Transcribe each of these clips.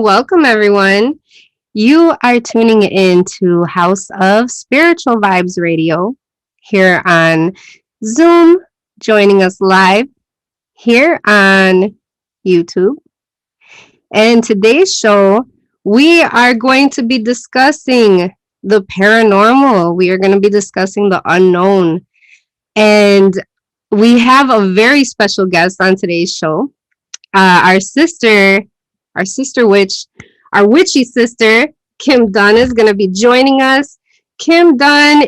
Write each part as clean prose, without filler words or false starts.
welcome everyone. You are tuning in to House of Spiritual Vibes Radio here on Zoom, joining us live here on YouTube. And today's show, we are going to be discussing the paranormal. We are going to be discussing the unknown. And we have a very special guest on today's show. Our witchy sister, Kim Dunn, is going to be joining us. Kim Dunn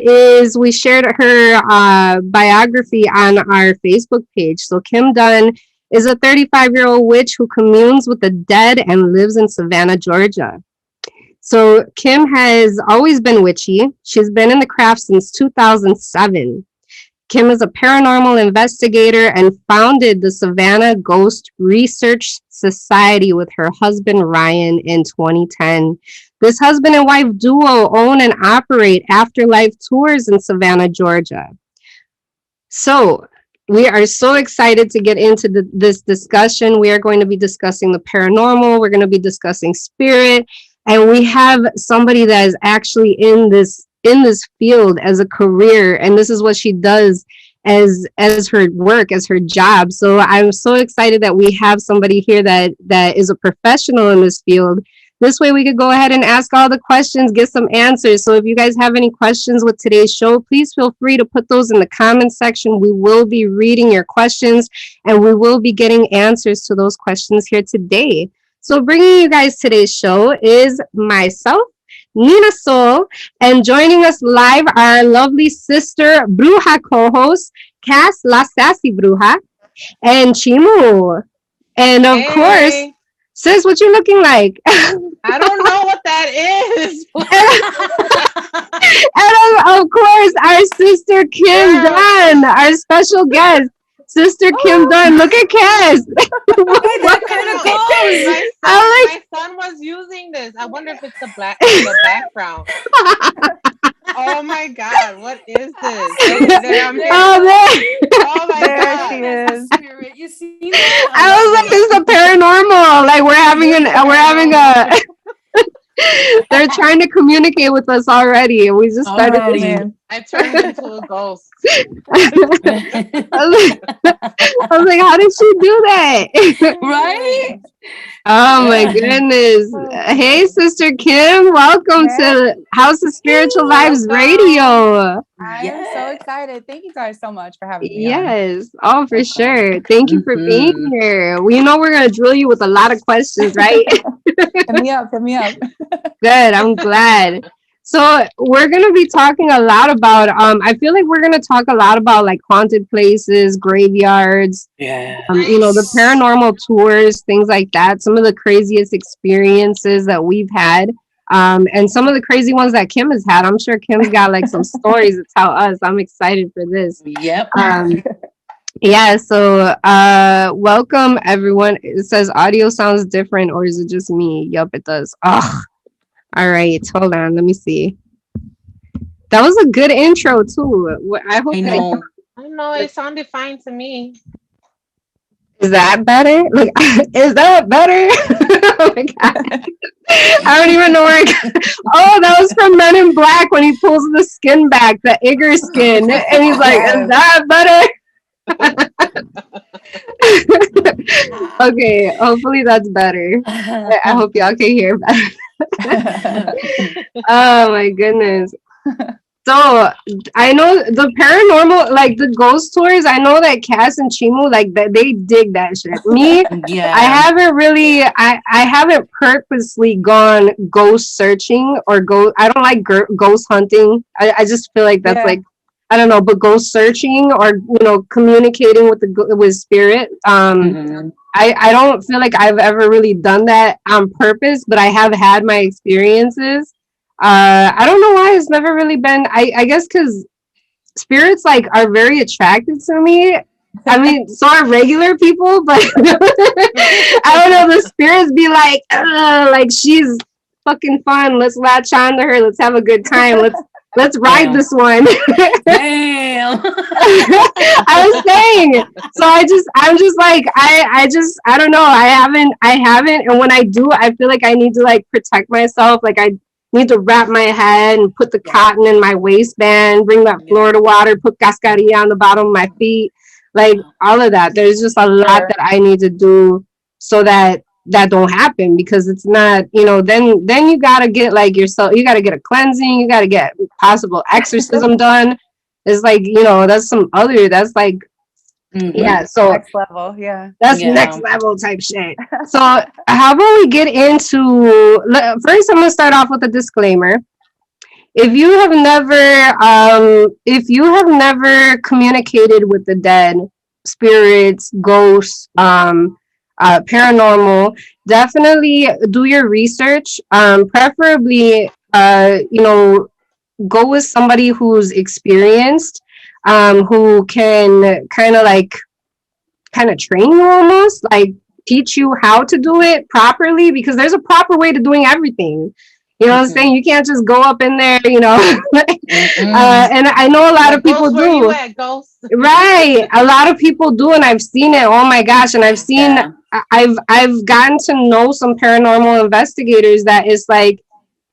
we shared her biography on our Facebook page. So Kim Dunn is a 35-year-old witch who communes with the dead and lives in Savannah, Georgia. So Kim has always been witchy. She's been in the craft since 2007. Kim is a paranormal investigator and founded the Savannah Ghost Research Society with her husband Ryan in 2010. This husband and wife duo own and operate Afterlife Tours in Savannah, Georgia. So we are so excited to get into this discussion. We are going to be discussing the paranormal. We're going to be discussing spirit. And we have somebody that is actually in this field as a career, and this is what she does as her work, as her job. So I'm so excited that we have somebody here that is a professional in this field. This way we could go ahead and ask all the questions, get some answers. So if you guys have any questions with today's show, please feel free to put those in the comments section. We will be reading your questions and we will be getting answers to those questions here today. So bringing you guys today's show is myself, Nina Soul, and joining us live, our lovely sister Bruja co-host, Cass La Sassy Bruja, and Chimu. And of course, sis, what you looking like? I don't know what that is. And of course, our sister Kim Dunn, our special guest. Sister Kim Dunn, look at Cass. What kind of goes? My son was using this. I wonder if it's the background. Oh my God, what is this? Oh my God, she is. Spirit. You see that? I was like, this is a paranormal. Like we're having a. They're trying to communicate with us already, and we just started. I turned into a ghost. I was like, how did she do that? Right? Oh my goodness. Hey, Sister Kim, welcome to House of Spiritual Vibes Radio. I am so excited. Thank you guys so much for having me. Yes. Oh, for sure. Thank you for being here. We know we're going to drill you with a lot of questions, right? Hit me up. Good. I'm glad. So we're going to be talking a lot about, I feel like we're going to talk a lot about like haunted places, graveyards, the paranormal tours, things like that. Some of the craziest experiences that we've had, and some of the crazy ones that Kim has had. I'm sure Kim's got like some stories to tell us. I'm excited for this. Yep. Yeah. So, welcome everyone. It says audio sounds different, or is it just me? Yep, it does. Ugh. All right, hold on. Let me see. That was a good intro too. I hope. I know. I don't know. It sounded fine to me. Is that better? Like, is that better? Oh my God. I don't even know where Oh, that was from Men in Black when he pulls the skin back, the Igor skin. And he's like, is that better? Okay, hopefully that's better. I hope y'all can hear better. Oh my goodness. So I know the paranormal, like the ghost tours, I know that Cass and Chimu, like they dig that shit. Me, yeah. I haven't purposely gone ghost searching or I don't like ghost hunting. I just feel like that's like, I don't know, but ghost searching or, communicating with spirit. I don't feel like I've ever really done that on purpose, but I have had my experiences. I don't know why it's never really been, I guess because spirits like are very attracted to me. I mean, so are regular people, but I don't know, the spirits be like she's fucking fun. Let's latch on to her. Let's have a good time. Let's ride Damn. this one. Damn. I was saying. So I'm just like, I don't know. I haven't. And when I do, I feel like I need to like protect myself. Like I need to wrap my head and put the cotton in my waistband, bring that Florida water, put cascarilla on the bottom of my feet, like all of that. There's just a lot that I need to do so that that don't happen, because it's not, then you got to get like yourself, you got to get a cleansing, you got to get possible exorcism done. It's like, that's like, yeah, so Next level. Yeah. that's next level type shit. So how about we get into, first I'm going to start off with a disclaimer. If you have never communicated with the dead, spirits, ghosts, paranormal, definitely do your research. Preferably, go with somebody who's experienced, who can kind of train you, almost like teach you how to do it properly, because there's a proper way to doing everything. You know what I'm saying? You can't just go up in there, and I know a lot of people Ghost, where do. you at, Ghost? Right. A lot of people do, and I've seen it. Oh my gosh. And I've gotten to know some paranormal investigators that is like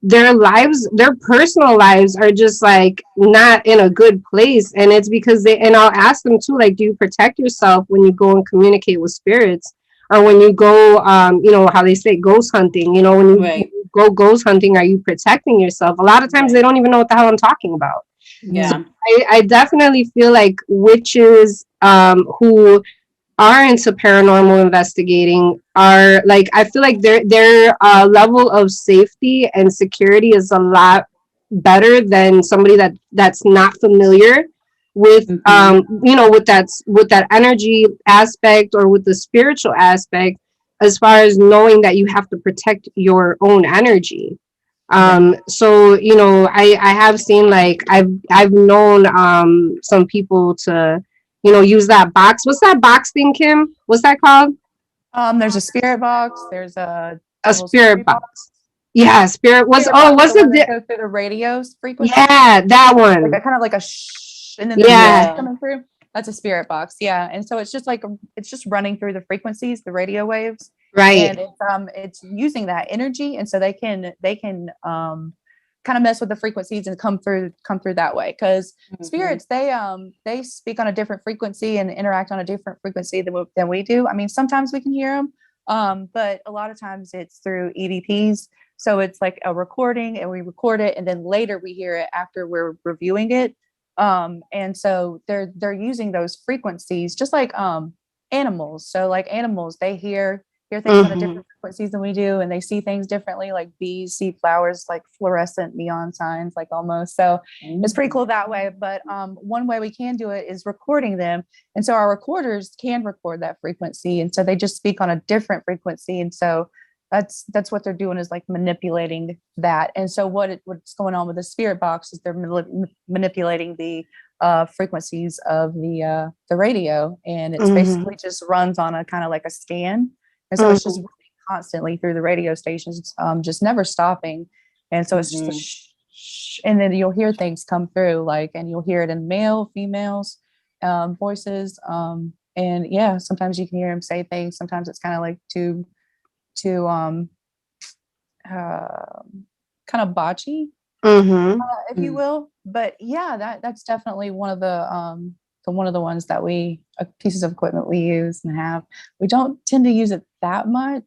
their lives, their personal lives are just like not in a good place. And it's because and I'll ask them too, like, do you protect yourself when you go and communicate with spirits? Or when you go, how they say ghost hunting, when you go ghost hunting, are you protecting yourself? A lot of times they don't even know what the hell I'm talking about. Yeah. So I definitely feel like witches who are into paranormal investigating are like, I feel like their level of safety and security is a lot better than somebody that's not familiar with with that energy aspect or with the spiritual aspect, as far as knowing that you have to protect your own energy. So I have seen, like, I've known some people to use that box. What's that box thing, Kim? What's that called? There's a spirit box. There's a Spirit box. Yeah, spirit. What's the go through the radio frequency? Yeah, that one. Like kind of like a shh, and then there's coming through. That's a spirit box. Yeah, and so it's just like it's just running through the frequencies, the radio waves, right? And it's using that energy, and so they can kind of mess with the frequencies and come through that way, because spirits, they speak on a different frequency and interact on a different frequency than we do. I mean, sometimes we can hear them, but a lot of times it's through EVPs. So it's like a recording, and we record it, and then later we hear it after we're reviewing it. And so they're using those frequencies just like animals. So like animals, they hear things on a different frequencies than we do, and they see things differently. Like bees see flowers like fluorescent neon signs, like almost. So it's pretty cool that way. But one way we can do it is recording them, and so our recorders can record that frequency, and so they just speak on a different frequency, and so that's what they're doing, is like manipulating that. And so what's going on with the spirit box is they're manipulating the frequencies of the radio, and it's basically just runs on a kind of like a scan. And so it's just running constantly through the radio stations, just never stopping. And so it's just a shh, and then you'll hear things come through, like, and you'll hear it in male, females, voices. And yeah, sometimes you can hear them say things. Sometimes it's kind of like to kind of botchy, if you will. But yeah, that's definitely one of the ones that pieces of equipment we use and have. We don't tend to use it that much.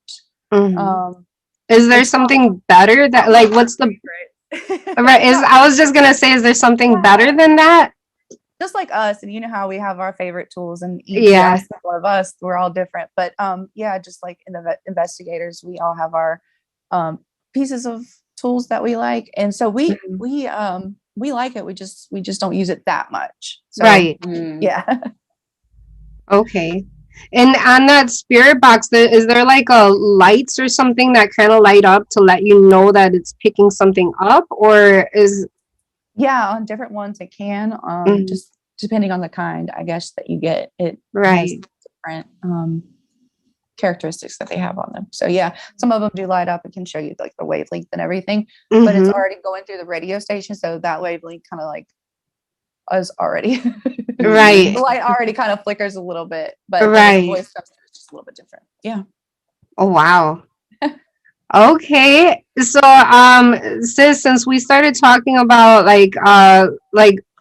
Is there something better that, like, what's the right? I was just gonna say, is there something better than that? Just like us, and you know how we have our favorite tools, and each of us, we're all different. But just like in the investigators, we all have our pieces of tools that we like, and so we like it. We just don't use it that much. So, right. Yeah. Okay. And on that spirit box, is there like a lights or something that kind of light up to let you know that it's picking something up, or is? Yeah, on different ones it can, just depending on the kind, I guess, that you get. It right. different. characteristics that they have on them. So yeah, some of them do light up and can show you like the wavelength and everything, but it's already going through the radio station. So that wavelength kind of like is already Right. the light already kind of flickers a little bit, but Right. the voice comes through, it's just a little bit different. Yeah. Oh, wow. Okay. So, sis, since we started talking about like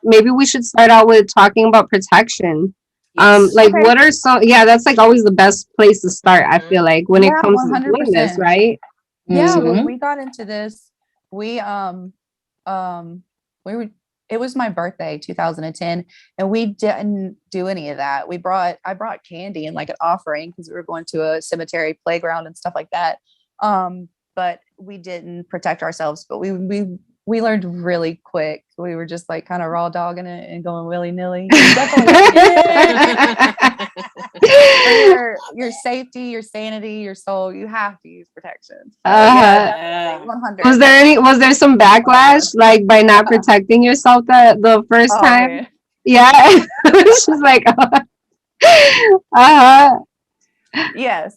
maybe we should start out with talking about protection. Yes. Like Okay. what are some, yeah, that's like always the best place to start, I feel like, when it Yeah, comes to doing this, 100%. right? Yeah, when Mhm. we got into this, we we were it was my birthday 2010, and we didn't do any of that. I brought candy and like an offering because we were going to a cemetery playground and stuff like that. But we didn't protect ourselves, but we learned really quick. We were just like kind of raw dogging it and going willy-nilly. You definitely for your safety, your sanity, your soul, you have to use protection. So yeah, definitely 100. Was there some backlash like by not protecting yourself the first Oh time? man. Yeah. It's just like Yes.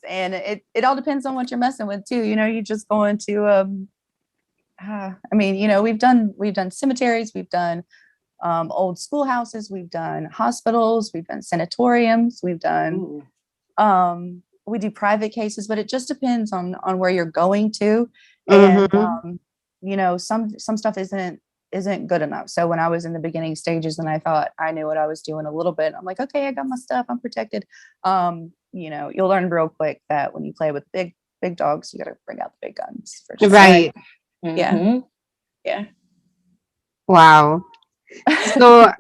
And it all depends on what you're messing with too. You know, you just going to I mean, you know, we've done cemeteries, we've done old schoolhouses, we've done hospitals, we've done sanatoriums, we've done we do private cases, but it just depends on where you're going to. And you know, some stuff isn't good enough. So when I was in the beginning stages and I thought I knew what I was doing a little bit, I'm like, okay, I got my stuff, I'm protected. You know, you'll learn real quick that when you play with big dogs, you got to bring out the big guns for sure. Right. Yeah. Wow. So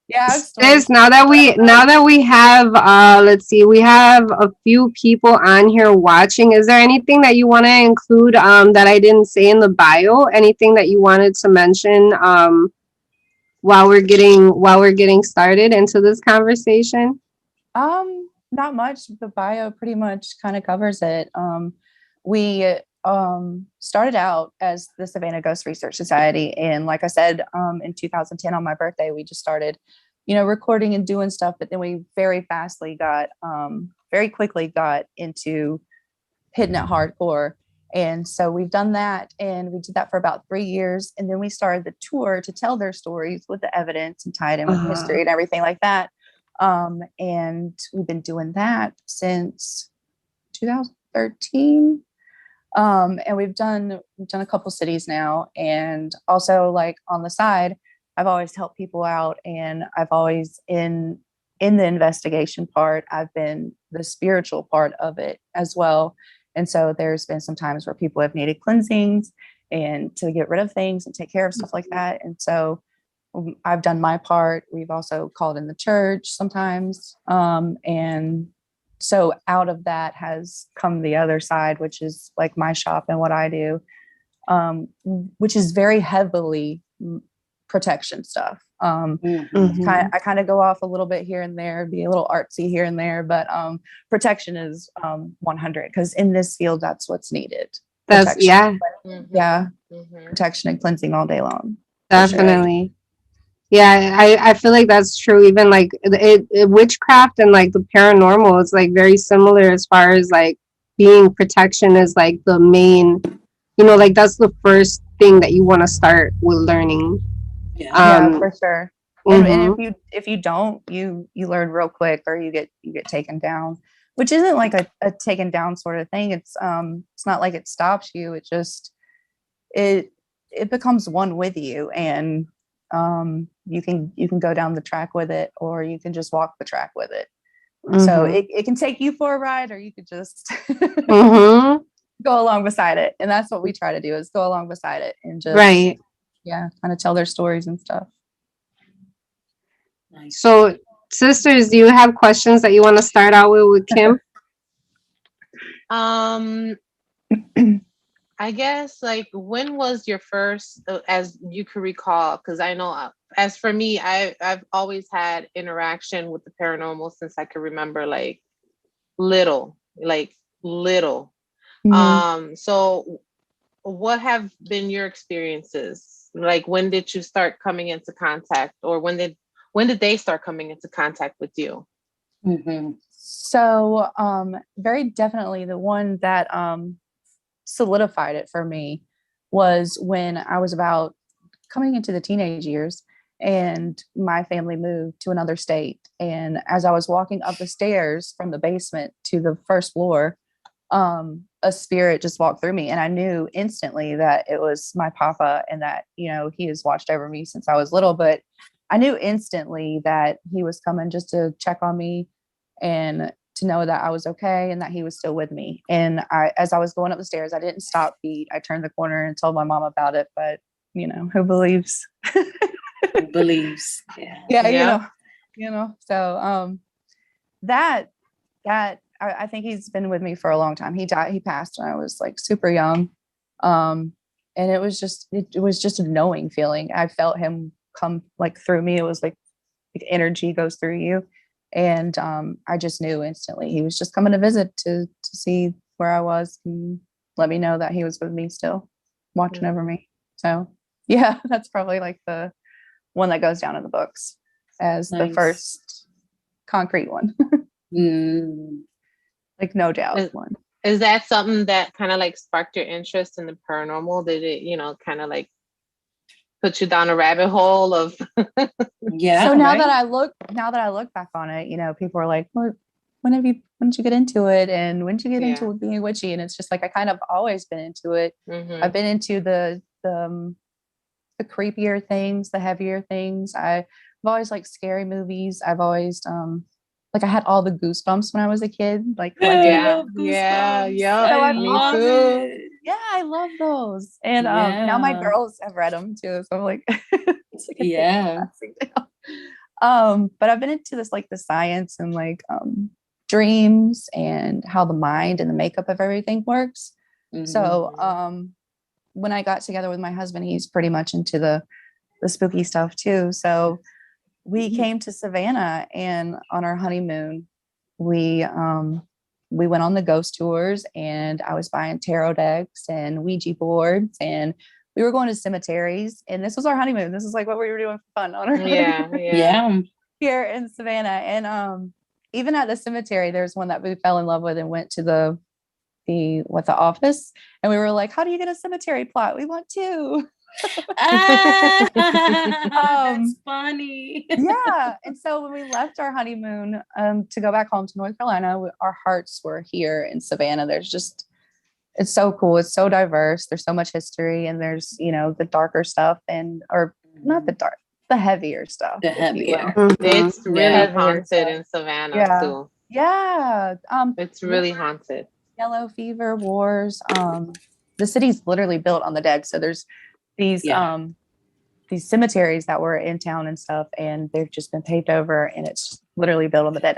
yeah, sis, now that we have let's see, we have a few people on here watching. Is there anything that you want to include that I didn't say in the bio? Anything that you wanted to mention while we're getting started into this conversation? Not much. The bio pretty much kind of covers it. We started out as the Savannah Ghost Research Society, and like I said, in 2010 on my birthday, we just started, you know, recording and doing stuff. But then we very quickly got into hitting it hardcore. And so we've done that, and we did that for about 3 years, and then we started the tour to tell their stories with the evidence and tie it in with history and everything like that. And we've been doing that since 2013. And we've done a couple cities now, and also like on the side, I've always helped people out, and I've always in the investigation part, I've been the spiritual part of it as well. And so there's been some times where people have needed cleansings and to get rid of things and take care of stuff like that. And so I've done my part. We've also called in the church sometimes. And so out of that has come the other side, which is like my shop and what I do, which is very heavily protection stuff. I kind of go off a little bit here and there, be a little artsy here and there, but protection is 100, because in this field, that's what's needed. That's protection. Protection and cleansing all day long. Definitely. Yeah, I feel like that's true. Even like witchcraft and like the paranormal is like very similar as far as like being protection is like the main, you know, like that's the first thing that you want to start with learning. Yeah, for sure. And if you don't, you learn real quick, or you get taken down, which isn't like a taken down sort of thing. It's not like it stops you. It just it becomes one with you, and you can go down the track with it, or you can just walk the track with it. So it can take you for a ride, or you could just go along beside it. And that's what we try to do, is go along beside it and just kind of tell their stories and stuff. Nice. So sisters, do you have questions that you want to start out with Kim? I guess, like, when was your first, as you could recall? Because I know, as for me, I've always had interaction with the paranormal since I could remember, like little. So what have been your experiences? Like, when did you start coming into contact, or when did they start coming into contact with you? So very definitely the one that solidified it for me was when I was about coming into the teenage years and my family moved to another state. And as I was walking up the stairs from the basement to the first floor, a spirit just walked through me. And I knew instantly that it was my papa and that, you know, he has watched over me since I was little. But I knew instantly that he was coming just to check on me and to know that I was okay and that he was still with me. And as I was going up the stairs, I didn't stop beat. I turned the corner and told my mom about it, but you know, who believes? Who believes? Yeah. Yeah, Yeah. So I think he's been with me for a long time. He passed when I was like super young. And it was just a knowing feeling. I felt him come like through me. It was like energy goes through you. And I just knew instantly he was just coming to visit to see where I was and let me know that he was with me still, watching over me. So yeah, that's probably like the one that goes down in the books as the first concrete one. Like no doubt one. Is that something that kind of like sparked your interest in the paranormal? Did it, you know, kind of like put you down a rabbit hole of yeah. So now that I look back on it, you know, people are like, well, when did you get into it? And when did you get into it being witchy? And it's just like I kind of always been into it. I've been into the creepier things, the heavier things. I've always liked scary movies. I've always like I had all the goosebumps when I was a kid. Like yeah, so I love it. Yeah, I love those. And now my girls have read them too. So I'm like, it's like but I've been into this like the science and like dreams and how the mind and the makeup of everything works. So when I got together with my husband, he's pretty much into the spooky stuff too. So we came to Savannah, and on our honeymoon, we went on the ghost tours, and I was buying tarot decks and Ouija boards, and we were going to cemeteries. And this was our honeymoon. This is like what we were doing for fun on our honeymoon here in Savannah. And even at the cemetery, there's one that we fell in love with and went to the office, and we were like, how do you get a cemetery plot? We want two. That's funny. Yeah. And so when we left our honeymoon to go back home to North Carolina, our hearts were here in Savannah. It's so cool. It's so diverse. There's so much history, and there's, you know, the darker stuff or not the dark, the heavier stuff. The heavier. It's really haunted in Savannah too. Yeah. It's really haunted. Yellow fever, wars. The city's literally built on the dead. So there's these cemeteries that were in town and stuff, and they've just been paved over, and it's literally built on the dead.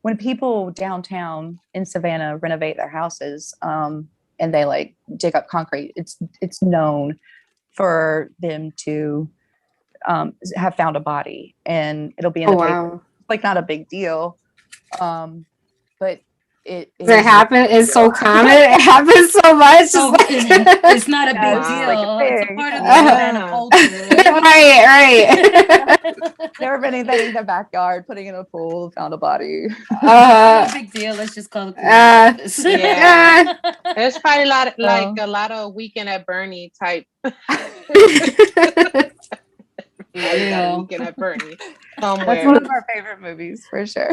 When people downtown in Savannah renovate their houses, and they like dig up concrete, it's known for them to have found a body, and it'll be in the paper. Like not a big deal, but it happen. It's so common. It happens so much. So it's not a big deal. It's a part of the Savannah culture. Right. Never been anything in the backyard, putting in a pool, found a body. Not a big deal. Let's just call it. There's probably a lot of Weekend at Bernie type. Weekend at Bernie. Somewhere. That's one of our favorite movies for sure.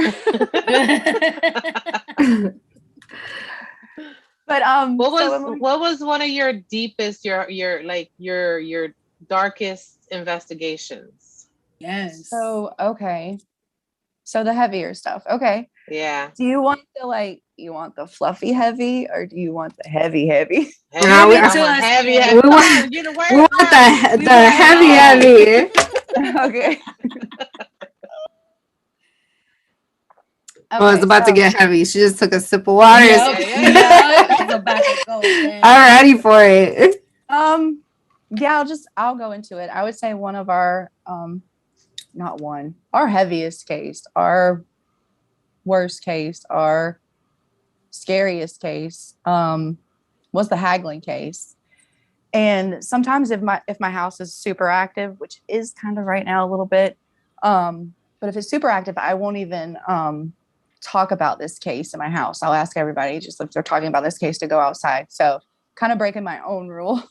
But what was one of your deepest, your darkest investigations? Yes. So the heavier stuff. Okay. Yeah. Do you want the fluffy heavy, or do you want the heavy? No, we want heavy. We want the heavy. Okay. Oh, it's about to get heavy. She just took a sip of water. I'm ready for it. I'll go into it. I would say one of our our heaviest case, our worst case, our scariest case was the haggling case. And sometimes if my house is super active, which is kind of right now a little bit, but if it's super active, I won't even talk about this case in my house. I'll ask everybody just if they're talking about this case to go outside. So kind of breaking my own rule.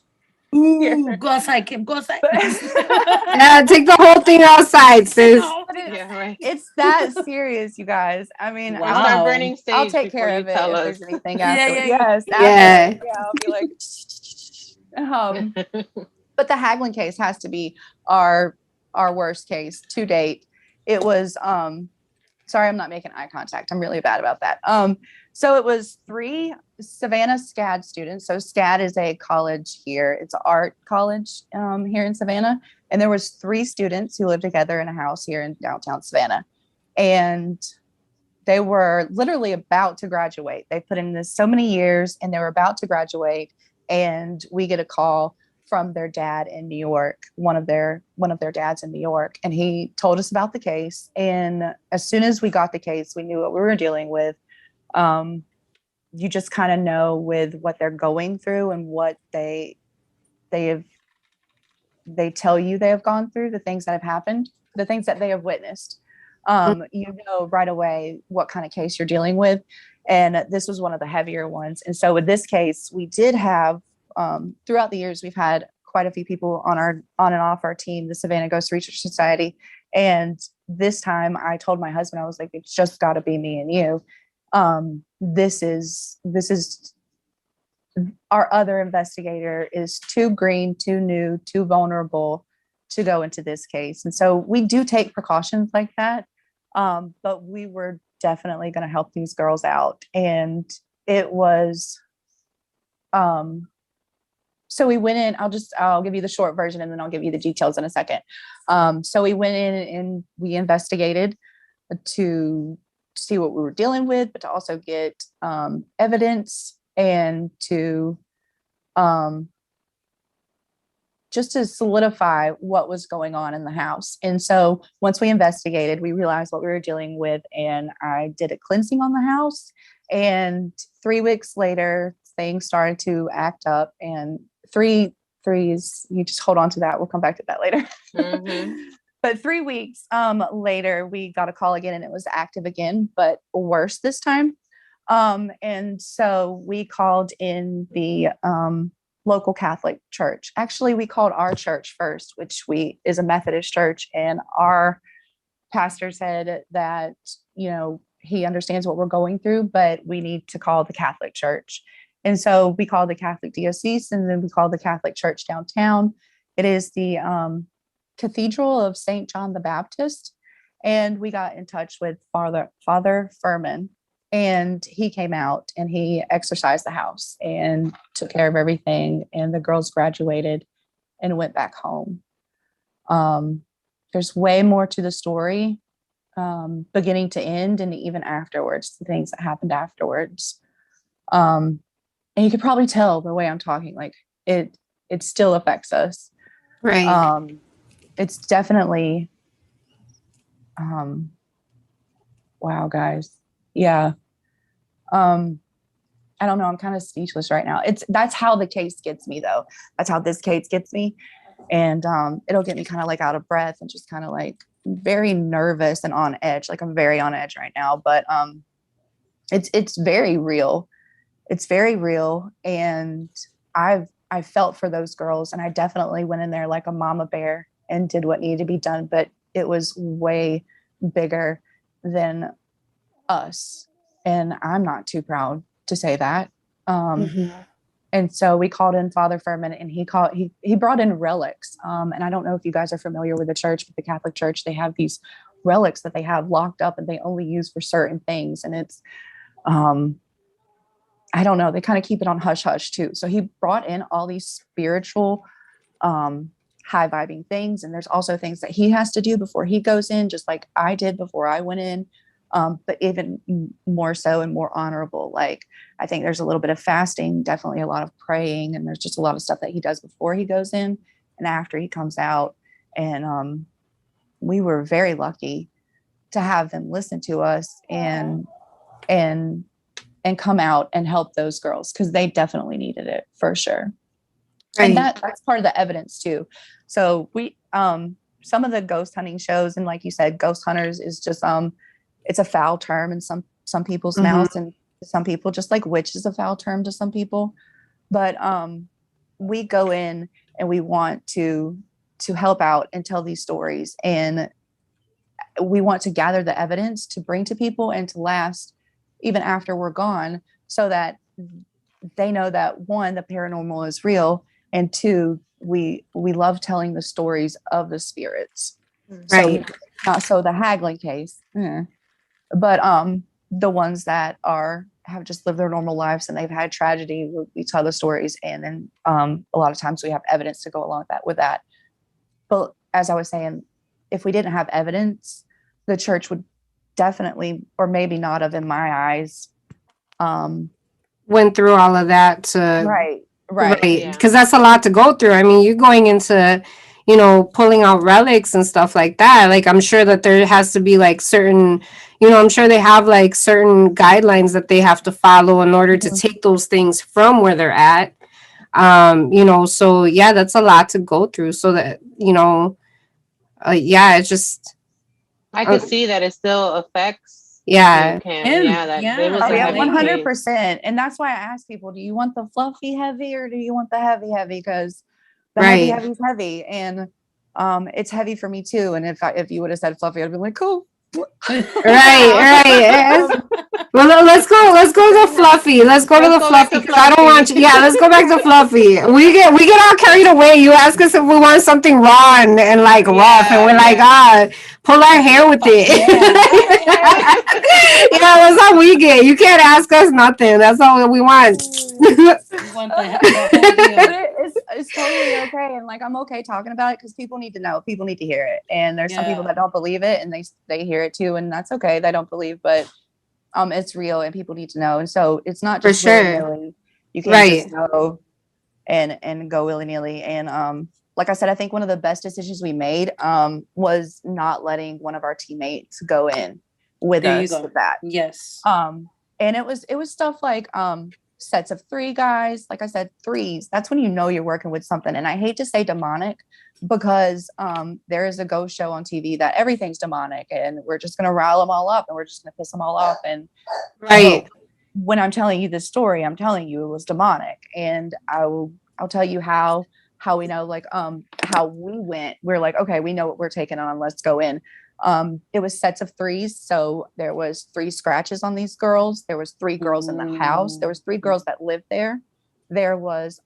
Ooh, go outside, Kim. Go outside. Yeah, take the whole thing outside, sis. Yeah, right. It's that serious, you guys. I mean, We'll start burning I'll sage take before care you of it tell if us. there's anything Yeah, after. yeah, Yes, yeah. I'll be like, but the Haglin case has to be our worst case to date. It was sorry, I'm not making eye contact. I'm really bad about that. So it was 3 Savannah SCAD students. So SCAD is a college here. It's an art college here in Savannah. And there was 3 students who lived together in a house here in downtown Savannah. And they were literally about to graduate. They put in this so many years and they were about to graduate. And we get a call from their dad in New York, one of their dads in New York. And he told us about the case. And as soon as we got the case, we knew what we were dealing with. You just kind of know with what they're going through and what they tell you they have gone through, the things that have happened, the things that they have witnessed. You know right away what kind of case you're dealing with. And this was one of the heavier ones. And so with this case, we did have, throughout the years, we've had quite a few people on and off our team, the Savannah Ghost Research Society. And this time I told my husband, I was like, it's just got to be me and you. This is our other investigator is too green, too new, too vulnerable to go into this case. And so we do take precautions like that. But we were definitely going to help these girls out. And it was, so we went in, I'll give you the short version and then I'll give you the details in a second. So we went in and we investigated to see what we were dealing with, but to also get evidence and to just to solidify what was going on in the house. And so once we investigated, we realized what we were dealing with, and I did a cleansing on the house. And 3 weeks later, things started to act up, and threes, you just hold on to that. We'll come back to that later. Mm-hmm. But 3 weeks later, we got a call again, and it was active again, but worse this time. And so we called in the local Catholic church. Actually, we called our church first, which is a Methodist church, and our pastor said that, he understands what we're going through, but we need to call the Catholic church. And so we called the Catholic diocese, and then we called the Catholic church downtown. It is the Cathedral of St. John the Baptist. And we got in touch with Father Furman, and he came out and he exorcised the house and took care of everything. And the girls graduated and went back home. There's way more to the story, beginning to end, and even afterwards, the things that happened afterwards. And you could probably tell the way I'm talking, like it still affects us. Right. It's definitely, wow, guys. Yeah. I don't know. I'm kind of speechless right now. That's how the case gets me, though. That's how this case gets me. And it'll get me kind of like out of breath and just kind of like very nervous and on edge. Like I'm very on edge right now, but it's very real. It's very real. And I felt for those girls, and I definitely went in there like a mama bear and did what needed to be done, but it was way bigger than us. And I'm not too proud to say that. And so we called in Father Furman, and he brought in relics. And I don't know if you guys are familiar with the church, but the Catholic Church, they have these relics that they have locked up and they only use for certain things. And it's, I don't know, they kind of keep it on hush hush too. So he brought in all these spiritual, high vibing things. And there's also things that he has to do before he goes in, just like I did before I went in. But even more so and more honorable. Like, I think there's a little bit of fasting, definitely a lot of praying, and there's just a lot of stuff that he does before he goes in and after he comes out. And we were very lucky to have them listen to us and come out and help those girls, because they definitely needed it for sure. Right. And that's part of the evidence too. So we some of the ghost hunting shows, and like you said, ghost hunters is just it's a foul term in some some people's mouths, and to some people, just like witch is a foul term to some people. But we go in and we want to help out and tell these stories, and we want to gather the evidence to bring to people and to last even after we're gone, so that they know that, one, the paranormal is real, and two, we love telling the stories of the spirits. Right. So not so the haggling case, but the ones that have just lived their normal lives and they've had tragedy, we tell the stories, and then a lot of times we have evidence to go along with that. But as I was saying, if we didn't have evidence, the church would definitely, or maybe not have, in my eyes, went through all of that to right, because that's a lot to go through. I mean, you're going into, pulling out relics and stuff like that. Like, I'm sure that there has to be like certain, I'm sure they have like certain guidelines that they have to follow in order to take those things from where they're at. So yeah, that's a lot to go through, so that, yeah, it's just, I could see that it still affects yeah, Kim. Him, Yeah, that yeah. there was oh a yeah, heavy 100%. And that's why I ask people, do you want the fluffy heavy or do you want the heavy heavy? Because the heavy Right. heavy is heavy, and it's heavy for me too. And if you would have said fluffy, I'd be like, cool. right. Well, let's go to fluffy. Let's go to the fluffy, because I don't want you. Yeah, let's go back to fluffy. We get all carried away. You ask us if we want something raw and like rough, and we're like, pull our hair with it. Yeah, that's how we get. You can't ask us nothing. That's all we want. You want the whole deal. It's totally okay, and like I'm okay talking about it because people need to know, people need to hear it, and there's some people Yeah. that don't believe it, and they hear it too, and that's okay. They don't believe, but it's real, and people need to know. And so it's not For just sure. willy-nilly. You can't Right. just go and go willy-nilly. And like I said, I think one of the best decisions we made was not letting one of our teammates go in with There you us go. with that. Yes. And it was stuff like sets of 3 guys. Like I said, threes. That's when you know you're working with something. And I hate to say demonic, because there is a ghost show on TV that everything's demonic, and we're just going to rile them all up, and we're just going to piss them all off. And Right. when I'm telling you this story, I'm telling you it was demonic, and I'll tell you how we know, like how we went. We're like, okay, we know what we're taking on. Let's go in. It was sets of 3s. So there was 3 scratches on these girls. There was 3 girls in the house. There was 3 girls that lived there. There was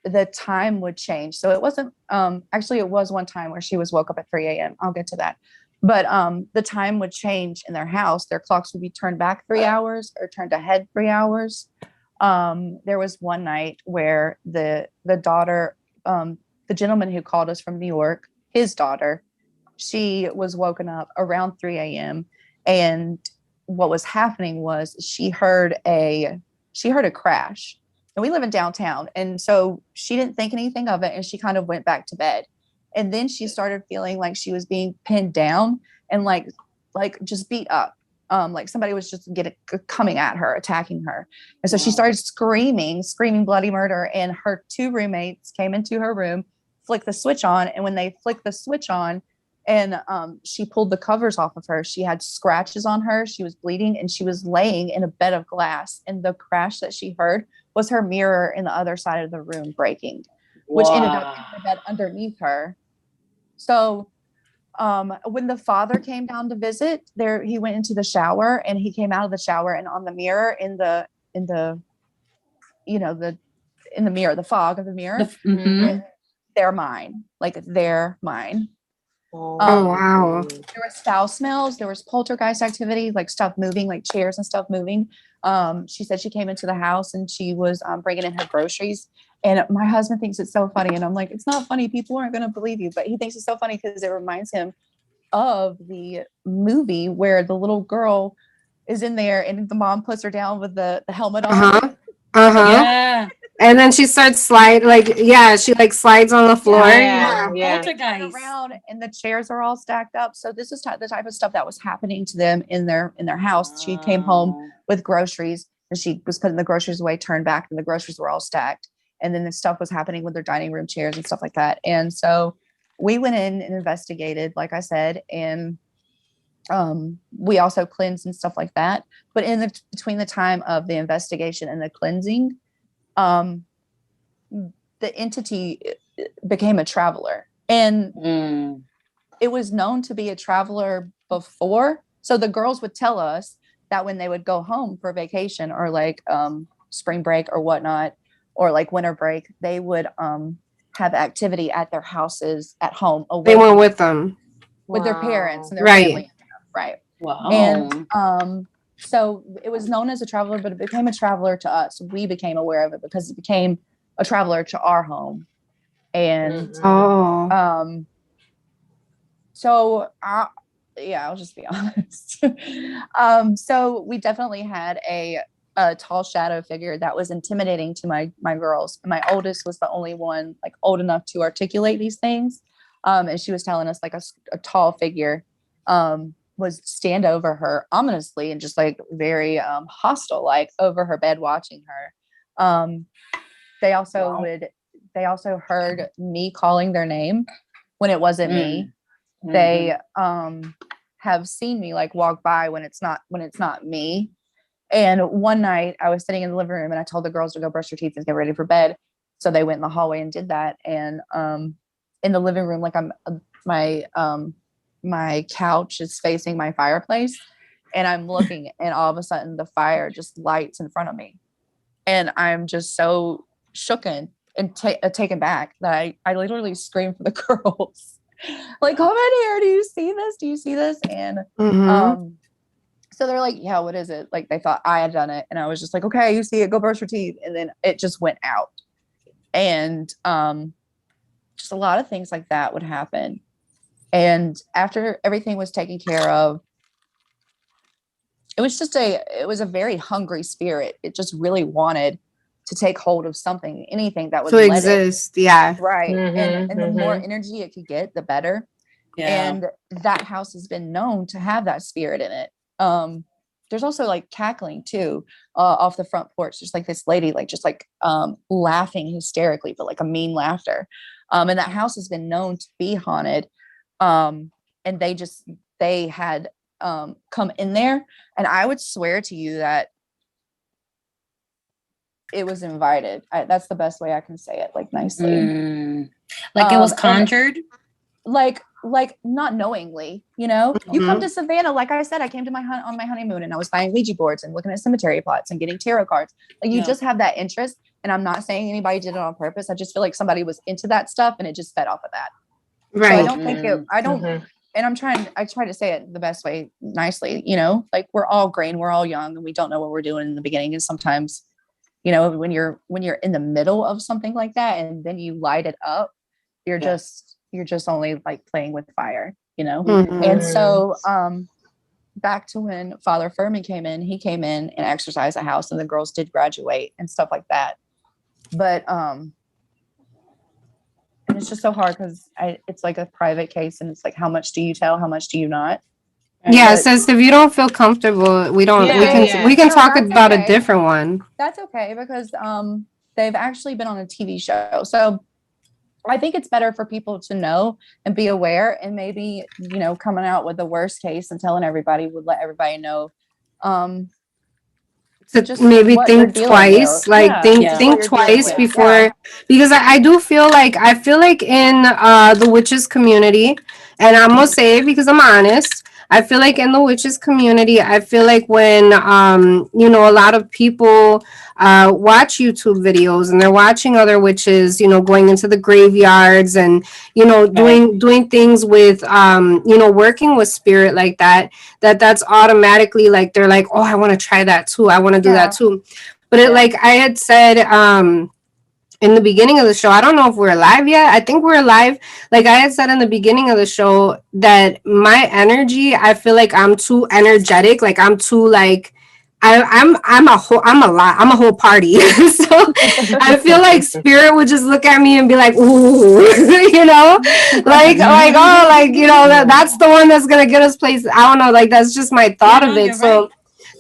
the time would change. So it wasn't actually, it was one time where she was woke up at 3 a.m. I'll get to that. But the time would change in their house. Their clocks would be turned back 3 hours or turned ahead 3 hours. There was one night where the daughter, the gentleman who called us from New York, his daughter, she was woken up around 3 a.m. And what was happening was she heard a crash. And we live in downtown. And so she didn't think anything of it. And she kind of went back to bed. And then she started feeling like she was being pinned down and like just beat up. Like somebody was just coming at her, attacking her. And so she started screaming bloody murder. And her 2 roommates came into her room, flicked the switch on. And when they flicked the switch on, and she pulled the covers off of her, she had scratches on her. She was bleeding, and she was laying in a bed of glass. And the crash that she heard was her mirror in the other side of the room breaking, which ended up in the bed underneath her. So when the father came down to visit, he went into the shower, and he came out of the shower, and on the mirror in the mirror, the fog of the mirror, they're mine. Oh, wow. There was foul smells. There was poltergeist activity, like stuff moving, like chairs and stuff moving. She said she came into the house and she was bringing in her groceries. And my husband thinks it's so funny. And I'm like, it's not funny. People aren't going to believe you. But he thinks it's so funny because it reminds him of the movie where the little girl is in there and the mom puts her down with the helmet on. Yeah. And then she starts she like slides on the floor. Yeah. Poltergeist. Around, and the chairs are all stacked up. So this is the type of stuff that was happening to them in their house. She came home with groceries, and she was putting the groceries away, turned back, and the groceries were all stacked. And then the stuff was happening with their dining room chairs and stuff like that. And so we went in and investigated, like I said, and We also cleanse and stuff like that. But between the time of the investigation and the cleansing, the entity became a traveler, and it was known to be a traveler before. So the girls would tell us that when they would go home for vacation or like spring break or whatnot, or like winter break, they would have activity at their houses at home. They went with them. With their parents and their Right. family. Right. Wow. And so it was known as a traveler, but it became a traveler to us. We became aware of it because it became a traveler to our home. And so I'll just be honest. So we definitely had a tall shadow figure that was intimidating to my girls. My oldest was the only one like old enough to articulate these things. And she was telling us like a tall figure was stand over her ominously and just like very hostile, like over her bed watching her. They also heard me calling their name when it wasn't me. They have seen me like walk by when it's not me. And one night I was sitting in the living room and I told the girls to go brush their teeth and get ready for bed. So they went in the hallway and did that. And in the living room, like my couch is facing my fireplace, and I'm looking, and all of a sudden the fire just lights in front of me, and I'm just so shooken and taken back that I literally screamed for the girls, like, come in here, do you see this? Do you see this? And so they're like, yeah, what is it? Like they thought I had done it, and I was just like, okay, you see it, go brush your teeth. And then it just went out, and just a lot of things like that would happen. And after everything was taken care of, it was a very hungry spirit. It just really wanted to take hold of something, anything that would to exist. Yeah. Right. And the more energy it could get, the better. Yeah. And that house has been known to have that spirit in it. There's also like cackling too, off the front porch. There's like this lady, like just like laughing hysterically, but like a mean laughter. And that house has been known to be haunted. And they had come in there, and I would swear to you that it was invited. That's the best way I can say it, like nicely. Like it was conjured? Like not knowingly, you know. You come to Savannah, like I said, I came to on my honeymoon, and I was buying Ouija boards and looking at cemetery plots and getting tarot cards. Like you just have that interest, and I'm not saying anybody did it on purpose. I just feel like somebody was into that stuff, and it just fed off of that. Right. So I don't think and I try to say it the best way, nicely, you know, like we're all green, we're all young, and we don't know what we're doing in the beginning. And sometimes, you know, when you're in the middle of something like that, and then you light it up, you're just only like playing with fire, you know? And so, back to when Father Furman came in, he came in and exorcised the house, and the girls did graduate and stuff like that. But, and it's just so hard because it's like a private case, and it's like, how much do you tell? How much do you not? Yeah, it says if you don't feel comfortable, we can talk about a different one. That's okay, because they've actually been on a TV show. So I think it's better for people to know and be aware, and maybe, you know, coming out with the worst case and telling everybody would let everybody know. To just maybe think twice, like think twice before, because I do feel like in the witches community, and I'm gonna say it because I'm honest, I feel like in the witches community, I feel like when you know, a lot of people watch YouTube videos and they're watching other witches, you know, going into the graveyards and, you know, doing things with you know, working with spirit like that's automatically like they're like, oh, I want to try that too, I want to do that too. But it, like I had said in the beginning of the show, I don't know if we're live yet. I think we're live. Like I had said in the beginning of the show that my energy, I feel like I'm too energetic. Like I'm too like I'm a whole party. So I feel like spirit would just look at me and be like, ooh, you know, like oh, like, you know, that's the one that's gonna get us places. I don't know, like that's just my thought of it. So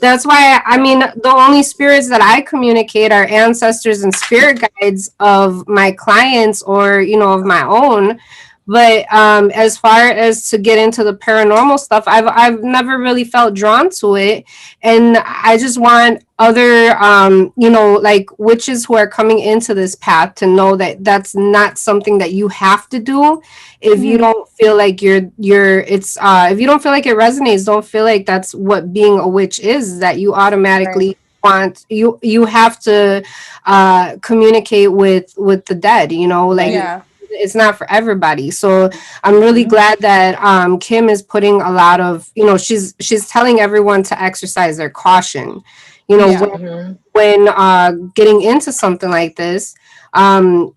that's why, I mean, the only spirits that I communicate are ancestors and spirit guides of my clients, or, you know, of my own. But as far as to get into the paranormal stuff, I've never really felt drawn to it, and I just want other like witches who are coming into this path to know that that's not something that you have to do. If you Mhm. don't feel like it's if you don't feel like it resonates, don't feel like that's what being a witch is, that you Right. automatically want you have to communicate with the dead, like Right. Yeah. it's not for everybody. So I'm really Mhm. glad that Kim is putting a lot of, she's telling everyone to exercise their caution, Yeah. when, getting into something like this. And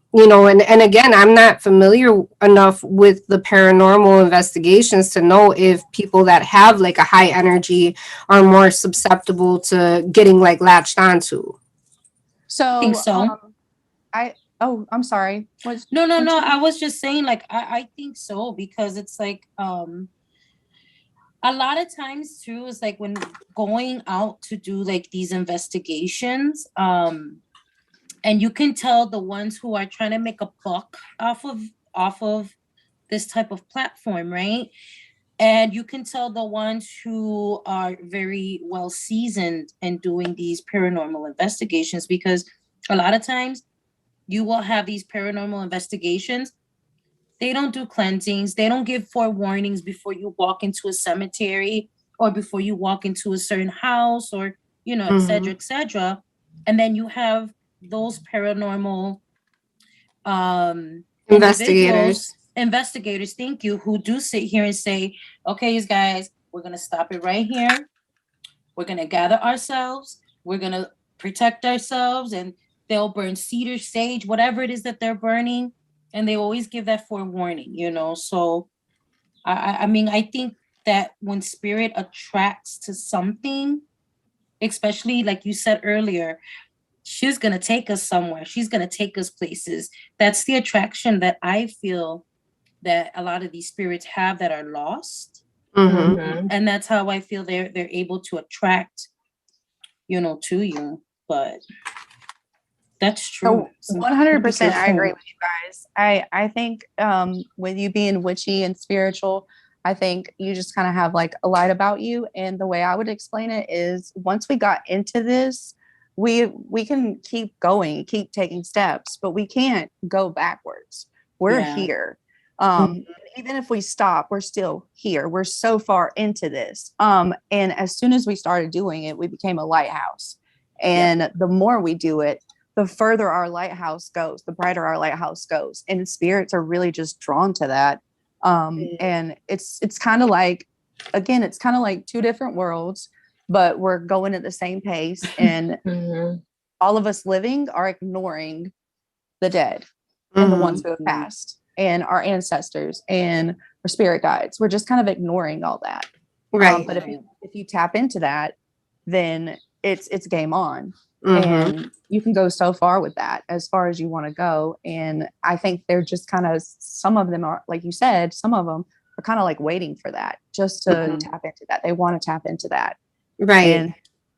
again, I'm not familiar enough with the paranormal investigations to know if people that have like a high energy are more susceptible to getting like latched onto. I think So, so. I'm sorry. No. I was just saying, like, I think so, because it's like a lot of times too is like when going out to do like these investigations, and you can tell the ones who are trying to make a buck off of this type of platform, right? And you can tell the ones who are very well seasoned in doing these paranormal investigations, because a lot of times you will have these paranormal investigations. They don't do cleansings. They don't give forewarnings before you walk into a cemetery or before you walk into a certain house, or, et Mm-hmm. cetera, et cetera. And then you have those paranormal individuals, Investigators. investigators, thank you, who do sit here and say, okay, you guys, we're going to stop it right here. We're going to gather ourselves. We're going to protect ourselves. And they'll burn cedar, sage, whatever it is that they're burning. And they always give that forewarning. So, I mean, I think that when spirit attracts to something, especially like you said earlier, she's going to take us somewhere. She's going to take us places. That's the attraction that I feel that a lot of these spirits have that are lost. Mm-hmm. Mhm. And that's how I feel they're able to attract, to you. But that's true. So So gotta be 100% I agree careful. with you guys. I think with you being witchy and spiritual, I think you just kind of have like a light about you. And the way I would explain it is once we got into this, we can keep going, keep taking steps, but we can't go backwards. We're Yeah. here. Even if we stop, we're still here. We're so far into this. And as soon as we started doing it, we became a lighthouse. Yep. And the more we do it, the further our lighthouse goes, the brighter our lighthouse goes. And spirits are really just drawn to that. And it's kind of like, again, it's kind of like two different worlds, but we're going at the same pace. And Mhm. all of us living are ignoring the dead and the Mm-hmm. ones who have passed and our ancestors and our spirit guides. We're just kind of ignoring all that. Right. But if you tap into that, then it's game on. Mm-hmm. And you can go so far with that as far as you want to go. And I think they're just kind of, some of them are, like you said, some of them are kind of like waiting for that, just to tap into that. They want to tap into that. Right.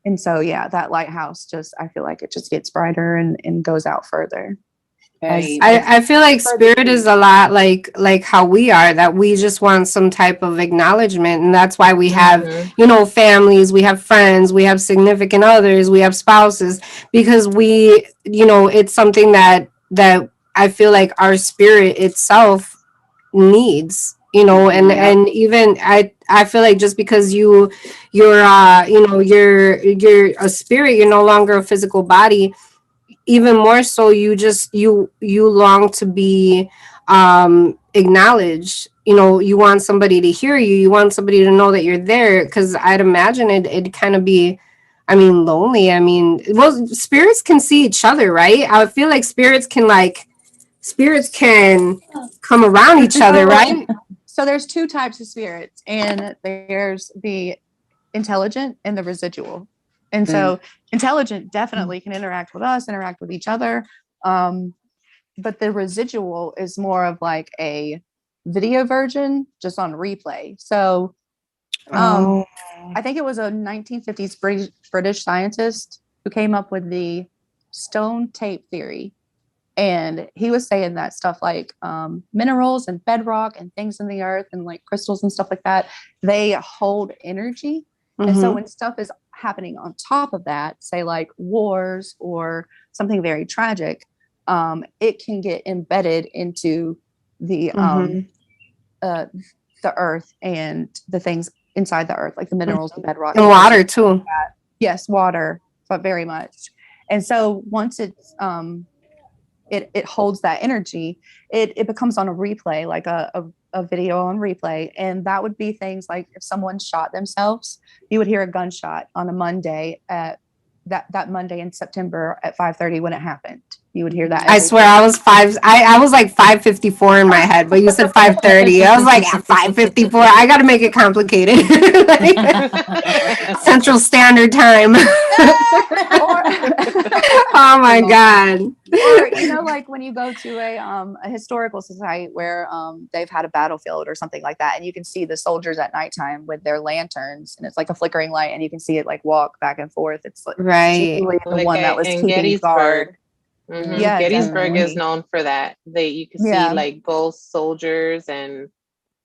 And so yeah, that lighthouse just, I feel like it just gets brighter and goes out further. Right. I feel like spirit is a lot like how we are, that we just want some type of acknowledgement, and that's why we have, Mhm. families, we have friends, we have significant others, we have spouses, because it's something that I feel like our spirit itself needs, and even I feel like just because you're a spirit, you're no longer a physical body. Even more so, you long to be acknowledged. You want somebody to hear you, you want somebody to know that you're there, because I'd imagine it'd kind of be, I mean, lonely. I mean, well, spirits can see each other, right? I feel like spirits can come around each other, right? So there's two types of spirits, and there's the intelligent and the residual. And so intelligent definitely can interact with us, interact with each other. Um, but the residual is more of like a video version just on replay. So Oh. I think it was a 1950s British scientist who came up with the stone tape theory. And he was saying that stuff like minerals and bedrock and things in the earth and like crystals and stuff like that, they hold energy. And so when stuff is happening on top of that, say like wars or something very tragic, it can get embedded into the earth and the things inside the earth, like the minerals, the bedrock, and water too. Yes, water, but very much. And so once it's it holds that energy, it becomes on a replay, like a video on replay. And that would be things like if someone shot themselves, you would hear a gunshot on a Monday at that Monday in September at 5:30 when it happened. You would hear that. I swear I was I was like 5:54 in my head, but you said 5:30. I was like at 5:54. I got to make it complicated. Like, Central Standard Time. Oh my God. Or you know, like when you go to a historical society where they've had a battlefield or something like that, and you can see the soldiers at nighttime with their lanterns, and it's like a flickering light, and you can see it like walk back and forth. It's like right, the like one that was keeping guard. Yeah, Gettysburg is known for that. You can see like both soldiers and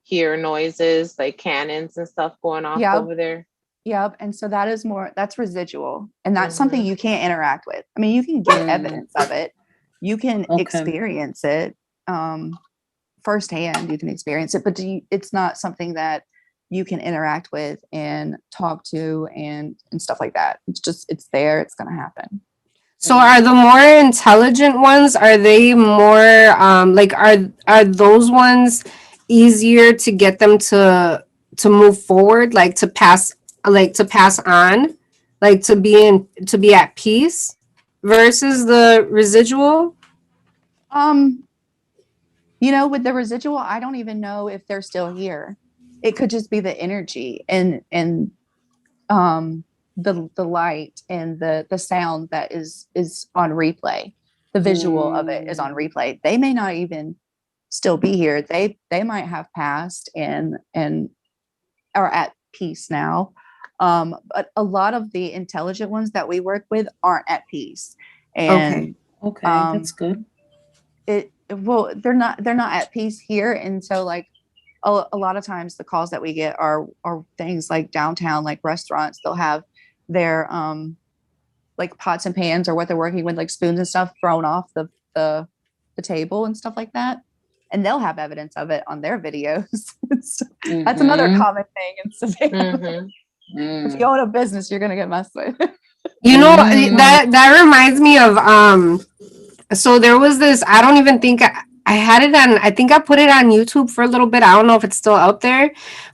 hear noises like cannons and stuff going off over there. Yep. And so that's residual, and that's something you can't interact with. I mean, you can get evidence of it. You can experience it firsthand. You can experience it, but it's not something that you can interact with and talk to and stuff like that. It's there. It's going to happen. So are the more intelligent ones, are they more like are those ones easier to get them to move forward, like to pass on, like to be at peace versus the residual? You know, with the residual, I don't even know if they're still here. It could just be the energy and the light and the sound that is on replay. The visual of it is on replay. They may not even still be here. They might have passed and are at peace now. But a lot of the intelligent ones that we work with aren't at peace. And okay, that's good. They're not at peace here. And so like a lot of times the calls that we get are things like downtown, like restaurants, they'll have their like pots and pans or what they're working with, like spoons and stuff thrown off the table and stuff like that. And they'll have evidence of it on their videos. That's another common thing in Savannah. If you own a business, you're gonna get messed with. You know, that reminds me of so there was this, I don't even think I had it on, I think I put it on YouTube for a little bit. I don't know if it's still out there,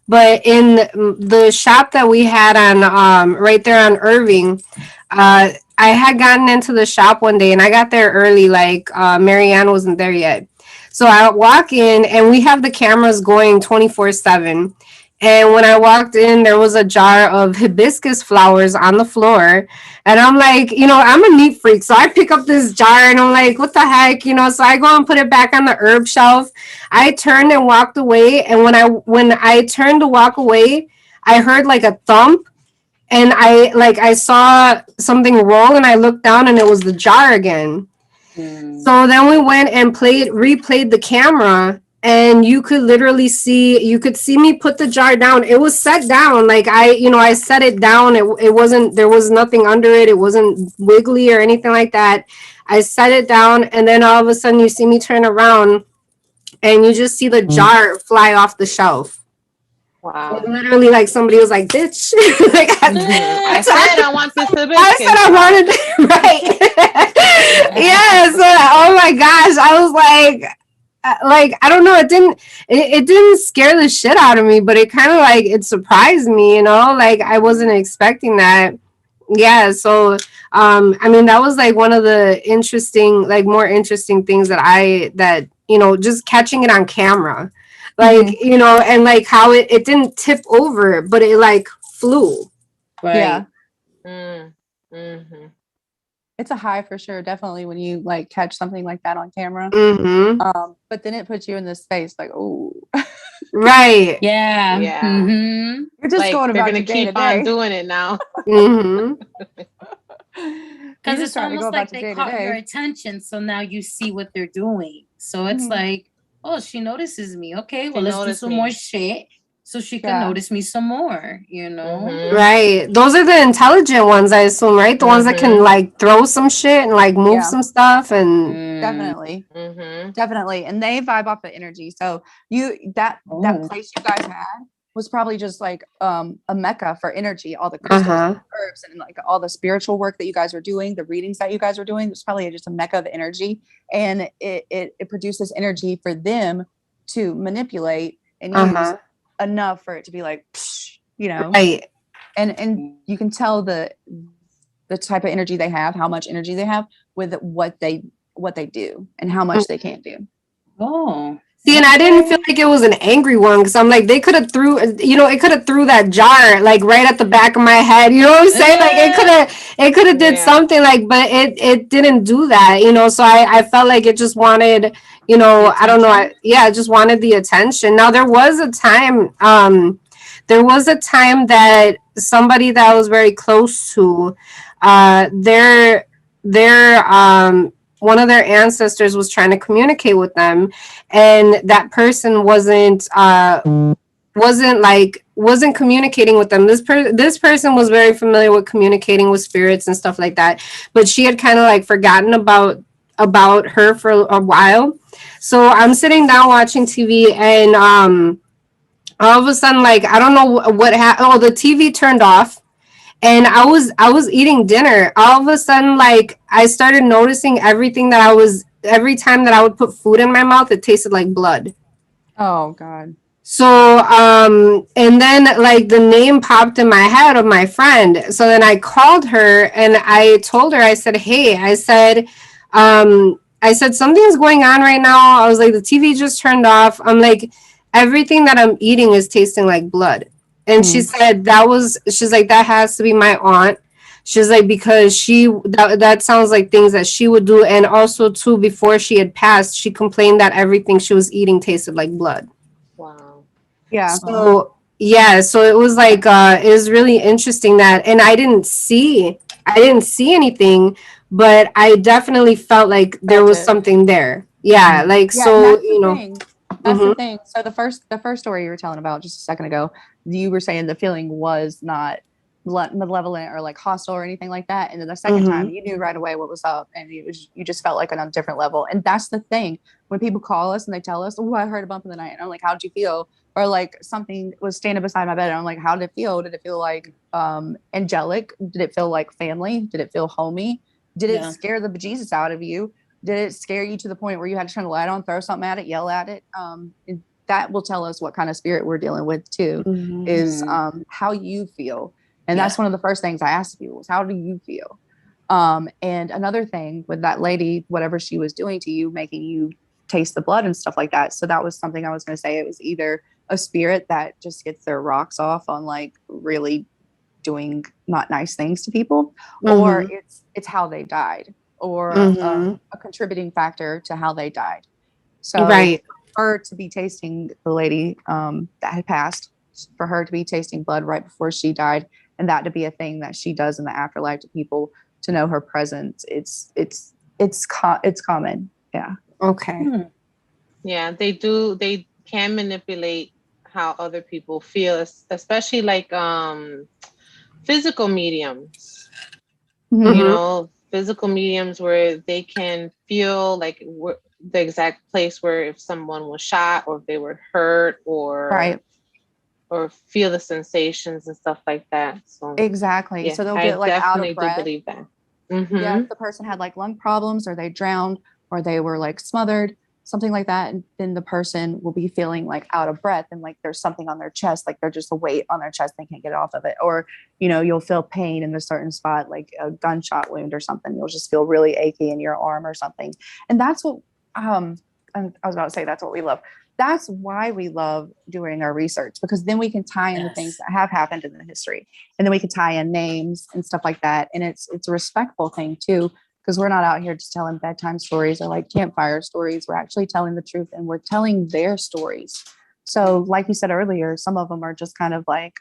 but in the shop that we had on right there on Irving, I had gotten into the shop one day and I got there early, like Marianne wasn't there yet. So I walk in and we have the cameras going 24/7. And when I walked in, there was a jar of hibiscus flowers on the floor. And I'm like, you know, I'm a neat freak. So I pick up this jar and I'm like, what the heck? You know, so I go and put it back on the herb shelf. I turned and walked away. And when I turned to walk away, I heard like a thump. And I saw something roll and I looked down and it was the jar again. So then we went and replayed the camera. And you could literally see me put the jar down. It was set down. Like I set it down. It wasn't, there was nothing under it. It wasn't wiggly or anything like that. I set it down. And then all of a sudden you see me turn around and you just see the jar fly off the shelf. Wow. And literally like somebody was like, bitch. Like, I said I want this hibiscus. I said I wanted it. Right. Yeah. So, oh my gosh. I was like I don't know, it didn't scare the shit out of me, but it kind of like it surprised me, you know, like I wasn't expecting that. Yeah, so I mean that was like one of the more interesting things that you know, just catching it on camera, like you know, and like how it didn't tip over, but it like flew. Right. Yeah. Mm-hmm. It's a high for sure, definitely, when you like catch something like that on camera. But then it puts you in this space like, oh, right. Yeah. You're just like, going about they're gonna keep on doing it now. Because Because just it's trying to go almost about like the they day to caught your day. attention, so now you see what they're doing. So it's Mhm. like, oh, she notices me. Okay, well, She let's do noticed some me. more shit so she can Yeah. notice me some more, you know? Mhm. Right. Those are the intelligent ones, I assume, right? The ones that can Mhm. like throw some shit and like move Yeah. some stuff and Mm. Definitely. Mhm. Definitely. And they vibe off the energy. So that Oh. place you guys had was probably just like a mecca for energy, all the crystals, uh-huh. herbs, and like all the spiritual work that you guys were doing, the readings that you guys were doing. It was probably just a mecca of energy. And it produces energy for them to manipulate and use Uh-huh. enough for it to be like, psh, you know, Right. and you can tell the type of energy they have, how much energy they have with what they do and how much they can't do. Oh. See, and I didn't feel like it was an angry one because I'm like, they could have threw, it could have threw that jar like right at the back of my head. You know what I'm saying? Like it could have did Yeah. something like, but it didn't do that. So I felt like it just wanted, The I don't know, attention? it just wanted the attention. Now there was a time that somebody that I was very close to, their one of their ancestors was trying to communicate with them, and that person wasn't communicating with them. This person was very familiar with communicating with spirits and stuff like that, but she had kind of like forgotten about her for a while. So I'm sitting down watching TV, and all of a sudden, like, I don't know what happened. Oh, the TV turned off, and I was eating dinner. All of a sudden, like, I started noticing every time that I would put food in my mouth, it tasted like blood. Oh God. So and then like the name popped in my head of my friend. So then I called her and I told her, I said, hey, I said something's going on right now. I was like, the TV just turned off. I'm like, everything that I'm eating is tasting like blood. And she said she's like, that has to be my aunt. She's like, because that sounds like things that she would do. And also too, before she had passed, she complained that everything she was eating tasted like blood. Wow. Yeah. So yeah, so it was like it was really interesting that, and I didn't see anything, but I definitely felt like there Felt was it. something there. Yeah, like Yeah, and so, that's the thing. That's the mhm, thing. So the first story you were telling about just a second ago, you were saying the feeling was not malevolent or like hostile or anything like that. And then the second time, mhm, you knew right away what was up, and you just felt like on a different level. And that's the thing. When people call us and they tell us, "Oh, I heard a bump in the night," and I'm like, "How did you feel?" Or like something was standing beside my bed, and I'm like, "How did it feel? Did it feel like angelic? Did it feel like family? Did it feel homey? Did it Yeah. scare the bejesus out of you? Did it scare you to the point where you had to turn the light on, throw something at it, yell at it?" And that will tell us what kind of spirit we're dealing with too, mhm. is how you feel. And Yeah. that's one of the first things I asked people was, how do you feel? And another thing with that lady, whatever she was doing to you, making you taste the blood and stuff like that. So that was something I was going to say. It was either a spirit that just gets their rocks off on like really doing not nice things to people, or Mhm, it's how they died, or mhm. a contributing factor to how they died. So Right. for her to be tasting the lady that had passed, for her to be tasting blood right before she died, and that to be a thing that she does in the afterlife to people, to know her presence, it's common. Yeah. Okay. Hmm. Yeah, they do. They can manipulate how other people feel, especially like physical mediums. Mhm. Mhm. Physical mediums where they can feel like the exact place where if someone was shot or if they were hurt Right. or feel the sensations and stuff like that. So Exactly. yeah, So they'll I get like out definitely of do breath. believe that. Yeah, Mm-hmm. if the person had like lung problems, or they drowned, or they were like smothered, something like that, and then the person will be feeling like out of breath, and like there's something on their chest, like they're just a weight on their chest, they can't get off of it. Or you'll feel pain in a certain spot, like a gunshot wound or something. You'll just feel really achy in your arm or something. And that's what and I was about to say, that's what we love. That's why we love doing our research, because then we can tie in the things Yes. that have happened in the history, and then we can tie in names and stuff like that. And it's a respectful thing too, because we're not out here just telling bedtime stories or like campfire stories. We're actually telling the truth, and we're telling their stories. So like you said earlier, some of them are just kind of like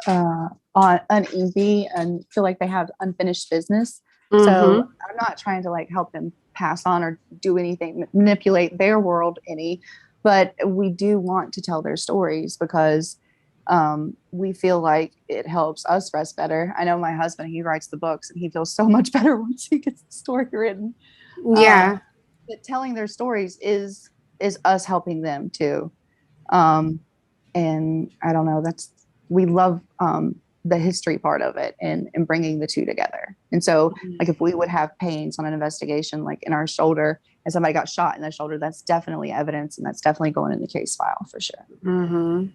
uneasy and feel like they have unfinished business. Mm-hmm. So I'm not trying to like help them pass on or do anything, manipulate their world any, but we do want to tell their stories because we feel like it helps us rest better. I know my husband, he writes the books and he feels so much better once he gets the story written. Yeah. But telling their stories is us helping them too. And I don't know, we love the history part of it and bringing the two together. And so like if we would have pains on an investigation, like in our shoulder and somebody got shot in the shoulder, that's definitely evidence. And that's definitely going in the case file for sure. Mm-hmm.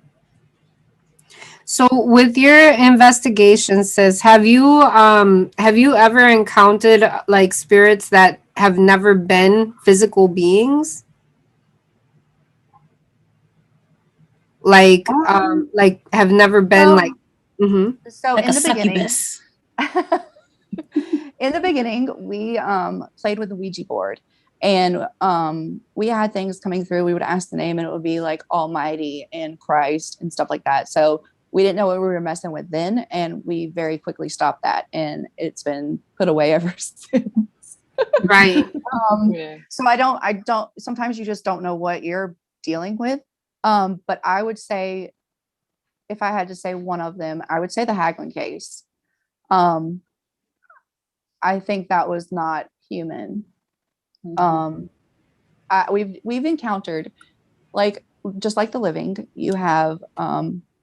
So with your investigation, sis, have you ever encountered like spirits that have never been physical beings? Like have never been like so like in a the beginning succubus. in the beginning we played with the Ouija board and we had things coming through. We would ask the name and it would be like Almighty and Christ and stuff like that. So we didn't know what we were messing with then, and we very quickly stopped that, and it's been put away ever since. right. So I don't sometimes you just don't know what you're dealing with. But I would say, if I had to say one of them, I would say the Haglin case. I think that was not human. We've encountered, like, just like the living, you have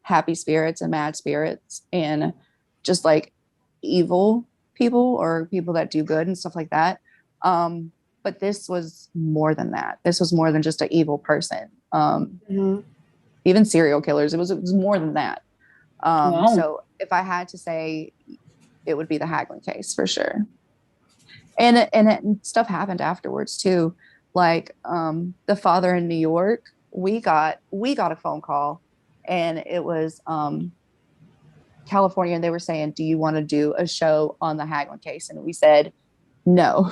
happy spirits and mad spirits, and just like evil people or people that do good and stuff like that. But this was more than that. This was more than just an evil person. Even serial killers. It was more than that. Wow. So if I had to say, it would be the Haglin case for sure. And stuff happened afterwards too. Like the father in New York, we got a phone call, and it was California, and they were saying, "Do you want to do a show on the Haglin case?" And we said, "No."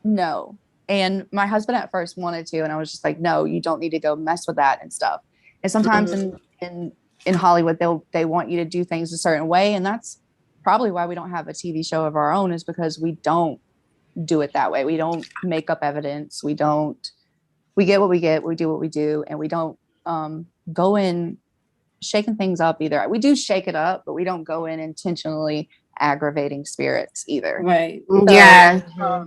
No. And my husband at first wanted to, and I was just like, "No, you don't need to go mess with that and stuff." And sometimes in Hollywood, they want you to do things a certain way, and that's probably why we don't have a TV show of our own, is because we don't do it that way. We don't make up evidence. We get what we get, we do what we do, and we don't go in shaking things up either. We do shake it up, but we don't go in intentionally aggravating spirits either. Right. So, Yeah.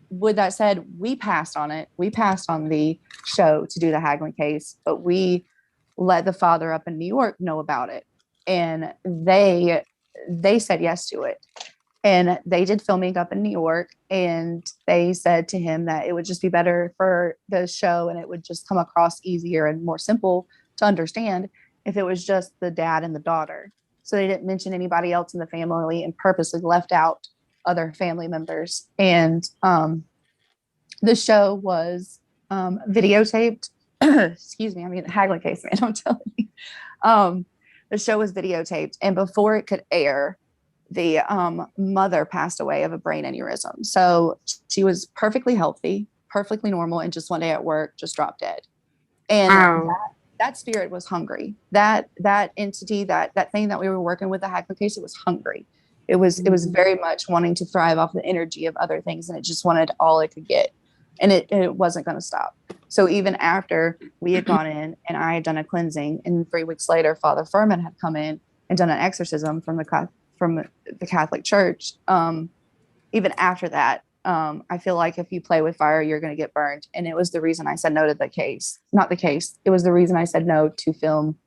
With that said, we passed on it. We passed on the show to do the Haglin case, but we let the father up in New York know about it, and they said yes to it. And they did filming up in New York, and they said to him that it would just be better for the show, and it would just come across easier and more simple to understand if it was just the dad and the daughter. So they didn't mention anybody else in the family and purposely left out other family members. And the show was videotaped. Excuse me. I mean, the Haglin case, man, don't tell me. The show was videotaped, and before it could air, the mother passed away of a brain aneurysm. So she was perfectly healthy, perfectly normal, and just one day at work just dropped dead. And that spirit was hungry. That entity, that thing that we were working with, the Haglin case, it was hungry. It was very much wanting to thrive off the energy of other things, and it just wanted all it could get, and it wasn't going to stop. So even after we had gone in and I had done a cleansing, and 3 weeks later, Father Furman had come in and done an exorcism from the Catholic Church. Even after that, I feel like if you play with fire, you're going to get burned. And it was the reason I said no to the case. Not the case. It was the reason I said no to film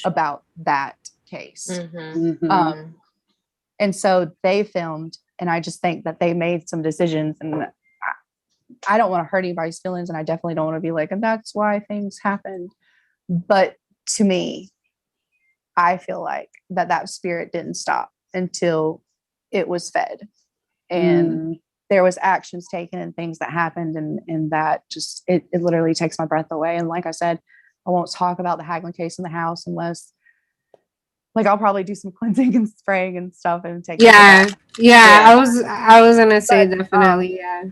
about that case. And so they filmed, and I just think that they made some decisions, and I don't want to hurt anybody's feelings, and I definitely don't want to be like, and that's why things happened. But to me, I feel like that spirit didn't stop until it was fed, and there was actions taken and things that happened, and that just it literally takes my breath away. And like I said, I won't talk about the Haglin case in the house unless, like, I'll probably do some cleansing and spraying and stuff and take yeah. I was gonna say, but, definitely, yeah,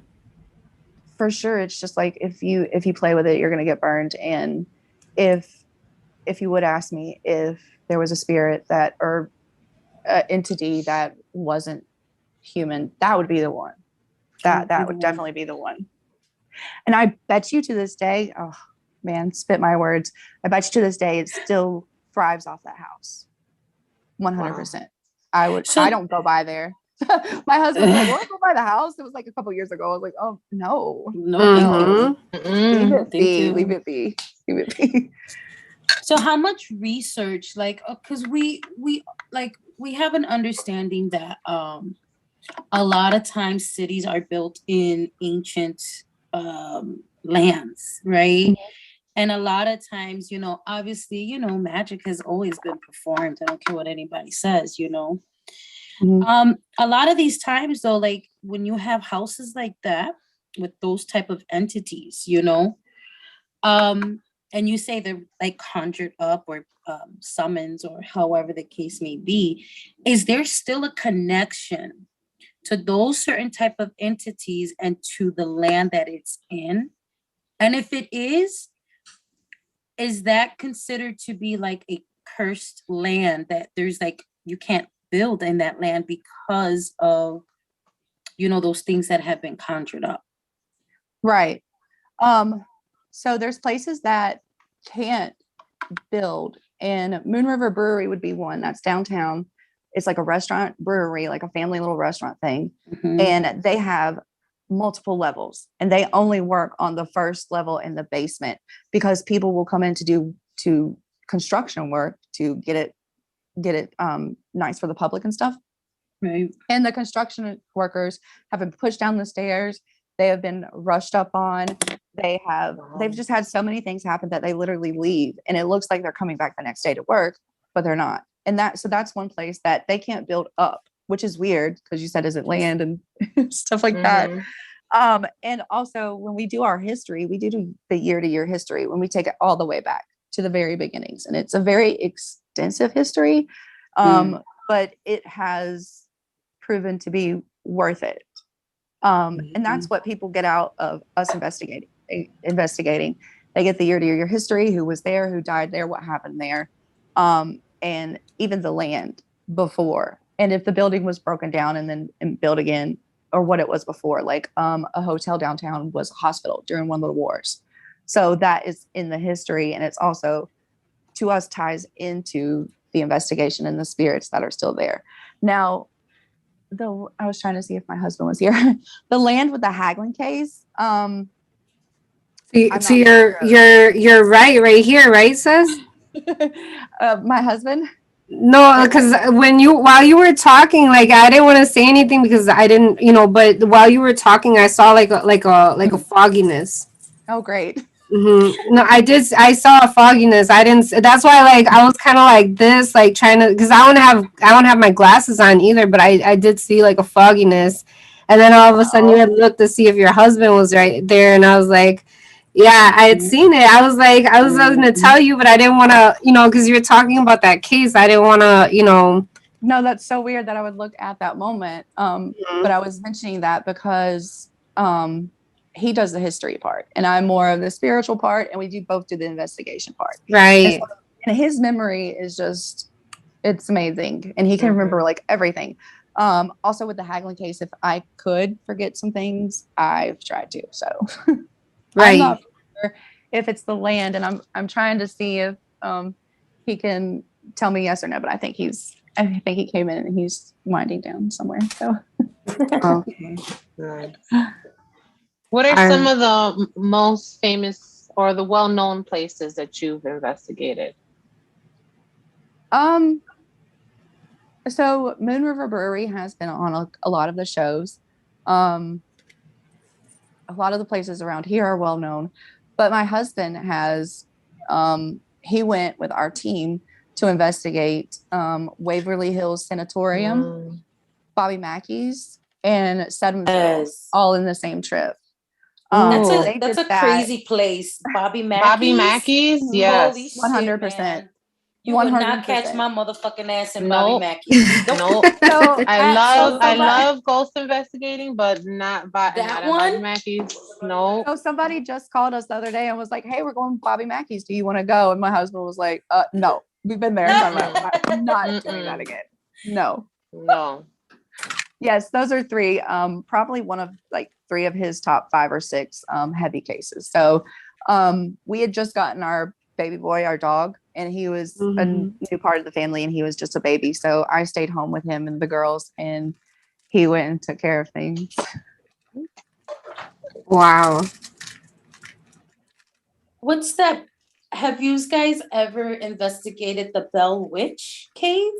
for sure. It's just like if you play with it, you're gonna get burned. And if if you would ask me if there was a spirit that or entity that wasn't human, that would be the one. That would definitely be the one. And I bet you to this day, oh man, spit my words. I bet you to this day it still thrives off that house. 100%. Wow. I don't go by there. My husband was like, "Want to go by the house?" It was like a couple years ago. I was like, "Oh no, no, leave it be, leave it be, leave it be." So how much research, like, because we have an understanding that a lot of times cities are built in ancient lands, right? Mm-hmm. And a lot of times, obviously, magic has always been performed. I don't care what anybody says, Mm-hmm. A lot of these times though, like when you have houses like that with those type of entities, and you say they're like conjured up or summons or however the case may be, is there still a connection to those certain type of entities and to the land that it's in? And if it is that considered to be like a cursed land that there's like, you can't build in that land because of, those things that have been conjured up? Right. So there's places that can't build, and Moon River Brewery would be one that's downtown. It's like a restaurant brewery, like a family little restaurant thing. Mm-hmm. And they have multiple levels, and they only work on the first level in the basement because people will come in to do construction work to get it nice for the public and stuff. Right. And the construction workers have been pushed down the stairs. They have been rushed up on. They've just had so many things happen that they literally leave, and it looks like they're coming back the next day to work, but they're not. And that's one place that they can't build up, which is weird because you said, is it land and stuff like mm-hmm. that. And also when we do our history, we do the year-to-year history when we take it all the way back to the very beginnings. And it's a very extensive history, but it has proven to be worth it. And that's what people get out of us investigating. They get the year-to-year history, who was there, who died there, what happened there, and even the land before. And if the building was broken down and built again, or what it was before, like a hotel downtown was a hospital during one of the wars. So that is in the history, and it's also, to us, ties into the investigation and the spirits that are still there. Now, I was trying to see if my husband was here. The land with the haggling case. So you're right here, right, sis? My husband. No, because while you were talking, like I didn't want to say anything because I didn't, but while you were talking, I saw like a fogginess. Oh, great. Mm-hmm. No, I saw a fogginess. I didn't. That's why, like, I was kind of like this, like trying to, because I don't have my glasses on either. But I did see like a fogginess, and then all of a sudden you had looked to see if your husband was right there, and I was like, yeah, I had seen it. I was going to tell you, but I didn't want to, because you're talking about that case. I didn't want to, No, that's so weird that I would look at that moment. But I was mentioning that because he does the history part and I'm more of the spiritual part, and we both do the investigation part. Right. And his memory is just, it's amazing. And he can remember like everything. Also with the haggling case, if I could forget some things, I've tried to. So right. I'm not sure if it's the land, and I'm trying to see if he can tell me yes or no, but I think he came in and he's winding down somewhere. So okay. What are some of the most famous or the well-known places that you've investigated? So Moon River Brewery has been on a lot of the shows. A lot of the places around here are well known, but my husband has, he went with our team to investigate Waverly Hills Sanatorium, Bobby Mackey's, and Sedmville, all in the same trip. That's a crazy place. Bobby Mackey's, yes. 100%. You would not catch 100%. my motherfucking ass in Nope. Bobby Mackey's. Nope. So I somebody- love ghost investigating, but not That at Bobby one? Mackey's. No. So somebody just called us the other day and was like, "Hey, we're going to Bobby Mackey's. Do you want to go?" And my husband was like, "No, we've been there." So I'm not doing that again. No. No. Yes, those are three. Probably one of like three of his top 5 or 6 heavy cases. So we had just gotten our baby boy, our dog, and he was a new part of the family, and he was just a baby. So I stayed home with him and the girls, and he went and took care of things. Wow. What's that? Have you guys ever investigated the Bell Witch Cave?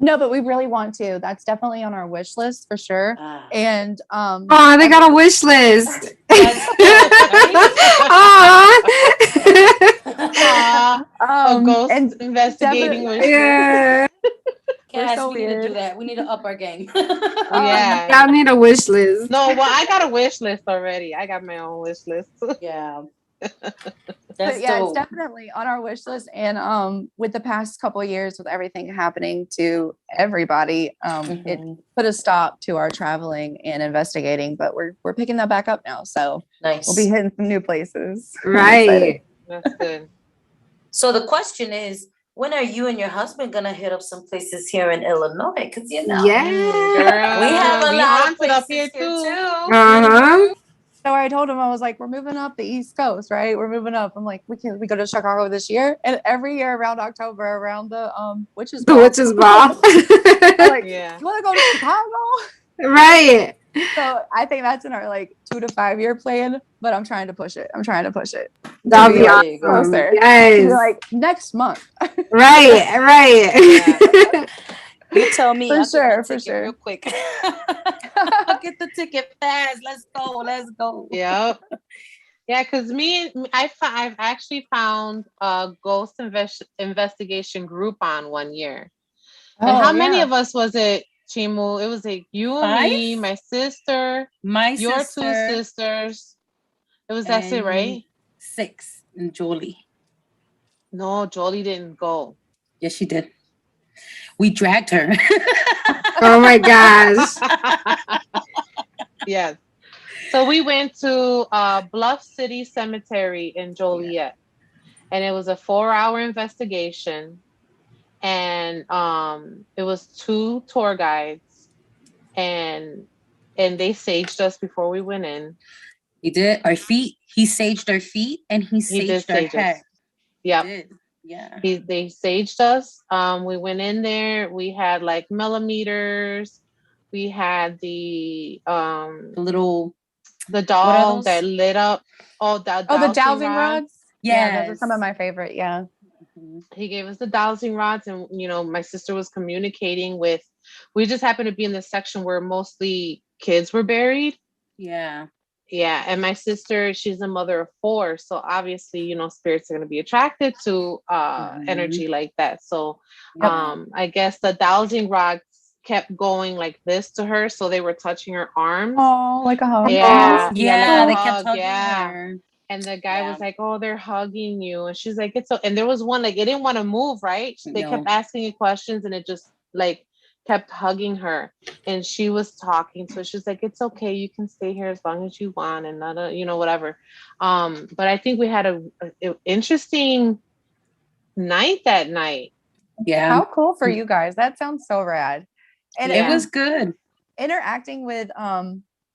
No, but we really want to. That's definitely on our wish list for sure. Ah. And Oh, they got a wish list. That's good, Aw. A ghost and investigating definitely- wish list. Yeah. Cass, so we need to do weird. that. We need to up our game. Yeah. Y'all need a wish list. No, well, I got a wish list already. I got my own wish list. Yeah. But That's yeah, it's dope. definitely on our wish list. And with the past couple of years, with everything happening to everybody, it put a stop to our traveling and investigating. But we're picking that back up now, so Nice. we'll be hitting some new places. I'm Right. excited. That's good. So the question is, when are you and your husband gonna hit up some places here in Illinois? Because you know, Yeah. Girl, we have a we lot of haunted up places here too. Uh-huh. So I told him, I was like, we're moving up the East Coast, right? We're moving up. I'm like, we go to Chicago this year. And every year around October, around the witches The ball, witch's ball. I'm like, Yeah. you want to go to Chicago? Right. So I think that's in our like 2 to 5 year plan, but I'm trying to push it. That'll be Be There you go. awesome. closer. To be Yes. like next month. Right. Right. You tell me. For I'll get my sure, for ticket sure. real quick. I'll get the ticket fast. Let's go. Let's go. Yep. Yeah, because I've actually found a ghost investigation Groupon one year. And how many of us was it, Chimu? It was like you and me, 5? my sister, My your sister, 2 sisters. That's it, right? 6 and Jolie. No, Jolie didn't go. Yes, she did. We dragged her. Oh my gosh. Yes. So we went to Bluff City Cemetery in Joliet, and it was a 4-hour investigation. And it was 2 tour guides, and they saged us before we went in. He did our feet. He saged our feet, and he did saged our sage us. head. Yep. He did. Yeah. They saged us. We went in there. We had like millimeters. We had the little doll that lit up. Oh, the dowsing rods. Yeah, those are some of my favorite. Yeah. He gave us the dowsing rods, and my sister was communicating with. We just happened to be in the section where mostly kids were buried. Yeah. Yeah, and my sister, she's a mother of 4, so obviously, spirits are going to be attracted to energy like that. So, I guess the dowsing rods kept going like this to her, so they were touching her arms. Oh, like a hug. Yeah, Yeah, like they a kept hug, hugging yeah. her. And the guy was like, "Oh, they're hugging you," and she's like, "It's so." And there was one like it didn't want to move, right? They kept asking you questions, and it just like kept hugging her, and she was talking, so she's like, "It's okay, you can stay here as long as you want," and not whatever. But I think we had a interesting night that night. Yeah. How cool for you guys. That sounds so rad. And It was good. Interacting with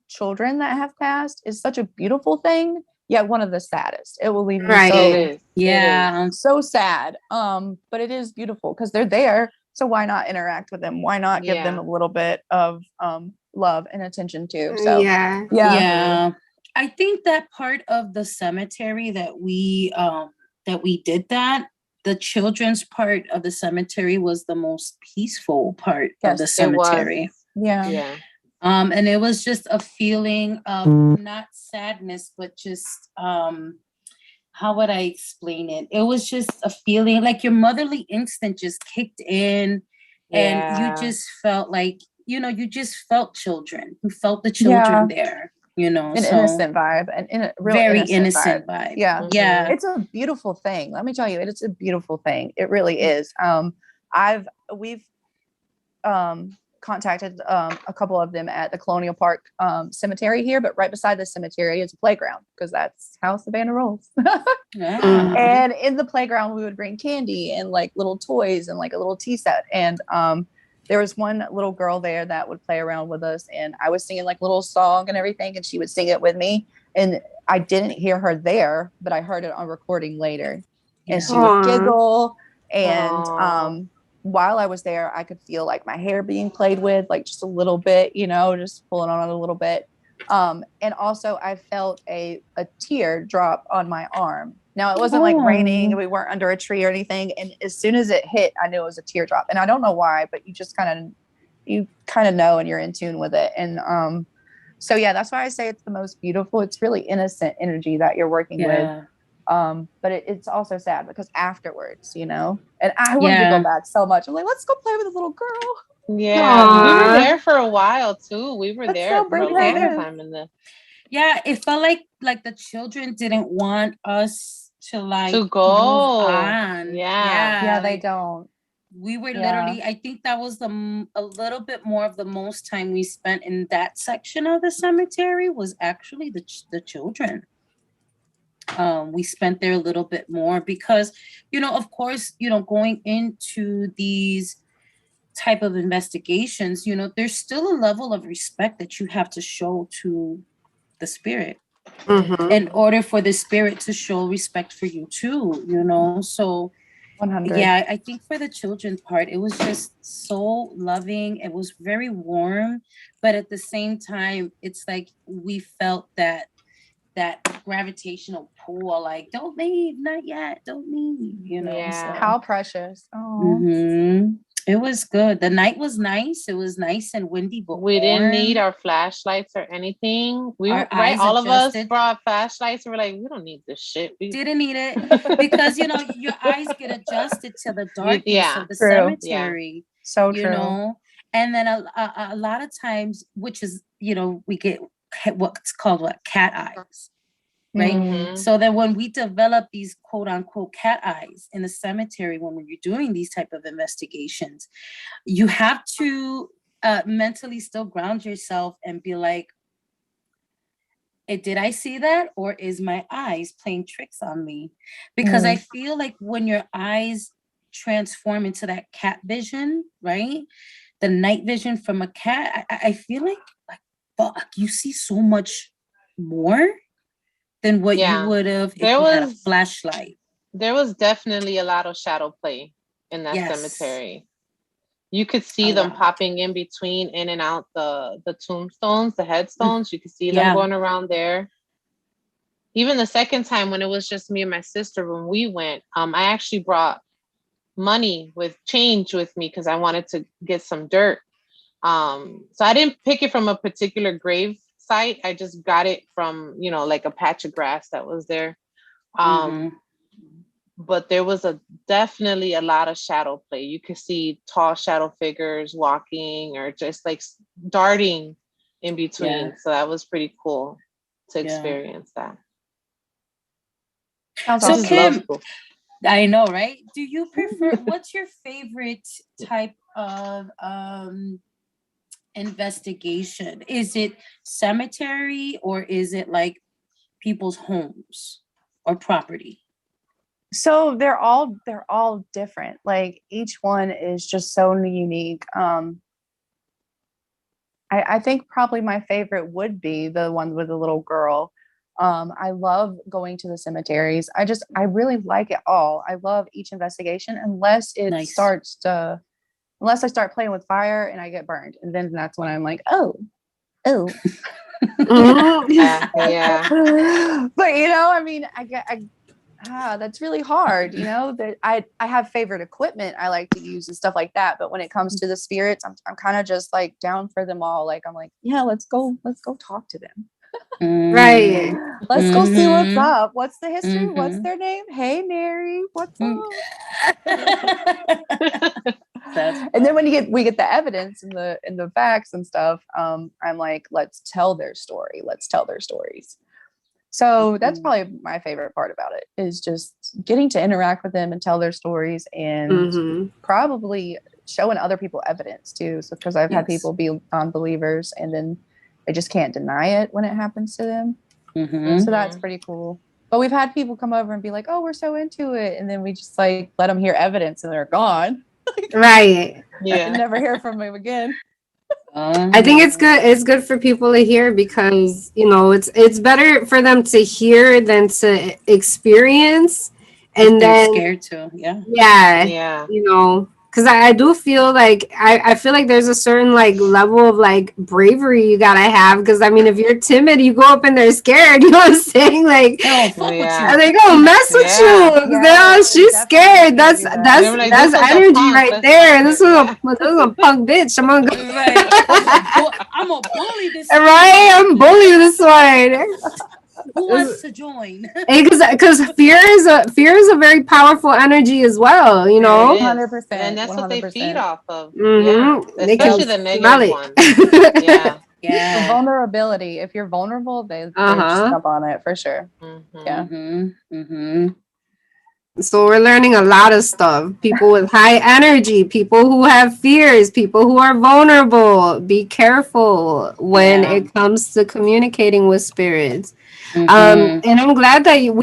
children that have passed is such a beautiful thing, yet one of the saddest. It will leave you Right. It so is. Yeah. so sad. But it is beautiful because they're there. So why not interact with them? Why not give them a little bit of love and attention too? So Yeah. Yeah. I think that part of the cemetery that we did that, the children's part of the cemetery was the most peaceful part of the Yes, cemetery. Yeah. Yeah. And it was just a feeling of not sadness, but just how would I explain it? It was just a feeling like your motherly instinct just kicked in, and you just felt like, you just felt children. You felt the children there. you know, An so innocent vibe, real very innocent innocent vibe. Yeah. Yeah. It's a beautiful thing. Let me tell you, it's a beautiful thing. It really Mm. is. We've contacted a couple of them at the Colonial Park cemetery here, but right beside the cemetery is a playground because that's how Savannah rolls. Yeah. And in the playground, we would bring candy and like little toys and like a little tea set. And there was one little girl there that would play around with us, and I was singing like a little song and everything, and she would sing it with me. And I didn't hear her there, but I heard it on recording later. And Yeah. she would Aw. giggle. And Aw. while I was there, I could feel like my hair being played with, like just a little bit, you know, just pulling on it a little bit. And also I felt a tear drop on my arm. Now it wasn't like raining and we weren't under a tree or anything. And as soon as it hit, I knew it was a teardrop. And I don't know why, but you kind of know and you're in tune with it. And so yeah, that's why I say it's the most beautiful. It's really innocent energy that you're working with. Yeah. But it's also sad because afterwards, you know, and I wanted to go back so much. I'm like, let's go play with a little girl. Yeah, we were Aw. there for a while too. We were Let's there for a celebrate long that. time in the Yeah, it felt like the children didn't want us to like to move go. on. Yeah. Yeah, they like, don't. we were Yeah. literally, I think that was a little bit more of the most time we spent in that section of the cemetery was actually the children. We spent there a little bit more because, you know, of course, you know, going into these type of investigations, you know, there's still a level of respect that you have to show to the spirit Mhm. in order for the spirit to show respect for you too, you know. So 100. yeah, I think for the children part, it was just so loving. It was very warm, but at the same time, it's like we felt that gravitational pull, like don't leave, not yet, don't leave, you know. Yeah. So How precious. Oh. it was good. The night was nice. It was nice and windy, but We didn't need warm. our flashlights or anything. We Our right, eyes all of us adjusted. brought flashlights and we're like, we don't need this shit. Didn't need it because you know your eyes get adjusted to the darkness yeah. of the True. cemetery. So You true. know, and then a lot of times, which is, you know, we get what's called cat eyes, right? Mhm. So then when we develop these quote unquote cat eyes in the cemetery, when you're doing these type of investigations, you have to mentally still ground yourself and be like, did I see that, or is my eyes playing tricks on me? Because I feel like when your eyes transform into that cat vision, right? The night vision from a cat, I feel like fuck, you see so much more than what you Yeah. would have if There you had a was flashlight. there was definitely a lot of shadow play in that Yes. cemetery. You could see A them lot. popping in between, in and out the tombstones, the headstones. You could see them Yeah. going around there. Even the second time when it was just me and my sister, when we went, I actually brought money with change with me because I wanted to get some dirt. So I didn't pick it from a particular grave site. I just got it from, you know, like a patch of grass that was there. Mhm. But there was definitely a lot of shadow play. You could see tall shadow figures walking or just like darting in between. Yeah. So that was pretty cool to Yeah. experience that. Sounds So I just awesome. love Kim, school. I know, right? Do you prefer, what's your favorite type of investigation? Is it cemetery or is it like people's homes or property? So they're all different. Like each one is just so unique. I think probably my favorite would be the one with the little girl. I love going to the cemeteries. I really like it all. I love each investigation unless Nice. unless I start playing with fire and I get burned. And then that's when I'm like, oh. Mhm. Yeah. But you know, I mean, that's really hard, you know, that I have favorite equipment I like to use and stuff like that. But when it comes to the spirits, I'm kind of just like down for them all. Like, I'm like, yeah, let's go talk to them. Right. Let's go see what's Mhm. up. What's the history? What's Mhm. their name? Hey, Mary, what's Mm. up? And then when we get the evidence and the facts and stuff, I'm like, let's tell their story. Let's tell their stories. So that's probably my favorite part about it, is just getting to interact with them and tell their stories, and probably showing other people evidence too. So because I've had people be unbelievers and then they just can't deny it when it happens to them. So that's pretty cool. But we've had people come over and be like, oh, we're so into it. And then we just like let them hear evidence and they're gone. Right. Yeah. You never hear from them again. I think it's good. It's good for people to hear, because it's better for them to hear than to experience, and they're then scared to. Yeah. because I do feel like I feel like there's a certain like level of like bravery you gotta have, because I mean, if you're timid, you go up and they're scared, you know what I'm saying? Like, Yeah. they go mess with you. She's scared. That's energy right there. This is a punk bitch. I'm gonna go. I'm a bully this Right, I'm bully this one. Who wants to join? Because fear is a very powerful energy as well, 100%, and that's 100%. What they feed off of. They Especially the negative ones. The vulnerability. If you're vulnerable, they just jump on it for sure. So we're learning a lot of stuff. People with high energy, people who have fears, people who are vulnerable. Be careful when it comes to communicating with spirits. And I'm glad that you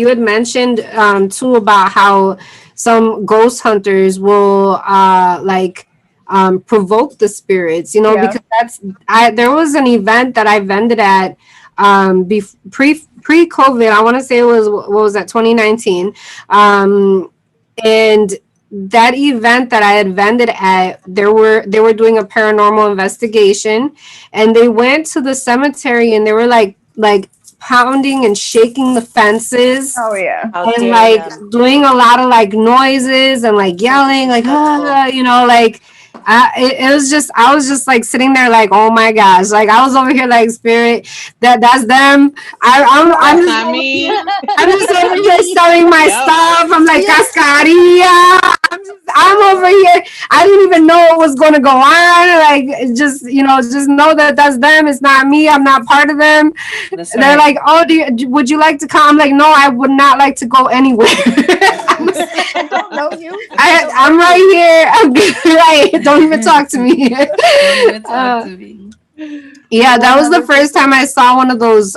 had mentioned too about how some ghost hunters will provoke the spirits, because there was an event that I vended at pre-COVID. I want to say it was, what was that, 2019, and that event that I had vended at, they were doing a paranormal investigation, and they went to the cemetery and they were like pounding and shaking the fences. Oh yeah. And doing a lot of like noises and like yelling, like it was just, I was just like sitting there like, oh my gosh, like I was over here like, spirit, that's them. I'm just over here selling my stuff. I'm like, cascaria. I'm over here. I didn't even know what was going to go on. Like, just know that that's them. It's not me. I'm not part of them. They're like, oh, would you like to come? I'm like, no, I would not like to go anywhere. I don't know you. I'm right here. I'm good. Right. Don't even talk to me. Yeah, that was the first time I saw one of those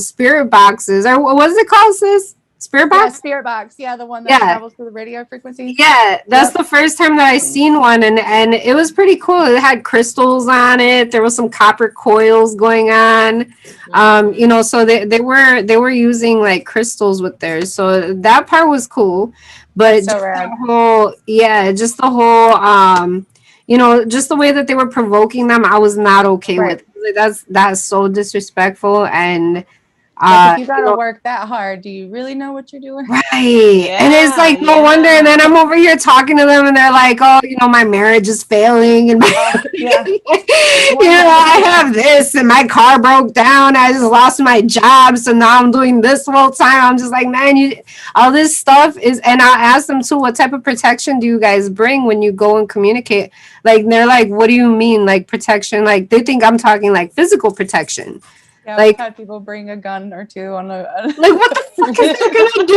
spirit boxes. Or what was it called, sis? Spirit box? Yeah, spirit box. Yeah, the one that travels through the radio frequency. Yeah, that's the first time that I seen one, and it was pretty cool. It had crystals on it. There was some copper coils going on. So they were using like crystals with theirs. So that part was cool. But so rad. Just the whole just the way that they were provoking them, I was not okay with. Like, that's so disrespectful. And if you gotta work that hard, do you really know what you're doing? Right. And it's like, no wonder. And then I'm over here talking to them and they're like, oh, my marriage is failing. And I have this and my car broke down. I just lost my job. So now I'm doing this full time. I'm just like, man, all this stuff is, and I'll ask them too, what type of protection do you guys bring when you go and communicate? Like, they're like, what do you mean? Like protection? Like they think I'm talking like physical protection. Yeah, like, we've had people bring a gun or two on a like, what the fuck is they gonna do?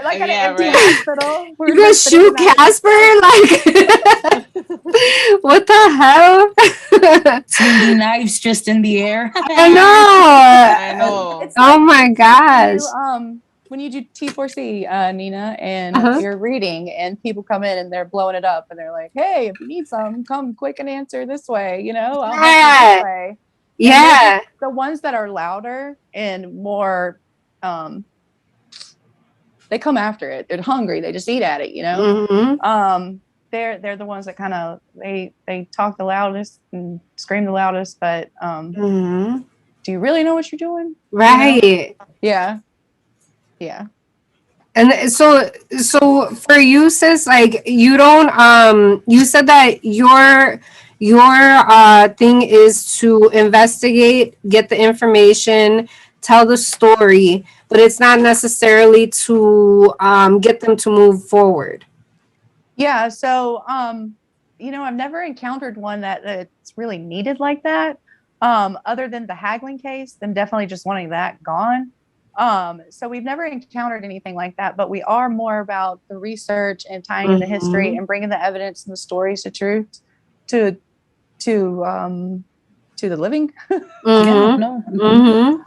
Like at an empty hospital. You're gonna shoot Casper? Like, what the hell? Swinging knives just in the air. I know. Oh my gosh. When you do T4C, Nina, and you're reading, and people come in and they're blowing it up, and they're like, "Hey, if you need some, come quick and answer this way." I'll help you this way. Yeah, the ones that are louder and more, they come after it. They're hungry. They just eat at it. They're the ones that kind of they talk the loudest and scream the loudest. But do you really know what you're doing? Right. Yeah. And so for you, sis, like you don't you said that your thing is to investigate, get the information, tell the story, but it's not necessarily to get them to move forward. Yeah. So, I've never encountered one that's really needed like that. Other than the haggling case, them definitely just wanting that gone. So we've never encountered anything like that, but we are more about the research and tying in the history and bringing the evidence and the stories to truth to to to the living. Yeah, no.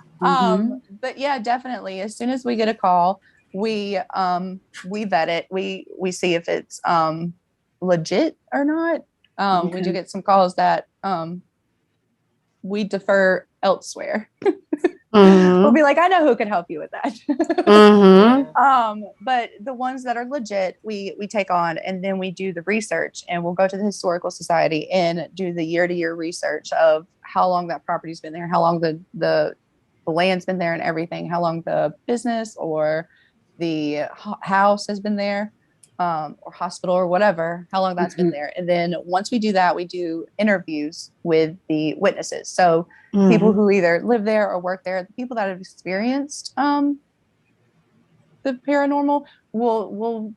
But yeah, definitely. As soon as we get a call, we vet it. We see if it's legit or not. We do Okay. get some calls that we defer elsewhere. Mm-hmm. We'll be like, I know who can help you with that. Mm-hmm. But the ones that are legit, we take on, and then we do the research, and we'll go to the historical society and do the year-to-year research of how long that property's been there, how long the land's been there and everything, how long the business or the house has been there, or hospital or whatever, how long that's been there. And then once we do that, we do interviews with the witnesses. So people who either live there or work there, the people that have experienced the paranormal, we'll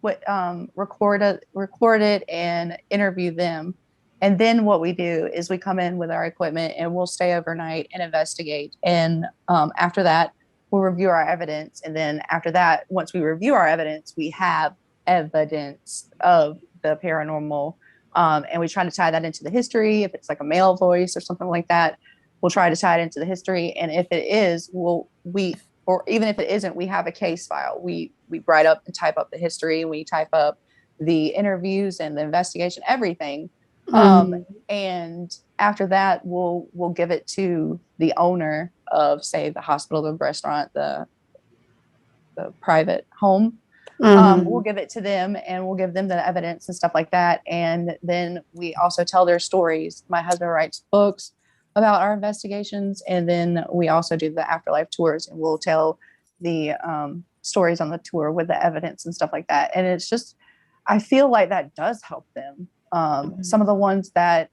record it and interview them. And then what we do is we come in with our equipment and we'll stay overnight and investigate. And after that, we'll review our evidence. And then after that, once we review our evidence, we have evidence of the paranormal. And we try to tie that into the history. If it's like a male voice or something like that, we'll try to tie it into the history. And if it is, or even if it isn't, we have a case file. We write up and type up the history. We type up the interviews and the investigation, everything. And after that, we'll give it to the owner of, say, the hospital, the restaurant, the private home. We'll give it to them and we'll give them the evidence and stuff like that. And then we also tell their stories. My husband writes books about our investigations, and then we also do the afterlife tours, and we'll tell the stories on the tour with the evidence and stuff like that. And it's just, I feel like that does help them. Some of the ones that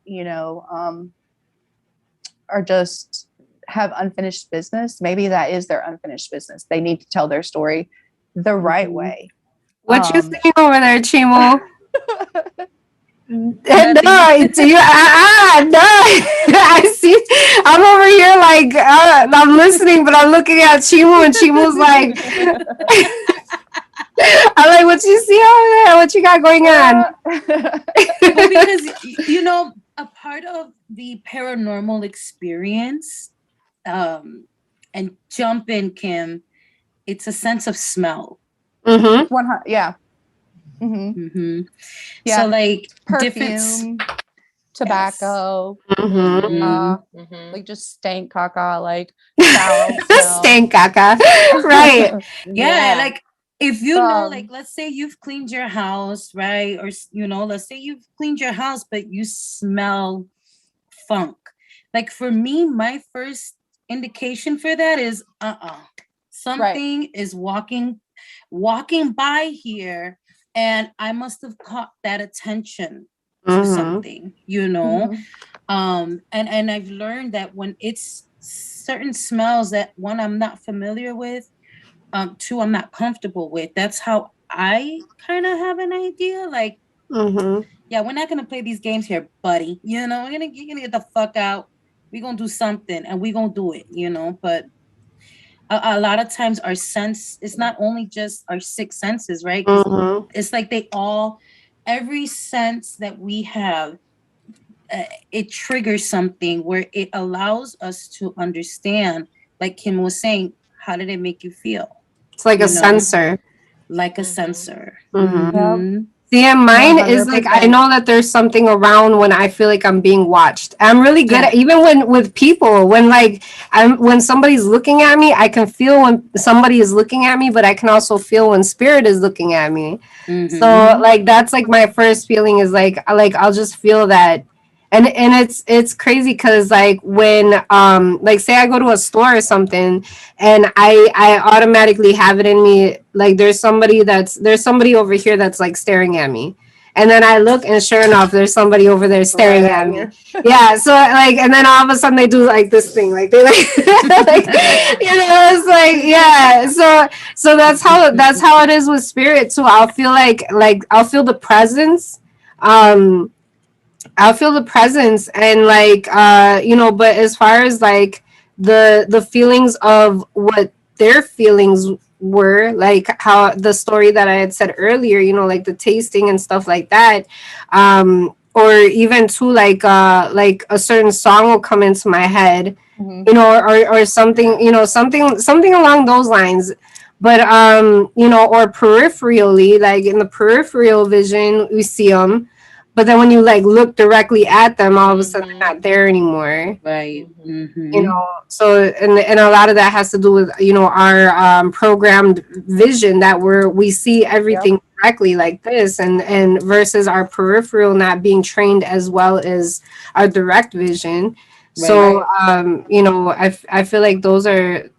are just have unfinished business, maybe that is their unfinished business. They need to tell their story the right way. What you saying over there, Chimo? No, Nothing. it's you. No. I see. I'm over here like I'm listening, but I'm looking at Chimo, and Chimo's like, I'm like, what you see over there? What you got going on? Well, because a part of the paranormal experience, and jump in, Kim, it's a sense of smell. Mm-hmm. Yeah. Yeah. So like perfume, tobacco, like just stank caca, like foul stank caca, right? Yeah, like if like let's say you've cleaned your house, right? Or let's say you've cleaned your house, but you smell funk. Like for me, my first indication for that is something is walking by here, and I must have caught that attention to something, and I've learned that when it's certain smells that, one, I'm not familiar with, two, I'm not comfortable with, that's how I kind of have an idea, like, yeah, we're not gonna play these games here, buddy. You're gonna get the fuck out. We're gonna do something, and we're gonna do it, but a lot of times our sense, it's not only just our six senses, right? It's like every sense that we have, it triggers something where it allows us to understand, like Kim was saying, how did it make you feel? It's like a sensor. Like a sensor. See, and mine is like, I know that there's something around when I feel like I'm being watched. I'm really good at, even with people, when somebody's looking at me, I can feel when somebody is looking at me, but I can also feel when spirit is looking at me. So like, that's like my first feeling is like I'll just feel that. And it's crazy because like when like say I go to a store or something and I automatically have it in me, like there's somebody over here that's like staring at me, And then I look, and sure enough, there's somebody over there staring Right at at me. you. Yeah, so like, and then all of a sudden they do like this thing, like they like, like, it's like, yeah. So that's how it is with spirit too. I'll feel like I'll feel the presence. Um, I'll feel the presence, and like but as far as like the feelings of what their feelings were, like how the story that I had said earlier, like the tasting and stuff like that, or even too like a certain song will come into my head, Mhm. or something, something along those lines. But or peripherally, like in the peripheral vision, we see them, but then when you like look directly at them, all of a sudden they're not there anymore. Right. So and a lot of that has to do with our programmed vision, that we see Yep. everything correctly like this, and versus our peripheral not being trained as well as our direct vision. So Right. I feel like those are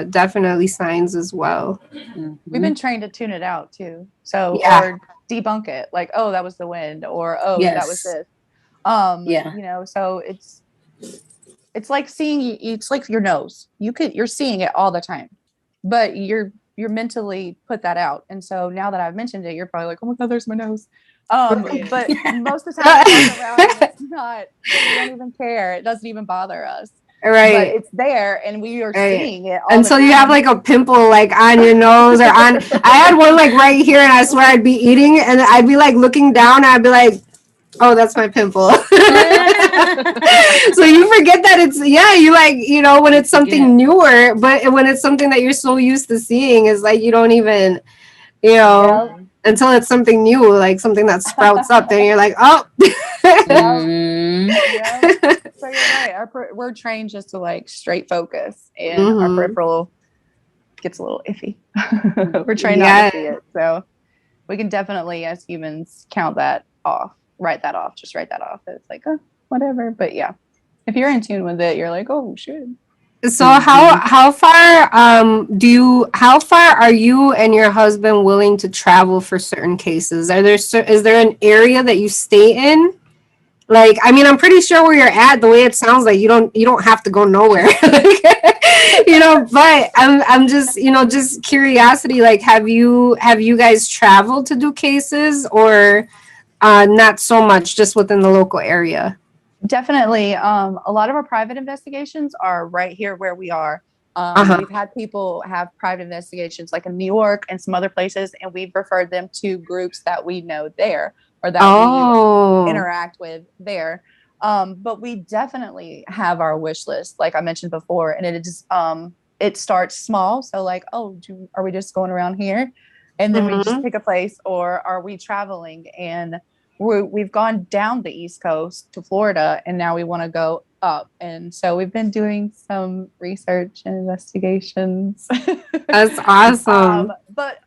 definitely signs as well. We've been trained to tune it out too. So, Yeah. or debunk it, like, oh, that was the wind, or oh, that was Yes. this. Yeah. So it's like seeing, it's like your nose. You're seeing it all the time, but you're mentally put that out. And so now that I've mentioned it, you're probably like, oh my God, there's my nose. But most of the time we walk around and it's not, we don't even care. It doesn't even bother us. But Right. it's there and we are Right. seeing it all Until the you have time. like a pimple like on your nose or on. I had one like right here, and I swear I'd be eating, and I'd be like looking down, and I'd be like, "Oh, that's my pimple." So you forget that you like when it's something newer, but when it's something that you're so used to seeing, is like you don't even Yep. until it's something new, like something that sprouts up, then you're like, "Oh." Yep. So you're right. We're trained just to like straight focus, and our Mhm. peripheral gets a little iffy. We're trained not to see it, so we can definitely, as humans, count that off, write that off, just write that off. It's like, oh, whatever. But yeah, if you're in tune with it, you're like, oh shit. So how far are you and your husband willing to travel for certain cases? Is there an area that you stay in? Like, I mean, I'm pretty sure where you're at, the way it sounds like you don't have to go nowhere. But I'm just, just curiosity, like have you guys traveled to do cases, or not so much, just within the local area? Definitely. A lot of our private investigations are right here where we are. Uh-huh. We've had people have private investigations like in New York and some other places, and we've referred them to groups that we know there or that we Oh. interact with there. But we definitely have our wish list, like I mentioned before, and it starts small. So like, oh, are we just going around here? And then we just Mhm. pick a place, or are we traveling? And we've gone down the East Coast to Florida, and now we want to go up. And so we've been doing some research and investigations. That's awesome. But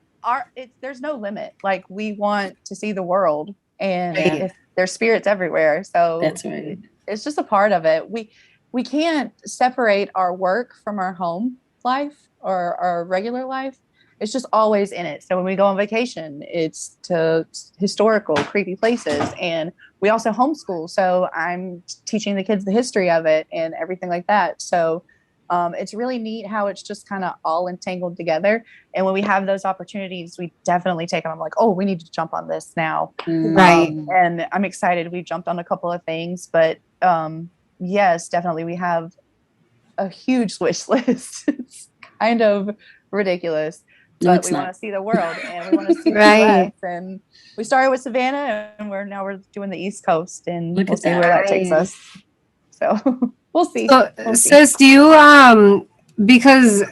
there's no limit. Like, we want to see the world, and Yeah. if there's spirits everywhere, so That's right. it's just a part of it. We can't separate our work from our home life or our regular life. It's just always in it. So when we go on vacation, it's to historical, creepy places. And we also homeschool. So I'm teaching the kids the history of it and everything like that. So it's really neat how it's just kind of all entangled together. And when we have those opportunities, we definitely take them. I'm like, oh, we need to jump on this now. Right. And I'm excited. We've jumped on a couple of things, but yes, definitely. We have a huge wish list. It's kind of ridiculous. No, But it's we want not. to see the world, and we want to see the Right. US. And we started with Savannah, and we're doing the East Coast, and Look we'll at see that. where that takes us. So we'll see. So, We'll see. sis, do you because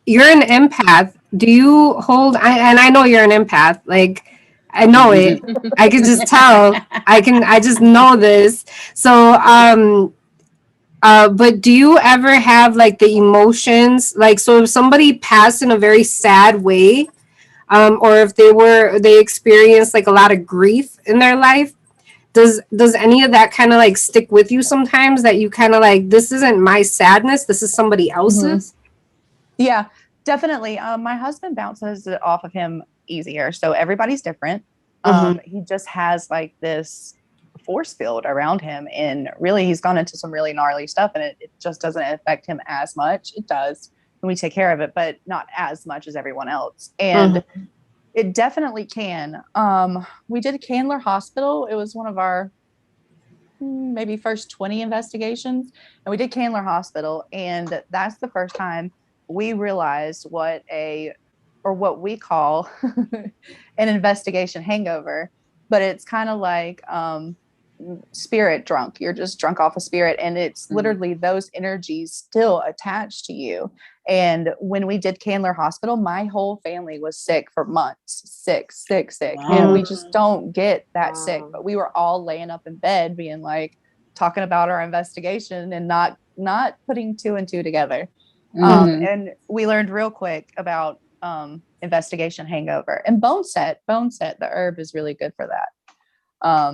you're an empath, do you hold? And I know you're an empath. Like, I know it. I can just tell. I just know this. So, but do you ever have like the emotions? Like, so if somebody passed in a very sad way, or if they experienced like a lot of grief in their life, does any of that kind of like stick with you sometimes, that you kind of like, this isn't my sadness, this is somebody else's? Yeah, definitely. My husband bounces it off of him easier. So everybody's different. He just has like this force field around him, and really he's gone into some really gnarly stuff, and it just doesn't affect him as much. It does when we take care of it, but not as much as everyone else. And it definitely can. We did Candler Hospital. It was one of our maybe first 20 investigations, and we did Candler Hospital, and that's the first time we realized what we call an investigation hangover. But it's kind of like spirit drunk. You're just drunk off a spirit, and it's literally those energies still attached to you. And when we did Candler Hospital, my whole family was sick for months, sick. Wow. And we just don't get that sick. But we were all laying up in bed being like, talking about our investigation and not putting two and two together. And we learned real quick about investigation hangover and bone set. The herb is really good for that.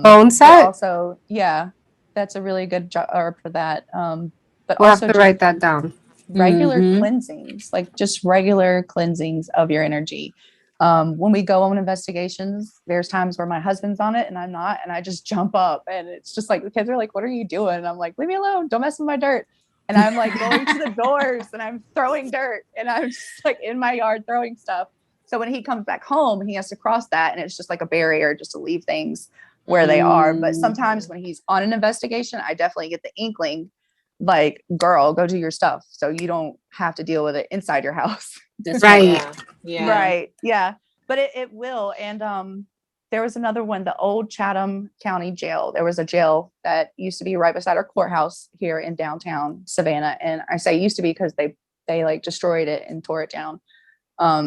Bone set? Also, yeah, that's a really good herb for that. But we'll also have to write that down. Regular cleansings, like just regular cleansings of your energy. When we go on investigations, there's times where my husband's on it and I'm not, and I just jump up, and it's just like the kids are like, "What are you doing?" And I'm like, "Leave me alone! Don't mess with my dirt." And I'm like going to the doors and I'm throwing dirt, and I'm just like in my yard throwing stuff. So when he comes back home, he has to cross that, and it's just like a barrier just to leave things where they are. But sometimes when he's on an investigation, I definitely get the inkling, like, girl, go do your stuff so you don't have to deal with it inside your house. That's right. Yeah. Right. Yeah. But it will. And there was another one, the old Chatham County Jail. There was a jail that used to be right beside our courthouse here in downtown Savannah. And I say used to be because they like destroyed it and tore it down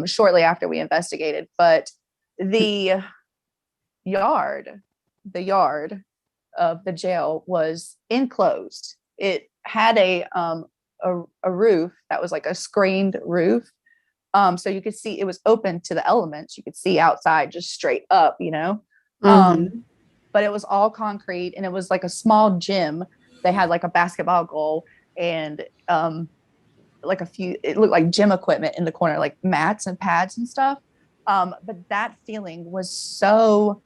shortly after we investigated. But the yard of the jail was enclosed. It had a roof that was like a screened roof. So you could see it was open to the elements. You could see outside just straight up, but it was all concrete, and it was like a small gym. They had like a basketball goal and like it looked like gym equipment in the corner, like mats and pads and stuff. But that feeling was so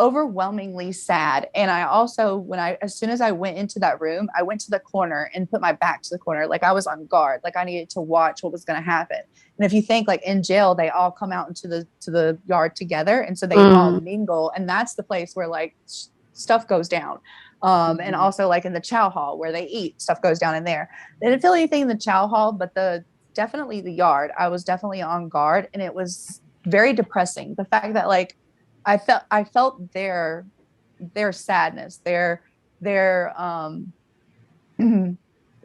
overwhelmingly sad. And I also, as soon as I went into that room, I went to the corner and put my back to the corner. Like I was on guard, like I needed to watch what was going to happen. And if you think like in jail, they all come out into the yard together. And so they all mingle. And that's the place where like stuff goes down. And also like in the chow hall where they eat, stuff goes down in there. They didn't feel anything in the chow hall, but definitely the yard, I was definitely on guard, and it was very depressing. The fact that like, I felt their sadness, their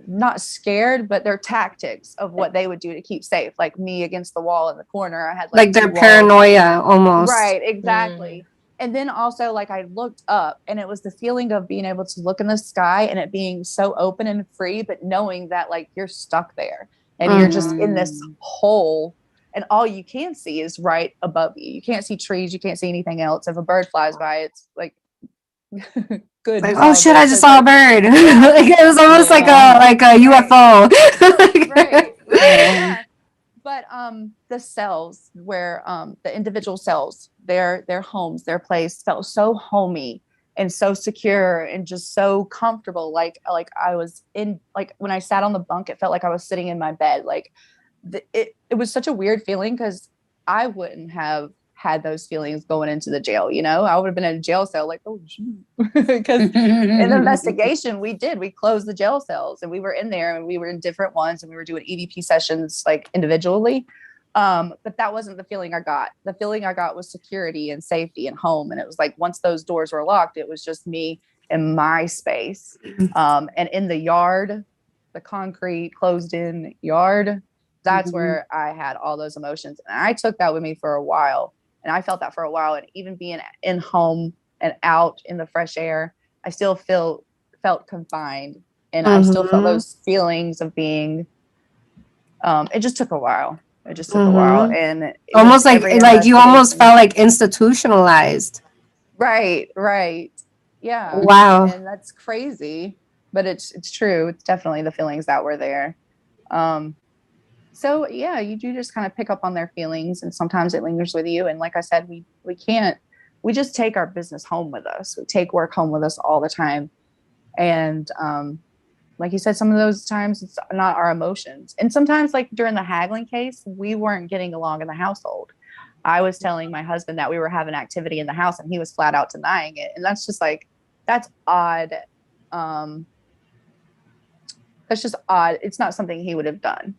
not scared, but their tactics of what they would do to keep safe. Like me against the wall in the corner, I had like their paranoia almost. Right, exactly. And then also like I looked up, and it was the feeling of being able to look in the sky and it being so open and free, but knowing that like you're stuck there and you're just in this hole. And all you can see is right above you. You can't see trees. You can't see anything else. If a bird flies by, it's like good. Like, oh shit! I just saw a bird. Like it was almost like a UFO. Right. Yeah. But the cells where the individual cells, their homes, their place felt so homey and so secure and just so comfortable. Like I was in, like when I sat on the bunk, it felt like I was sitting in my bed. Like it was such a weird feeling because I wouldn't have had those feelings going into the jail. I would have been in a jail cell like, oh, because in the investigation we closed the jail cells, and we were in there, and we were in different ones, and we were doing EVP sessions like individually. But that wasn't the feeling I got. The feeling I got was security and safety and home. And it was like, once those doors were locked, it was just me in my space. And in the yard, the concrete closed in yard, that's where I had all those emotions. And I took that with me for a while. And I felt that for a while. And even being in home and out in the fresh air, I still felt confined. And I still felt those feelings of being, it just took a while. It just took a while. And almost like you almost felt like institutionalized. Right. Yeah. Wow. And that's crazy, but it's true. It's definitely the feelings that were there. So yeah, you do just kind of pick up on their feelings, and sometimes it lingers with you. And like I said, we can't we just take our business home with us. We take work home with us all the time. And like you said, some of those times it's not our emotions. And sometimes, like during the haggling case, we weren't getting along in the household. I was telling my husband that we were having activity in the house and he was flat out denying it. And that's just like, that's odd. That's just odd. It's not something he would have done.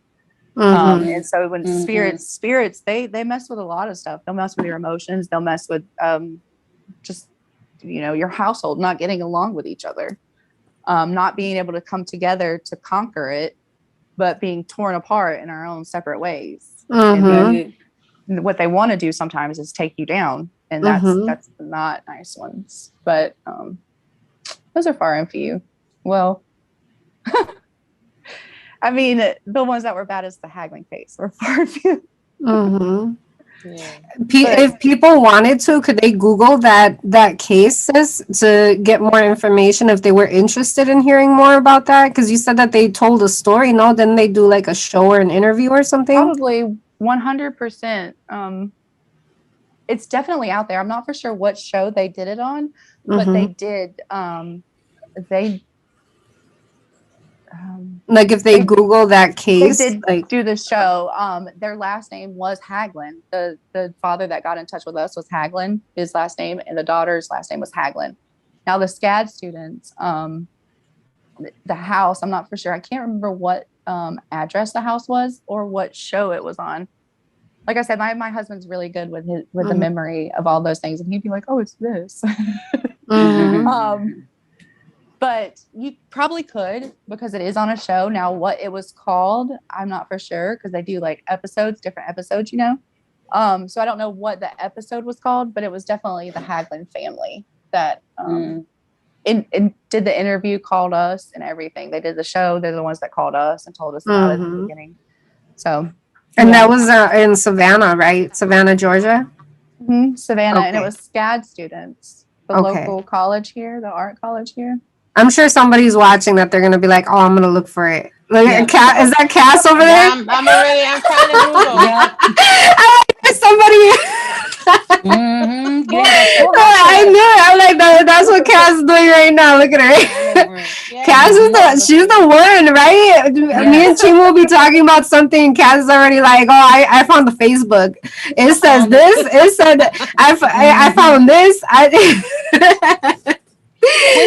And so when spirits, they mess with a lot of stuff. They'll mess with your emotions. They'll mess with just, your household, not getting along with each other, not being able to come together to conquer it, but being torn apart in our own separate ways. And then what they want to do sometimes is take you down. And that's not nice ones. But those are far and few. Well, I mean, the ones that were bad is the haggling case were far and few. If people wanted to, could they Google that case to get more information if they were interested in hearing more about that? Because you said that they told a story. No, then they do like a show or an interview or something. Probably 100%. It's definitely out there. I'm not for sure what show they did it on, but they did. Like if they Google that case, they did like do the show. Their last name was Haglin. The father that got in touch with us was Haglin, his last name, and the daughter's last name was Haglin. Now the SCAD students, the house, I'm not for sure. I can't remember what address the house was or what show it was on. Like I said, my husband's really good with the memory of all those things, and he'd be like, "Oh, it's this." But you probably could, because it is on a show. Now, what it was called, I'm not for sure, because they do like different episodes, So I don't know what the episode was called, but it was definitely the Haglin family that did the interview, called us and everything. They did the show. They're the ones that called us and told us about it at the beginning. So, and that was in Savannah, right? Savannah, Georgia? Savannah. Okay. And it was SCAD students, the local college here, the art college here. I'm sure somebody's watching that they're going to be like, oh, I'm going to look for it. Look at Is that Cass over there? I'm trying to Google. Somebody. I knew it. I'm like, that's what Cass is doing right now. Look at her. Cass she's the one, right? Me and Chim will be talking about something. Cass is already like, oh, I found the Facebook. It says this. It said, I found this.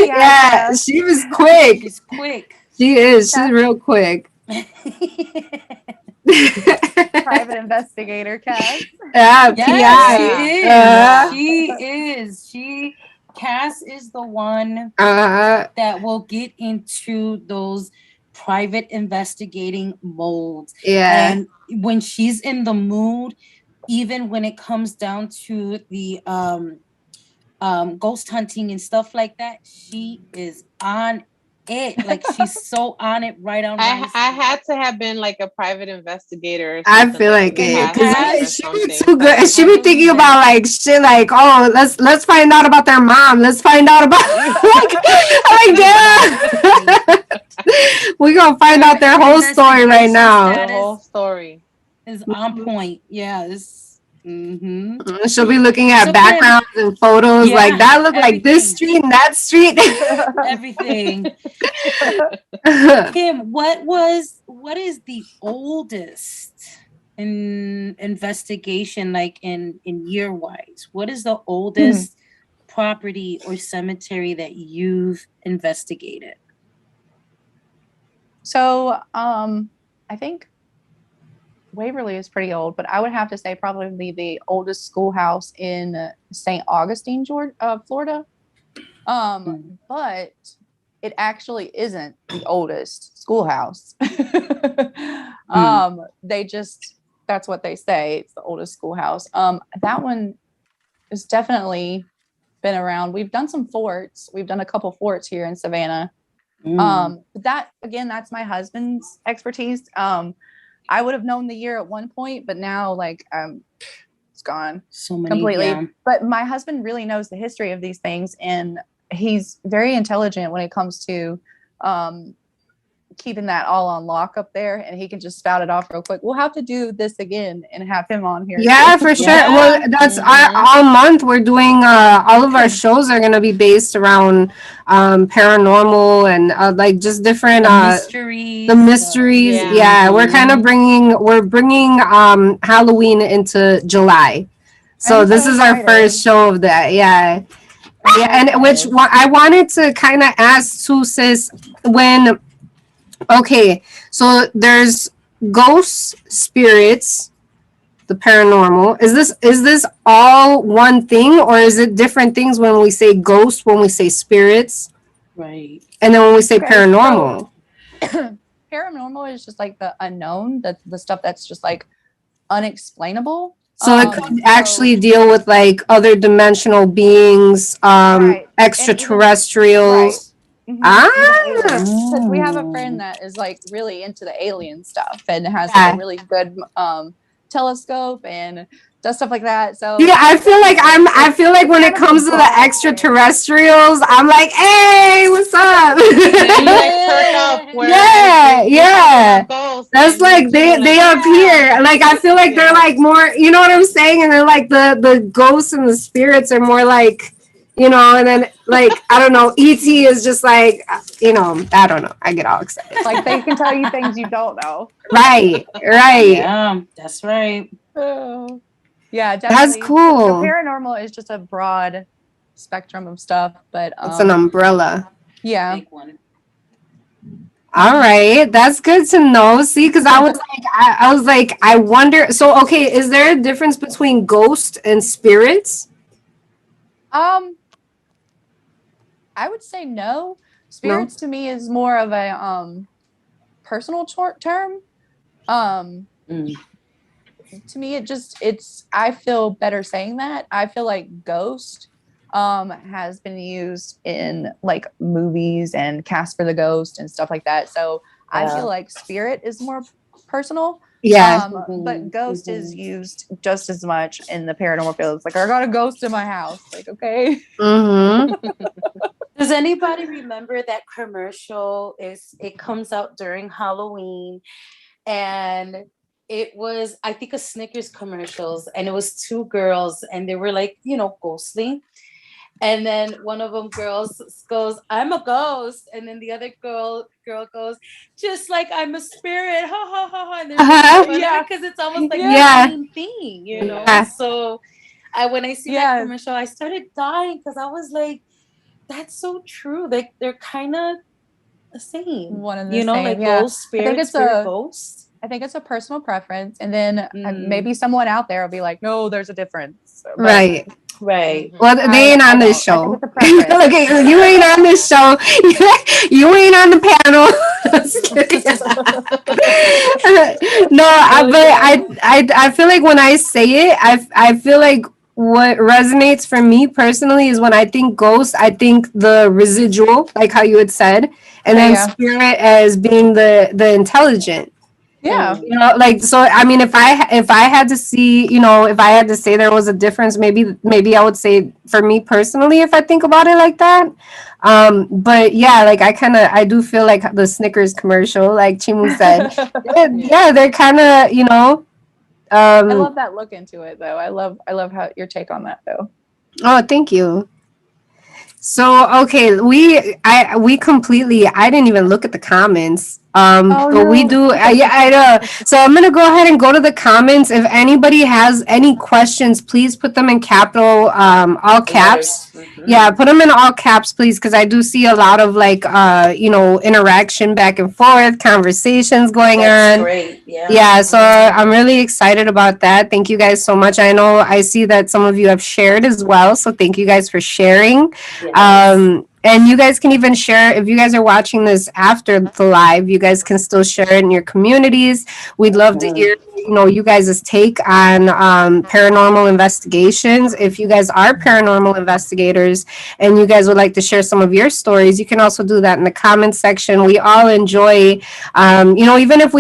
Yeah, she was quick. She's quick. She is. She's real quick. Private investigator, Cass. Yeah, PI. She is. Cass is the one that will get into those private investigating modes. Yeah. And when she's in the mood, even when it comes down to the ghost hunting and stuff like that, she is on it. Like she's so on it right on. I had to have been like a private investigator. I feel like it because she be too good. She be thinking about like shit, like, oh, let's find out about their mom. Let's find out about like yeah. We're gonna find out their whole story right now. The whole story is on point. Yeah, she'll be looking at backgrounds and photos like that look like this street and that street. Everything. Kim, what is the oldest investigation, like in year wise? What is the oldest property or cemetery that you've investigated? So I think Waverly is pretty old, but I would have to say probably the oldest schoolhouse in St. Augustine, Florida. But it actually isn't the oldest schoolhouse. That's what they say. It's the oldest schoolhouse. That one has definitely been around. We've done some forts. We've done a couple forts here in Savannah. That again, that's my husband's expertise. I would have known the year at one point, but now like it's gone completely. But my husband really knows the history of these things, and he's very intelligent when it comes to keeping that all on lock up there, and he can just spout it off real quick. We'll have to do this again and have him on here. Yeah, for sure. Well, that's all month we're doing. All of our shows are gonna be based around paranormal and like just different mysteries. The mysteries. Yeah, we're kind of bringing Halloween into July. So this is our first show of that. Yeah. Yeah, and which I wanted to kind of ask too, sis, when okay, so there's ghosts, spirits, the paranormal. Is this all one thing, or is it different things when we say ghost, when we say spirits? Right. And then when we say paranormal. So, paranormal is just like the unknown, the stuff that's just like unexplainable. So it could actually deal with like other dimensional beings, extraterrestrials. Because we have a friend that is like really into the alien stuff and has like, a really good telescope and does stuff like that. So yeah, I feel like when it comes to the extraterrestrials, I'm like, hey, what's up? Yeah. That's like they up here. Like I feel like they're like more, you know what I'm saying? And then like the ghosts and the spirits are more like, you know, and then like I don't know, ET is just like, you know, I don't know. I get all excited. Like they can tell you things you don't know. Right. Yeah, that's right. Yeah, definitely. That's cool. So paranormal is just a broad spectrum of stuff, but it's an umbrella. Yeah. Big one. All right, that's good to know. See, because I was like, I wonder. So, okay, is there a difference between ghosts and spirits? I would say no. Spirits to me is more of a personal term. To me, it's. I feel better saying that. I feel like ghost has been used in like movies and Cast for the Ghost and stuff like that. So I feel like spirit is more personal. Yeah. But ghost is used just as much in the paranormal field. It's like, I got a ghost in my house. Like, okay. Does anybody remember that commercial? It comes out during Halloween, and it was, I think, a Snickers commercials, and it was two girls, and they were like, you know, ghostly. And then one of them girls goes, "I'm a ghost," and then the other girl goes, "Just like I'm a spirit." Ha ha ha ha. And they're because it's almost like the same thing, you know. So when I see that commercial, I started dying because I was like, that's so true. Like they're kind of the same. One and the you know, same. like ghost, spirit, ghost. I think it's a personal preference, and then maybe someone out there will be like, "No, there's a difference." But, right. Well, they ain't on this show. Okay, you ain't on this show. You ain't on the panel. No, but I feel like when I say it, I feel like what resonates for me personally is when I think ghost, I think the residual, like how you had said, and then spirit as being the intelligent. Yeah. You know, like, so I mean, if I had to see, you know, if I had to say there was a difference, maybe I would say for me personally, if I think about it like that. But yeah, like I do feel like the Snickers commercial, like Chimu said, they're kind of, you know. I love that look into it though. I love how your take on that though. Oh, thank you. So okay, we completely, I didn't even look at the comments. But we do, I know. So I'm gonna go ahead and go to the comments. If anybody has any questions, please put them in capital, all caps. Yeah, put them in all caps, please, because I do see a lot of like, you know, interaction back and forth, conversations going on. Great. Yeah. So I'm really excited about that. Thank you guys so much. I know I see that some of you have shared as well, so thank you guys for sharing. Yes. And you guys can even share, if you guys are watching this after the live, you guys can still share it in your communities. We'd love to hear, you know, you guys' take on paranormal investigations. If you guys are paranormal investigators and you guys would like to share some of your stories, you can also do that in the comments section. We all enjoy, you know, even if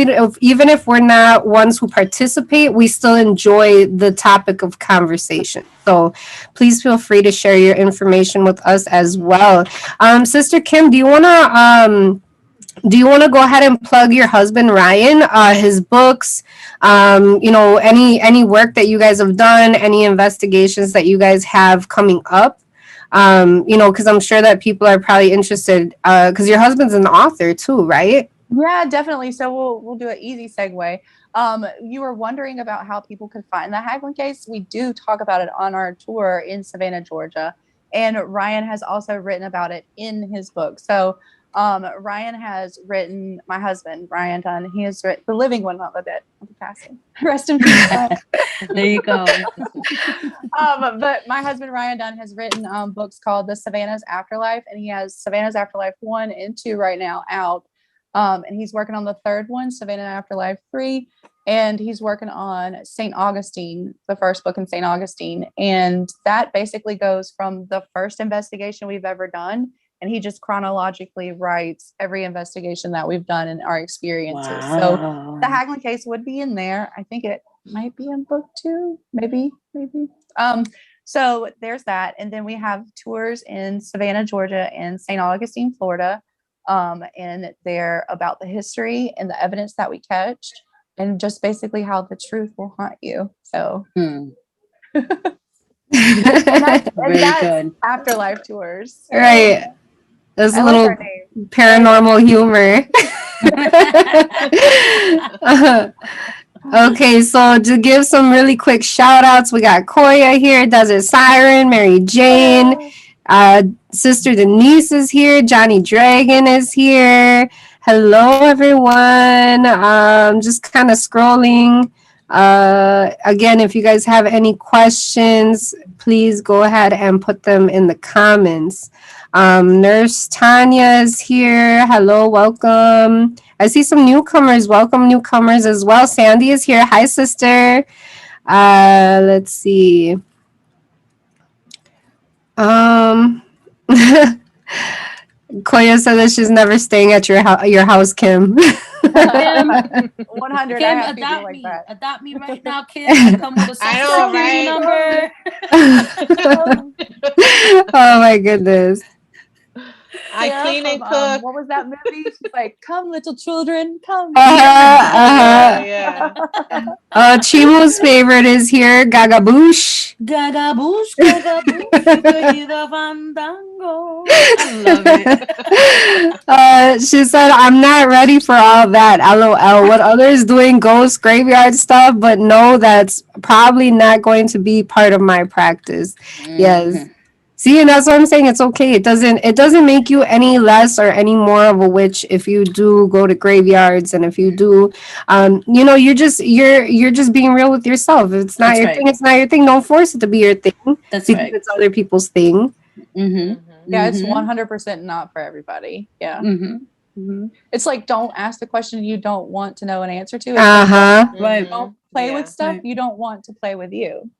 we're not ones who participate, we still enjoy the topic of conversation. So please feel free to share your information with us as well. Sister Kim, do you want to Do you want to go ahead and plug your husband Ryan, his books, any work that you guys have done, any investigations that you guys have coming up? Because I'm sure that people are probably interested. Because your husband's an author too, right? Yeah, definitely. So we'll do an easy segue. You were wondering about how people could find the Haglund case. We do talk about it on our tour in Savannah, Georgia, and Ryan has also written about it in his book. So Ryan has written, my husband Ryan Dunn. He has written the living one, not the dead, not the passing. Rest in peace. There you go. But my husband Ryan Dunn has written books called The Savannah's Afterlife, and he has Savannah's Afterlife 1 and 2 right now out. And he's working on the third one, Savannah Afterlife 3. And he's working on St. Augustine, the first book in St. Augustine. And that basically goes from the first investigation we've ever done. And he just chronologically writes every investigation that we've done and our experiences. Wow. So the Haglund case would be in there. I think it might be in book 2, maybe. So there's that. And then we have tours in Savannah, Georgia and St. Augustine, Florida. And they're about the history and the evidence that we catch and just basically how the truth will haunt you. So Very that's good. afterlife tours. Right. There's a I like little our name. paranormal humor. Okay, so to give some really quick shout outs, we got Koya here, Desert Siren, Mary Jane, Sister Denise is here, Johnny Dragon is here. Hello, everyone. Just kind of scrolling. Again, if you guys have any questions, please go ahead and put them in the comments. Nurse Tanya is here. Hello, welcome. I see some newcomers. Welcome, newcomers as well. Sandy is here. Hi, sister. Let's see. Koya said that she's never staying at your house, Kim. 100. Kim, I have people like that. adopt me right now, Kim. I come with a social security number. Oh my goodness. I clean and cook. What was that movie? She's like, "Come, little children, come." Yeah. Chimo's favorite is here. Gagaboosh. Gagaboosh, gagaboosh, querida fandango. I love it. She said, I'm not ready for all that. LOL. What others doing ghost graveyard stuff, but no, that's probably not going to be part of my practice. Yes. See, and that's what I'm saying. It's okay. It doesn't make you any less or any more of a witch if you do go to graveyards and if you do, you're just being real with yourself. If it's not your thing, it's not your thing. Don't force it to be your thing. That's because right. it's other people's thing. Yeah, it's 100% not for everybody. Yeah. It's like, don't ask the question you don't want to know an answer to. Right. Don't play with stuff you don't want to play with you.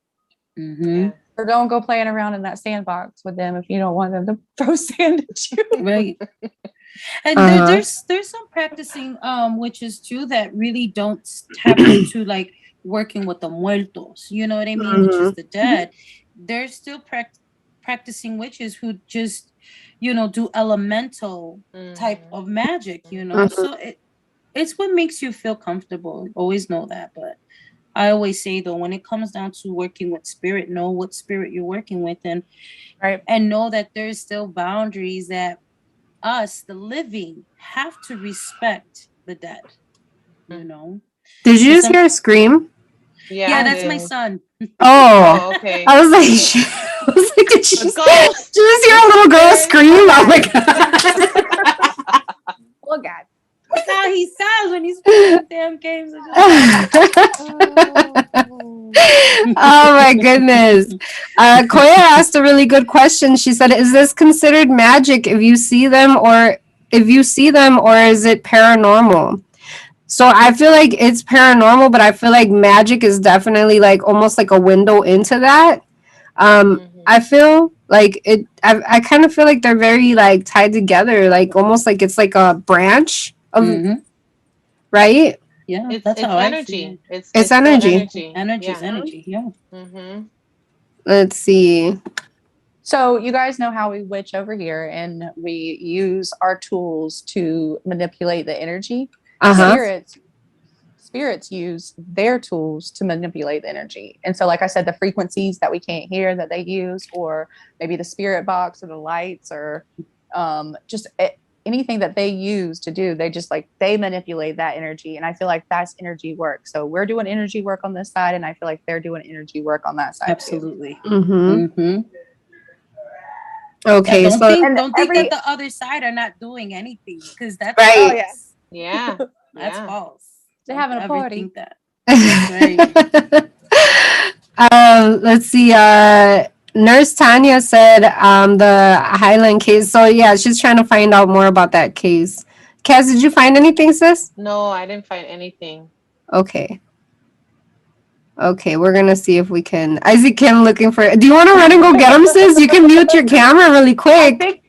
Or don't go playing around in that sandbox with them if you don't want them to throw sand at you. Right. And there's some practicing witches too that really don't tap into like working with the muertos. You know what I mean? Which is the dead. There's still practicing witches who just do elemental type of magic. So it's what makes you feel comfortable. Always know that, but. I always say though, when it comes down to working with spirit, know what spirit you're working with, and know that there's still boundaries that us, the living, have to respect the dead. Did you just hear a scream? Yeah, that's my son. Oh, okay. I was like, did you just hear a little girl scream? Oh my god! Oh god. That's how he sounds when he's playing damn games. Oh my goodness. Koya asked a really good question. She said, is this considered magic if you see them or is it paranormal? So I feel like it's paranormal, but I feel like magic is definitely like almost like a window into that. I feel like I kind of feel like they're very like tied together, like almost like it's like a branch of right? Yeah, it's that's how energy. I see it. It's energy. Energy. Yeah. Let's see. So you guys know how we witch over here and we use our tools to manipulate the energy. Uh-huh. Spirits use their tools to manipulate the energy. And so, like I said, the frequencies that we can't hear that they use, or maybe the spirit box or the lights, or anything that they use to do, they manipulate that energy. And I feel like that's energy work. So we're doing energy work on this side, and I feel like they're doing energy work on that side. Absolutely. Mm-hmm. Okay, yeah, so don't think that the other side are not doing anything, because that's right. Oh, Yeah. that's false. They're Don't having a ever party. think that. That's right. Let's see. Nurse Tanya said the Highland case. So yeah, she's trying to find out more about that case. Kaz, did you find anything, sis? No, I didn't find anything. Okay. Okay, we're gonna see if we can. I see Kim looking for. Do you want to run and go get him, sis? You can mute your camera really quick.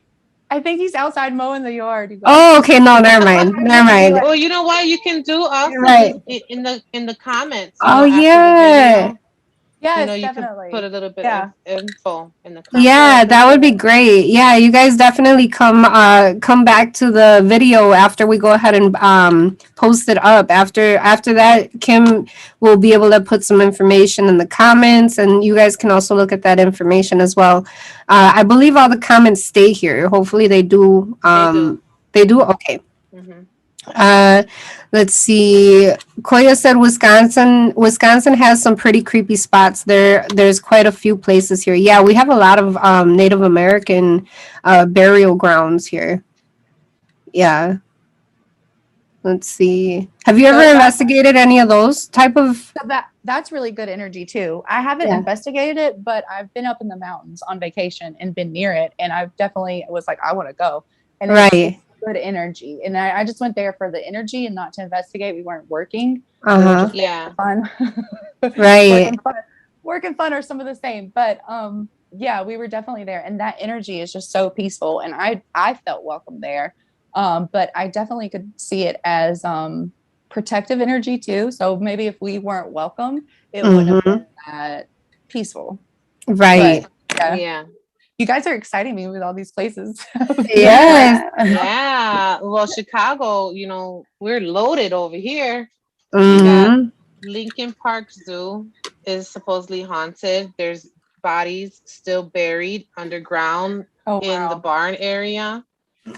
I think he's outside mowing the yard. Oh, okay. No, never mind. Never mind. Well, you know what? You can do also Right. in the comments. Oh, after yeah. the video, Yes, you definitely. can put a little bit Yeah. of info in the comments. Yeah, that would be great. Yeah, you guys definitely come back to the video after we go ahead and post it up. After that, Kim will be able to put some information in the comments, and you guys can also look at that information as well. I believe all the comments stay here. Hopefully they do. They do? Okay. Mm-hmm. Let's see. Koya said Wisconsin has some pretty creepy spots. There's quite a few places here. Yeah, we have a lot of Native American burial grounds here. Yeah. Let's see. Have you ever investigated any of those type of? So that's really good energy too. I haven't investigated it, but I've been up in the mountains on vacation and been near it, and I've definitely was like, I want to go. And it's good energy, and I just went there for the energy and not to investigate. We weren't working. Yeah. Fun. Right. Work and fun are some of the same, but yeah, we were definitely there, and that energy is just so peaceful, and I felt welcome there. But I definitely could see it as protective energy too. So maybe if we weren't welcome, it wouldn't have been that peaceful. Right. But, yeah. You guys are exciting me with all these places. Yes. Yeah. Well, Chicago, we're loaded over here. Mm-hmm. Lincoln Park Zoo is supposedly haunted. There's bodies still buried underground in the barn area.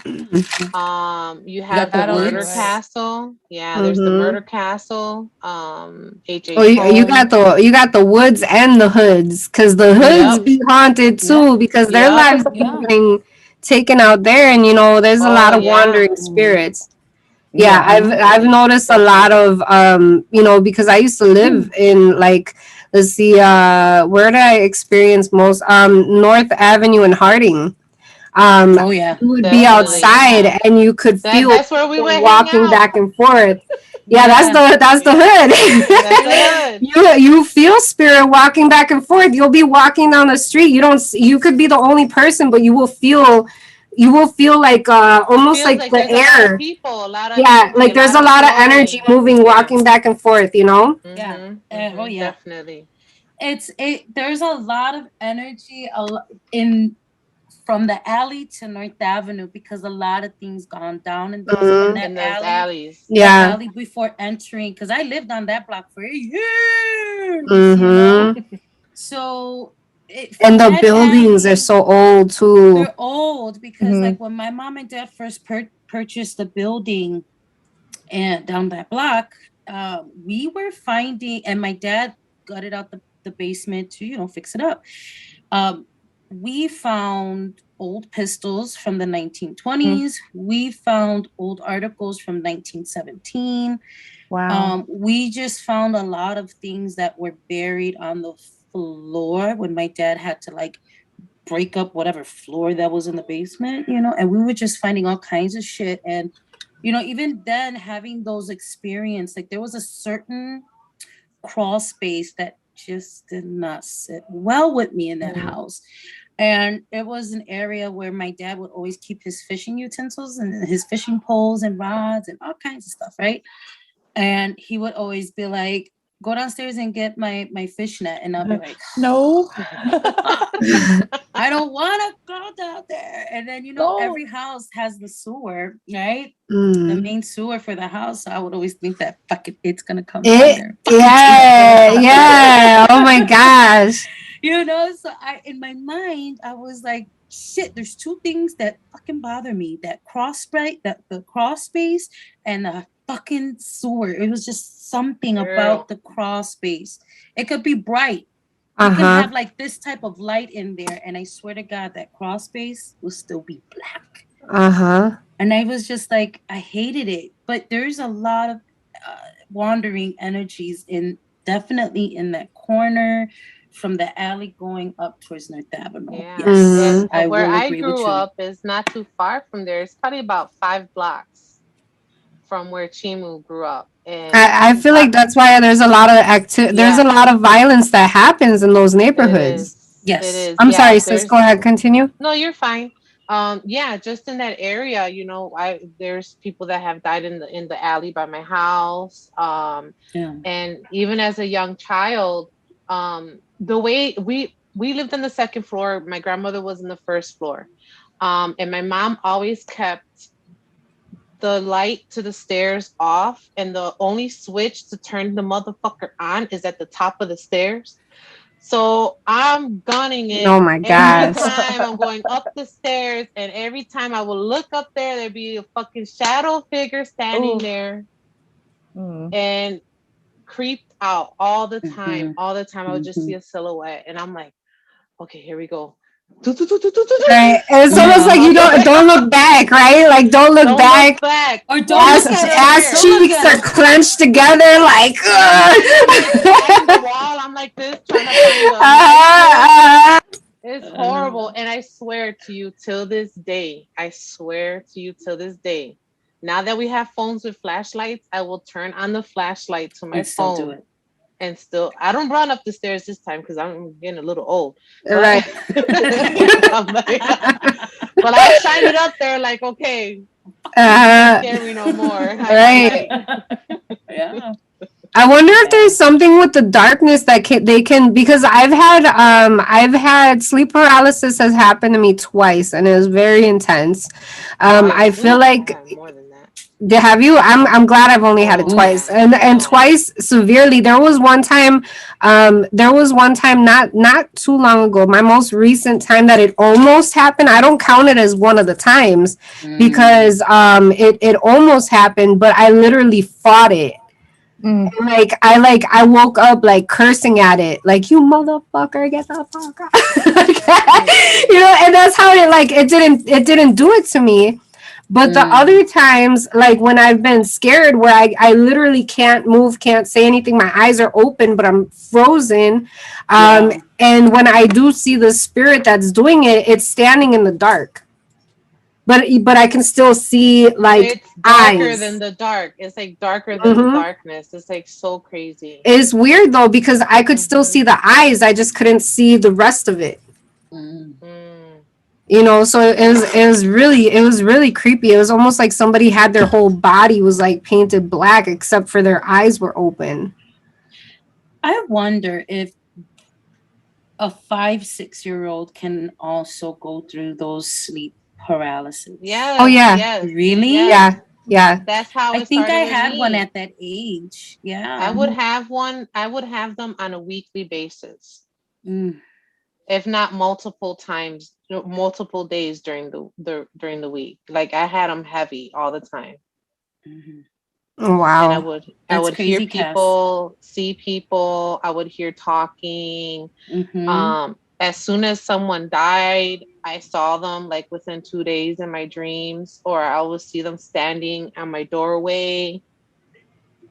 You have the murder castle. Yeah, there's the murder castle. You got the woods and the hoods, because the hoods be haunted too, because their lives being taken out there, and there's a lot of wandering spirits. Yeah, I've noticed a lot of because I used to live in, like, let's see, where did I experience most? North Avenue in Harding. You would be outside and you could feel that's where we went walking back and forth. Yeah, that's the hood. That's the hood. You feel spirit walking back and forth. You'll be walking down the street. You could be the only person, but you will feel like almost like the air. Like there's a lot of energy moving, walking back and forth. Yeah. Definitely. There's a lot of energy from the alley to North Avenue, because a lot of things gone down in those alleys. Yeah. Alley before entering, because I lived on that block for years. So. And the buildings are so old too. They're old because, like, when my mom and dad first purchased the building and down that block, we were finding, and my dad gutted out the basement to fix it up. We found old pistols from the 1920s. We found old articles from 1917. Wow. We just found a lot of things that were buried on the floor when my dad had to, like, break up whatever floor that was in the basement, and we were just finding all kinds of shit. And, even then, having those experiences, like, there was a certain crawl space that just did not sit well with me in that house. And it was an area where my dad would always keep his fishing utensils and his fishing poles and rods and all kinds of stuff, right? And he would always be like, go downstairs and get my fishnet, and I'll be like, No. I don't want to go down there. And then No. every house has the sewer, right? The Mm. main sewer for the house. So I would always think that fucking it's gonna come down there. Yeah. Oh my gosh. So I in my mind I was like, shit, there's two things that fucking bother me: that the cross space, and the fucking sewer. It was just something about the cross space. It could be bright. You can have like this type of light in there, and I swear to God, that cross space will still be black. And I was just like, I hated it. But there's a lot of wandering energies definitely in that corner from the alley going up towards North Avenue. Yeah. Yes, I where will I agree with grew you. up is not too far from there. It's probably about 5 blocks from where Chimu grew up. And I feel like that's why there's a lot of there's a lot of violence that happens in those neighborhoods. Yes. It is. I'm sorry, sis. Go ahead, continue. No, you're fine. Yeah, just in that area, there's people that have died in the alley by my house. And even as a young child, the way we lived on the second floor, my grandmother was in the first floor. And my mom always kept the light to the stairs off, and the only switch to turn the motherfucker on is at the top of the stairs. So I'm gunning it. Oh my gosh. Every time I'm going up the stairs, and every time I will look up there, there'd be a fucking shadow figure standing there and creeped out all the time. All the time I would just see a silhouette, and I'm like, okay, here we go. Right. It's almost like you don't look back, right? Like don't look back. Or don't ass cheeks are clenched together, like the wall. I'm like this, trying to find it's horrible. And I swear to you till this day, now that we have phones with flashlights, I will turn on the flashlight to my phone. Do it. And still, I don't run up the stairs this time because I'm getting a little old. Right. But I'll shine it up there like, okay, don't scare me no more. Right. Yeah. I wonder if there's something with the darkness that they can, because I've had sleep paralysis has happened to me twice, and it was very intense. I feel like more than that. Have you? I'm glad I've only had it twice, and twice severely. There was one time not too long ago. My most recent time that it almost happened. I don't count it as one of the times because it almost happened, but I literally fought it. I woke up like cursing at it, like, you motherfucker, get the fuck out. And that's how it didn't do it to me. But the other times, like when I've been scared, where I literally can't move, can't say anything, my eyes are open, but I'm frozen. And when I do see the spirit that's doing it, it's standing in the dark. But I can still see like it's darker eyes. than the dark. It's like darker than the darkness. It's like so crazy. It's weird though, because I could still see the eyes. I just couldn't see the rest of it. So it was really creepy. It was almost like somebody had their whole body was like painted black except for their eyes were open. I wonder if a 5-6-year-old can also go through those sleep paralysis. Yeah. Oh yeah. Yes. Really? Yeah. Yeah. That's how I think I had one at that age. Yeah. I would have one. I would have them on a weekly basis. If not multiple times, multiple days during the week. Like I had them heavy all the time. Wow. And I would hear people, see people. I would hear talking. As soon as someone died, I saw them like within 2 days in my dreams, or I would see them standing on my doorway,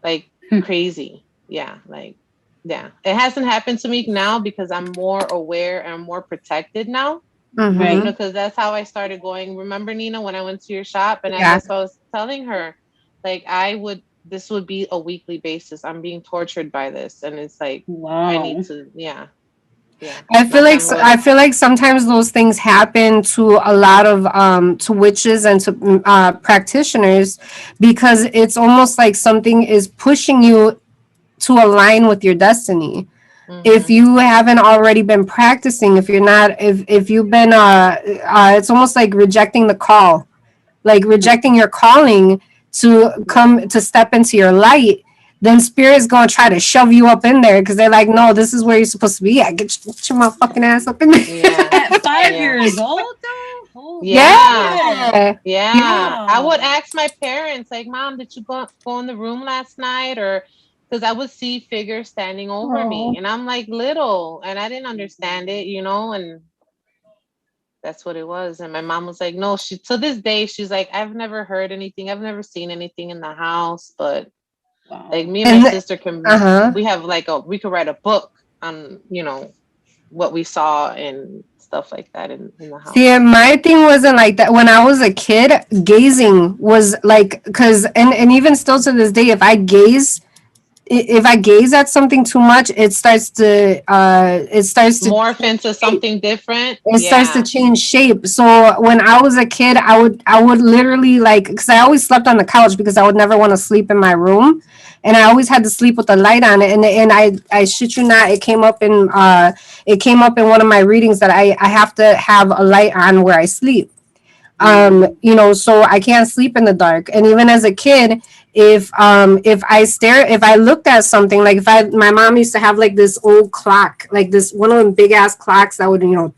like crazy. Yeah, like. Yeah, it hasn't happened to me now because I'm more aware and more protected now. Right. Because that's how I started going. Remember, Nina, when I went to your shop, and I was telling her, like, this would be a weekly basis. I'm being tortured by this. And it's like, wow. I need to, yeah. I feel like sometimes those things happen to a lot of to witches and to practitioners, because it's almost like something is pushing you to align with your destiny. If Mm-hmm. you haven't already been practicing, if you're not, if you've been, it's almost like rejecting the call, like rejecting your calling to come to step into your light, then spirit's gonna try to shove you up in there because they're like, no, this is where you're supposed to be at. Get your motherfucking ass up in there. Yeah. At 5 Yeah. years old, though? Holy Yeah. shit. Yeah. I would Wow. ask my parents, like, Mom, did you go in the room last night? Or because I would see figures standing over me. Oh. And I'm like little and I didn't understand it, and that's what it was. And my mom was like, no, she to this day, she's like, I've never heard anything, I've never seen anything in the house, but like Wow. me and my And sister can uh-huh. we have like we could write a book on, what we saw and stuff like that in the house. See, my thing wasn't like that. When I was a kid, gazing was like, because, and even still to this day, if I gaze at something too much, Morph into something different. it starts to Yeah. change shape. So when I was a kid, I would literally, like, because I always slept on the couch because I would never want to sleep in my room, and I always had to sleep with the light on it. And I shit you not, it came up in one of my readings that I have to have a light on where I sleep. So I can't sleep in the dark. And even as a kid, if I looked at something, like, my mom used to have like this old clock, like this one of them big ass clocks that would, doom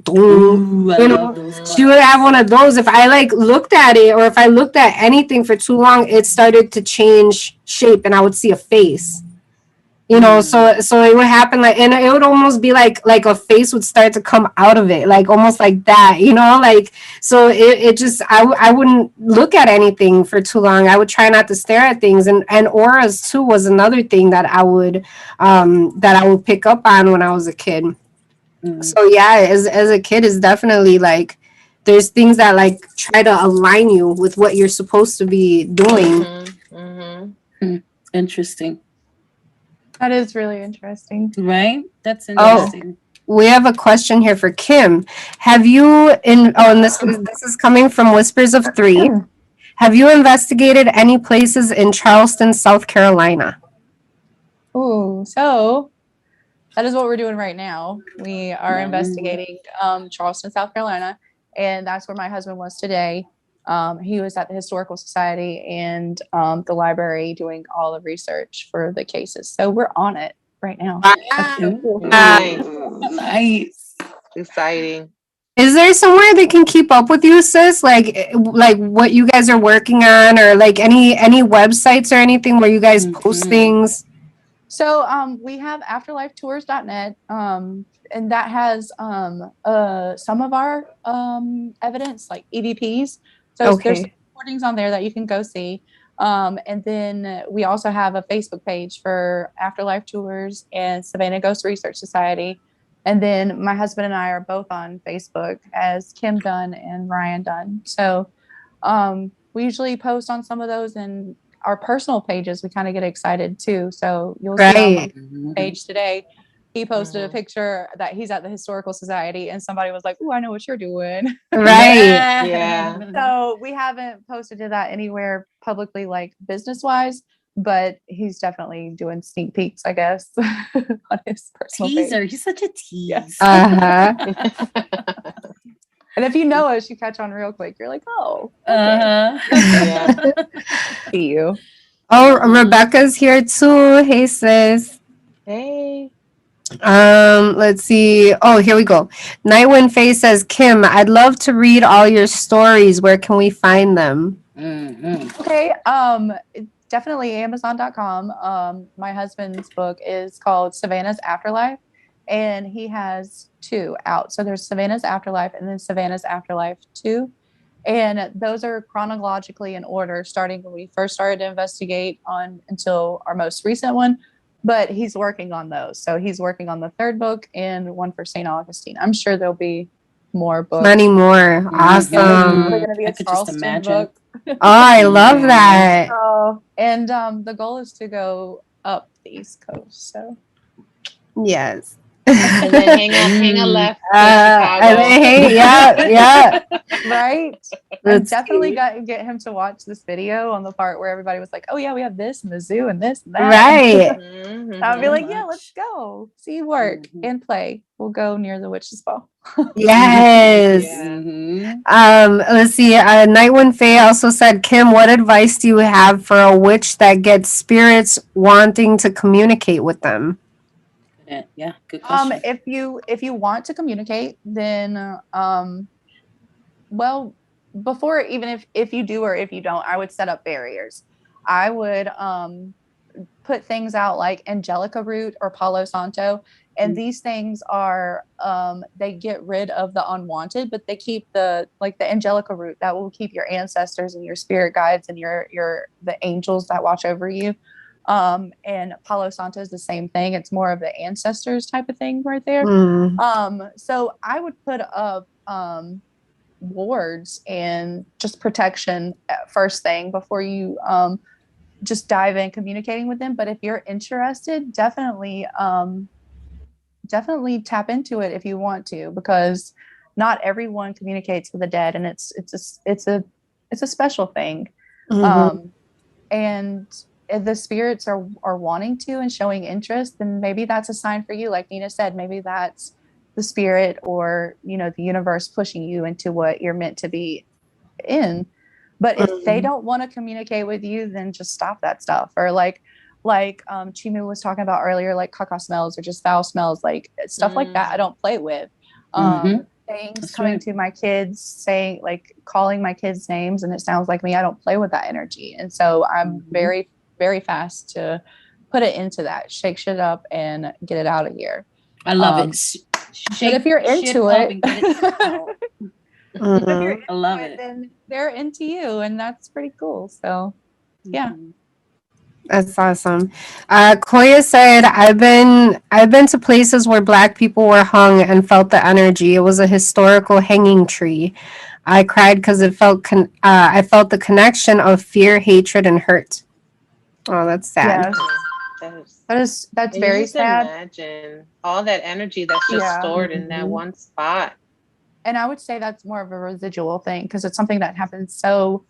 doom, Ooh, I love those she would clocks. have one of those. If I like looked at it, or if I looked at anything for too long, it started to change shape and I would see a face. So it would happen, like, and it would almost be like a face would start to come out of it, like almost like that, like, so it just, I wouldn't look at anything for too long. I would try not to stare at things, and auras too was another thing that I would pick up on when I was a kid. So yeah, as a kid, is definitely like, there's things that like try to align you with what you're supposed to be doing. Mm-hmm. Mm-hmm. Interesting. That is really interesting. Right? That's Oh, interesting. we have a question here for Kim. And this is coming from Whispers of Three. Have you investigated any places in Charleston, South Carolina? Ooh, so that is what we're doing right now. We are Wow. investigating Charleston, South Carolina, and that's where my husband was today. He was at the Historical Society and the library doing all the research for the cases. So we're on it right now. That's so cool. Nice. Nice. Exciting. Is there somewhere they can keep up with you, sis? Like what you guys are working on, or like any websites or anything where you guys post things? So we have afterlifetours.net, and that has some of our evidence, like EVPs. So there's Okay. recordings on there that you can go see. And then we also have a Facebook page for Afterlife Tours and Savannah Ghost Research Society. And then my husband and I are both on Facebook as Kim Dunn and Ryan Dunn. So we usually post on some of those, and our personal pages, we kind of get excited too. So you'll see on my Right. page today, he posted a picture that he's at the Historical Society, and somebody was like, "Oh, I know what you're doing." Right. Yeah. So we haven't posted to that anywhere publicly, like business wise, but he's definitely doing sneak peeks, I guess, on his personal Teaser. page. He's such a tease. Yes. Uh-huh. And if you know us, you catch on real quick. You're like, "Oh, okay. Yeah. See you." Oh, Rebecca's here too. Hey, sis. Hey. Let's see. Oh, here we go. Nightwind Face says, Kim, I'd love to read all your stories. Where can we find them? Okay. Definitely Amazon.com. My husband's book is called Savannah's Afterlife, and he has two out. So there's Savannah's Afterlife and then Savannah's Afterlife 2. And those are chronologically in order, starting when we first started to investigate on until our most recent one. But he's working on those. So he's working on the third book and one for St. Augustine. I'm sure there'll be more books. Plenty more. Awesome. Probably going to be I a could just Charleston imagine. book. Oh, I love that. Oh, and the goal is to go up the East Coast. So Yes. And then hang a left for And Chicago. then hey, yeah. Right. I Let's definitely see. got to get him to watch this video on the part where everybody was like, oh yeah, we have this and the zoo and this and that. Right. Mhm, I'll be mhm. like, yeah, let's go. See work and play. We'll go near the witch's ball. Yes. Yeah. Let's see. Night One Faye also said, Kim, what advice do you have for a witch that gets spirits wanting to communicate with them? Yeah, good question. If you want to communicate, then well, before, even if you do or if you don't, I would set up barriers. I would put things out like angelica root or palo santo, and these things are they get rid of the unwanted, but they keep the angelica root that will keep your ancestors and your spirit guides and your the angels that watch over you. And palo santo is the same thing. It's more of the ancestors type of thing right there. So I would put up wards and just protection first thing before you just dive in communicating with them. But if you're interested, definitely tap into it if you want to, because not everyone communicates with the dead, and it's a special thing. And if the spirits are wanting to and showing interest, then maybe that's a sign for you. Like Nina said, maybe that's the spirit or the universe pushing you into what you're meant to be in. But if they don't want to communicate with you, then just stop that stuff. Or like Chimu was talking about earlier, like caca smells or just foul smells, like stuff like that I don't play with. Things coming to my kids, saying, like, calling my kids names and it sounds like me, I don't play with that energy. And so I'm very, very fast to put it into that, shake shit up and get it out of here. I love it. But if you're into it, I love it. Then they're into you, and that's pretty cool. So yeah. That's awesome. Koya said, I've been to places where Black people were hung and felt the energy. It was a historical hanging tree. I cried because it felt I felt the connection of fear, hatred, and hurt. Oh, that's sad. Yes. That's and very just sad. Imagine all that energy that's just stored in that one spot. And I would say that's more of a residual thing, because it's something that happens so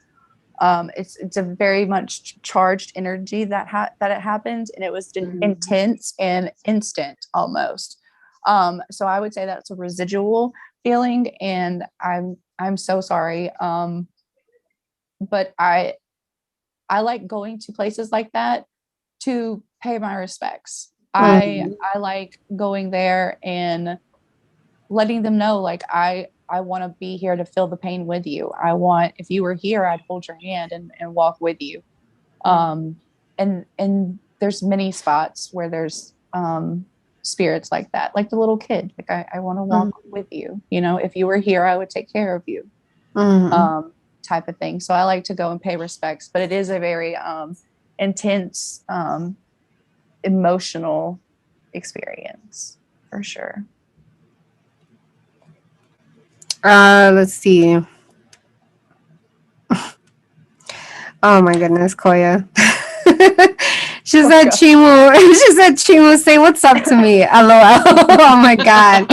it's a very much charged energy that it happened, and it was intense and instant almost. So I would say that's a residual feeling, and I'm so sorry. But I like going to places like that to pay my respects. I like going there and letting them know, like, I want to be here to feel the pain with you. If you were here, I'd hold your hand and walk with you. And there's many spots where there's spirits like that, like the little kid. Like, I want to walk with you. If you were here, I would take care of you. Type of thing. So I like to go and pay respects, but it is a very intense, emotional experience for sure. Let's see. Oh my goodness, Koya. She said, Chimu. She said, Chimu, say what's up to me. LOL. Oh my god.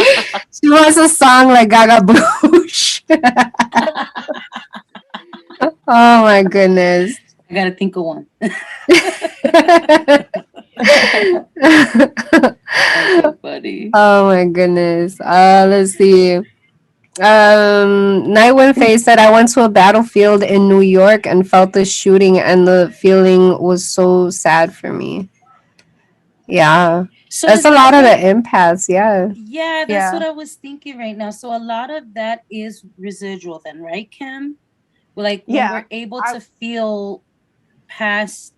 She wants a song like Gaga Boosh. Oh my goodness. I gotta think of one. That's so funny. Oh my goodness. Let's see. Night One Faye said, I went to a battlefield in New York and felt the shooting, and the feeling was so sad for me. Yeah. So that's a lot of the empaths. Yeah. Yeah, that's what I was thinking right now. So a lot of that is residual then, right, Kim? Like, when we're able to feel past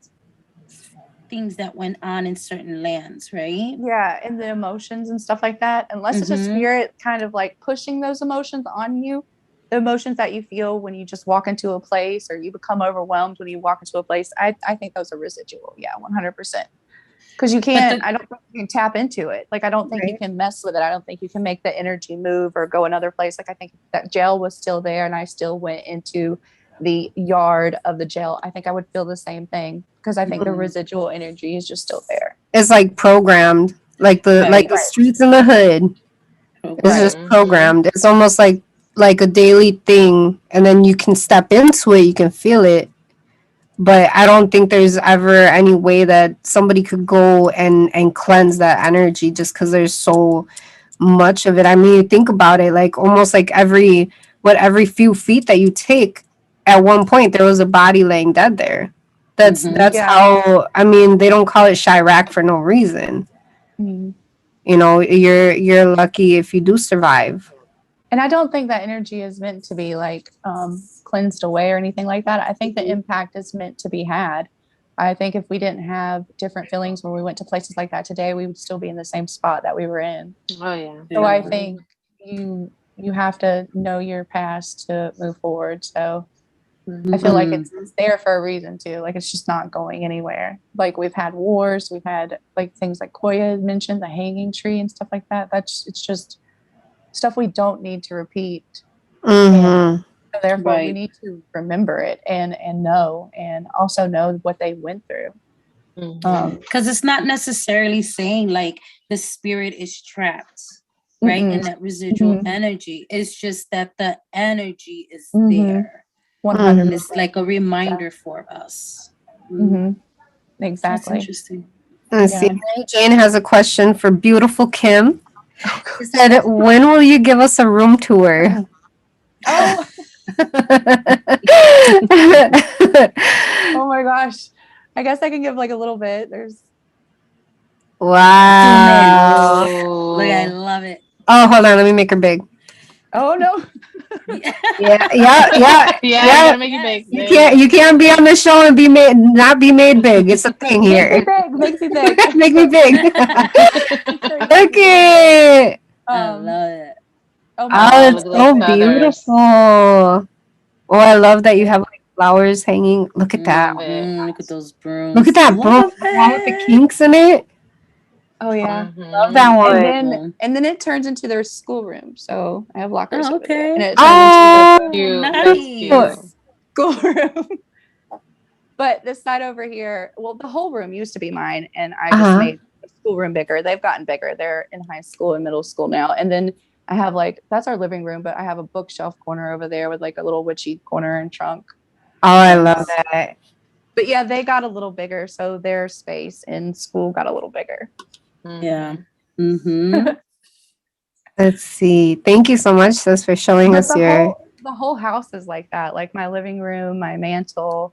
things that went on in certain lands, right? Yeah, and the emotions and stuff like that. Unless it's a spirit kind of like pushing those emotions on you, the emotions that you feel when you just walk into a place, or you become overwhelmed when you walk into a place, I think those are residual. Yeah, 100%. Because you can't, I don't think you can tap into it. Like, I don't think you can mess with it. I don't think you can make the energy move or go another place. Like, I think that jail was still there and I still went into the yard of the jail, I think I would feel the same thing, because I think the residual energy is just still there. It's like programmed. like the Right. streets in the hood. It's Right. just programmed. It's almost like a daily thing, and then you can step into it, you can feel it. But I don't think there's ever any way that somebody could go and cleanse that energy just because there's so much of it. I mean, think about it, like almost like every few feet that you take, at one point there was a body laying dead there. That's Yeah. how, I mean, they don't call it Chirac for no reason. Mhm. You know, you're lucky if you do survive. And I don't think that energy is meant to be like cleansed away or anything like that. I think the impact is meant to be had. I think if we didn't have different feelings when we went to places like that today, we would still be in the same spot that we were in. Oh yeah. So I think you have to know your past to move forward. So I feel like it's there for a reason too. Like it's just not going anywhere. Like we've had wars, we've had like things like Koya had mentioned, the hanging tree and stuff like that. It's just stuff we don't need to repeat. And so therefore we need to remember it and know, and also know what they went through. Because it's not necessarily saying like the spirit is trapped, right, in that residual energy. It's just that the energy is there. 100%. It's like a reminder for us. Exactly. That's interesting. Let's see. Mary Jane has a question for beautiful Kim. She said, when will you give us a room tour? Oh. Oh my gosh. I guess I can give like a little bit. There's wow. Look, I love it. Oh, hold on, let me make her big. Oh no. Yeah. Gotta make it big. You can't be on the show and not be made big. It's a thing here. Makes me big. Make me big. Look it. I love it. Oh, it's so beautiful. Oh, I love that you have like flowers hanging. Look at that. Look at those brooms. Look at that broom with the kinks in it. Oh yeah, love that one. And then it turns into their schoolroom. So I have lockers. Oh, okay. And it turns into Nice. schoolroom. But this side over here, well, the whole room used to be mine, and I just made the schoolroom bigger. They've gotten bigger. They're in high school and middle school now. And then I have like, that's our living room, but I have a bookshelf corner over there with like a little witchy corner and trunk. Oh, I love that. But yeah, they got a little bigger, so their space in school got a little bigger. Yeah. Let's see. Thank you so much, sis, for showing us your. The whole house is like that. Like my living room, my mantle,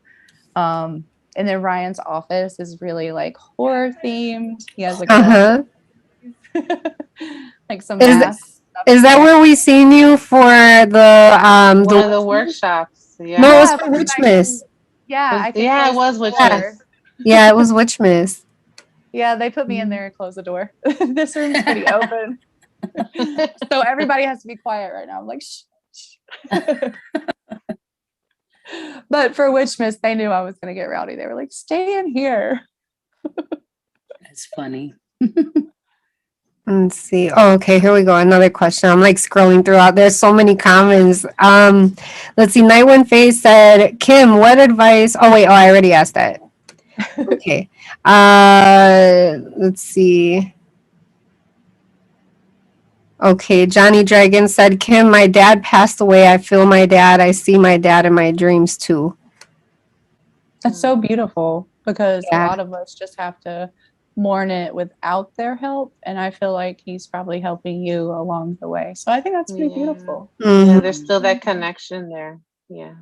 and then Ryan's office is really like horror themed. He has like like some masks. Is that where we seen you for the one of the workshops? Yeah. No, it was for Witchmas. Yeah, it was Witchmas. Yeah, it was Witchmas. Yeah, they put me in there and closed the door. This room's pretty open. So everybody has to be quiet right now. I'm like, shh. But for Witchmas, they knew I was going to get rowdy. They were like, stay in here. That's funny. Let's see. Oh, okay, here we go. Another question. I'm like scrolling throughout. There's so many comments. Let's see. Night One Face said, Kim, what advice? Oh, wait. Oh, I already asked that. Okay. Let's see. Okay, Johnny Dragon said, Kim, my dad passed away. I feel my dad. I see my dad in my dreams too. That's so beautiful because a lot of us just have to mourn it without their help. And I feel like he's probably helping you along the way. So I think that's pretty beautiful. Yeah, there's still that connection there. Yeah.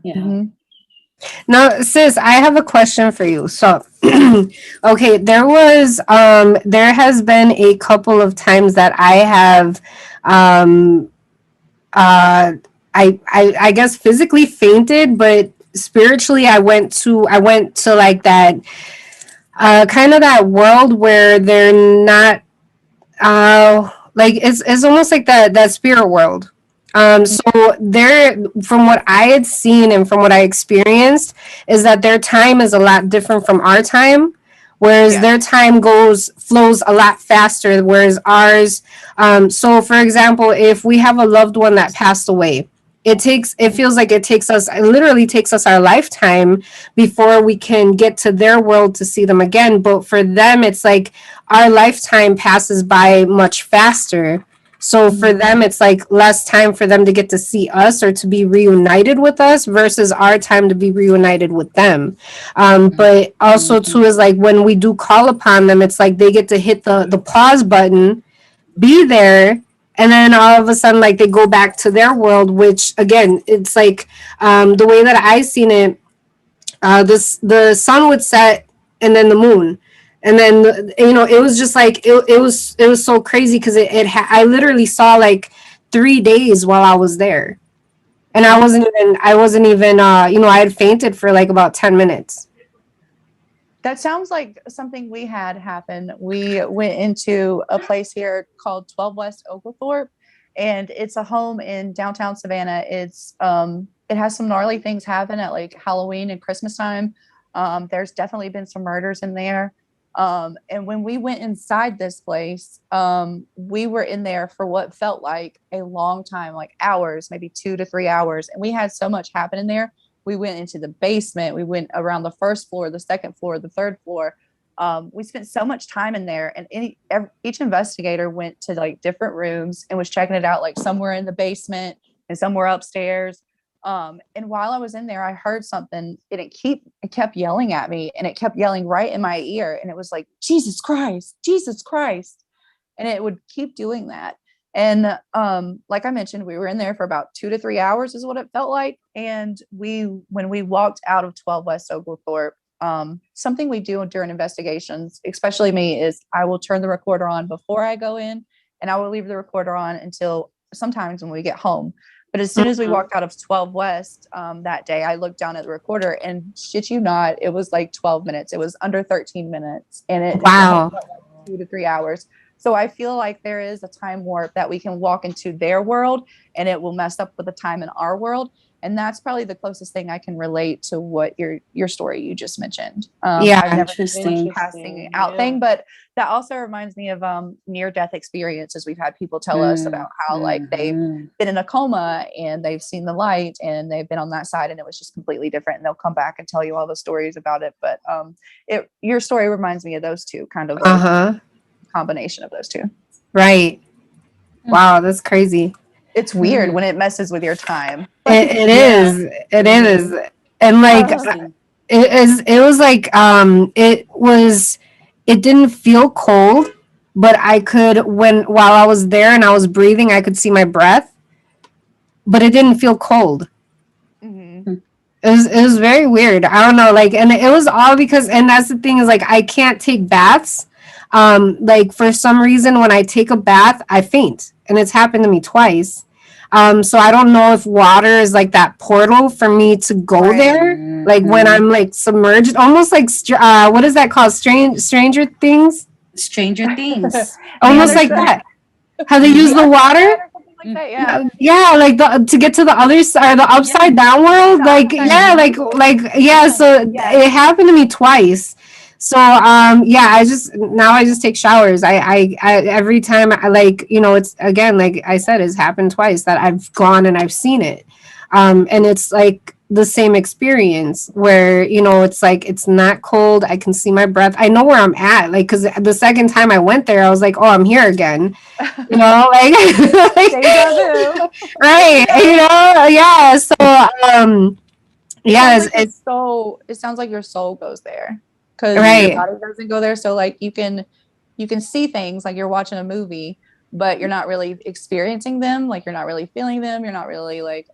Now, sis, I have a question for you. So, okay, there has been a couple of times that I have, I guess physically fainted, but spiritually, I went to like that, kind of that world where they're not, like it's almost like that spirit world. So there, from what I had seen and from what I experienced, is that their time is a lot different from our time, whereas their time flows a lot faster, whereas ours. So, for example, if we have a loved one that passed away, it feels like it literally takes us our lifetime before we can get to their world to see them again. But for them, it's like our lifetime passes by much faster. So for them, it's like less time for them to get to see us or to be reunited with us versus our time to be reunited with them. But also too is like when we do call upon them, it's like they get to hit the pause button, be there, and then all of a sudden like they go back to their world, which again it's like the way that I seen it, this the sun would set and then the moon, and then it was just like it was so crazy because I literally saw like 3 days while I was there, and I wasn't even I had fainted for like about 10 minutes. That sounds like something we had happen. We went into a place here called 12 West Oglethorpe, and it's a home in downtown Savannah. It has some gnarly things happen at like Halloween and Christmas time. There's definitely been some murders in there. And when we went inside this place, we were in there for what felt like a long time, like hours, maybe 2 to 3 hours. And we had so much happen in there. We went into the basement. We went around the first floor, the second floor, the third floor. We spent so much time in there, and each investigator went to like different rooms and was checking it out, like somewhere in the basement and somewhere upstairs. And while I was in there, I heard something, and it kept yelling at me, and it kept yelling right in my ear. And it was like, Jesus Christ, Jesus Christ. And it would keep doing that. And like I mentioned, we were in there for about 2 to 3 hours is what it felt like. And when we walked out of 12 West Oglethorpe, something we do during investigations, especially me, is I will turn the recorder on before I go in, and I will leave the recorder on until sometimes when we get home. But as soon as we walked out of 12 West that day, I looked down at the recorder, and shit you not, it was like 12 minutes. It was under 13 minutes, and it Wow. felt like 2 to 3 hours. So I feel like there is a time warp that we can walk into their world, and it will mess up with the time in our world. And that's probably the closest thing I can relate to what your story you just mentioned. Yeah. I've never Interesting. passing out thing, but that also reminds me of near-death experiences. We've had people tell us about how like they've been in a coma and they've seen the light and they've been on that side and it was just completely different. And they'll come back and tell you all the stories about it. But your story reminds me of those two, kind of like combination of those two. Right. Wow, that's crazy. It's weird when it messes with your time. It is. It is. And like it was like it didn't feel cold, but I could while I was there and I was breathing, I could see my breath, but it didn't feel cold. It was very weird. I don't know, like, and it was all because, and that's the thing is like I can't take baths. Like for some reason when I take a bath, I faint, and it's happened to me twice. So I don't know if water is like that portal for me to go there. Like when I'm like submerged, almost like what is that called? Stranger Things. Stranger Things. Almost like that. How they use the water. Like that, yeah. Yeah, like to get to the other side, the upside down world. Like yeah, like yeah. So it happened to me twice. So yeah, I just take showers. I every time I like it's again like I said, it's happened twice that I've gone and I've seen it, and it's like the same experience where it's like it's not cold. I can see my breath. I know where I'm at, like because the second time I went there, I was like, oh, I'm here again. Like, right? Yeah. So yeah, it's so. It sounds like your soul goes there. Because your body doesn't go there. So like you can see things like you're watching a movie, but you're not really experiencing them. Like you're not really feeling them. You're not really like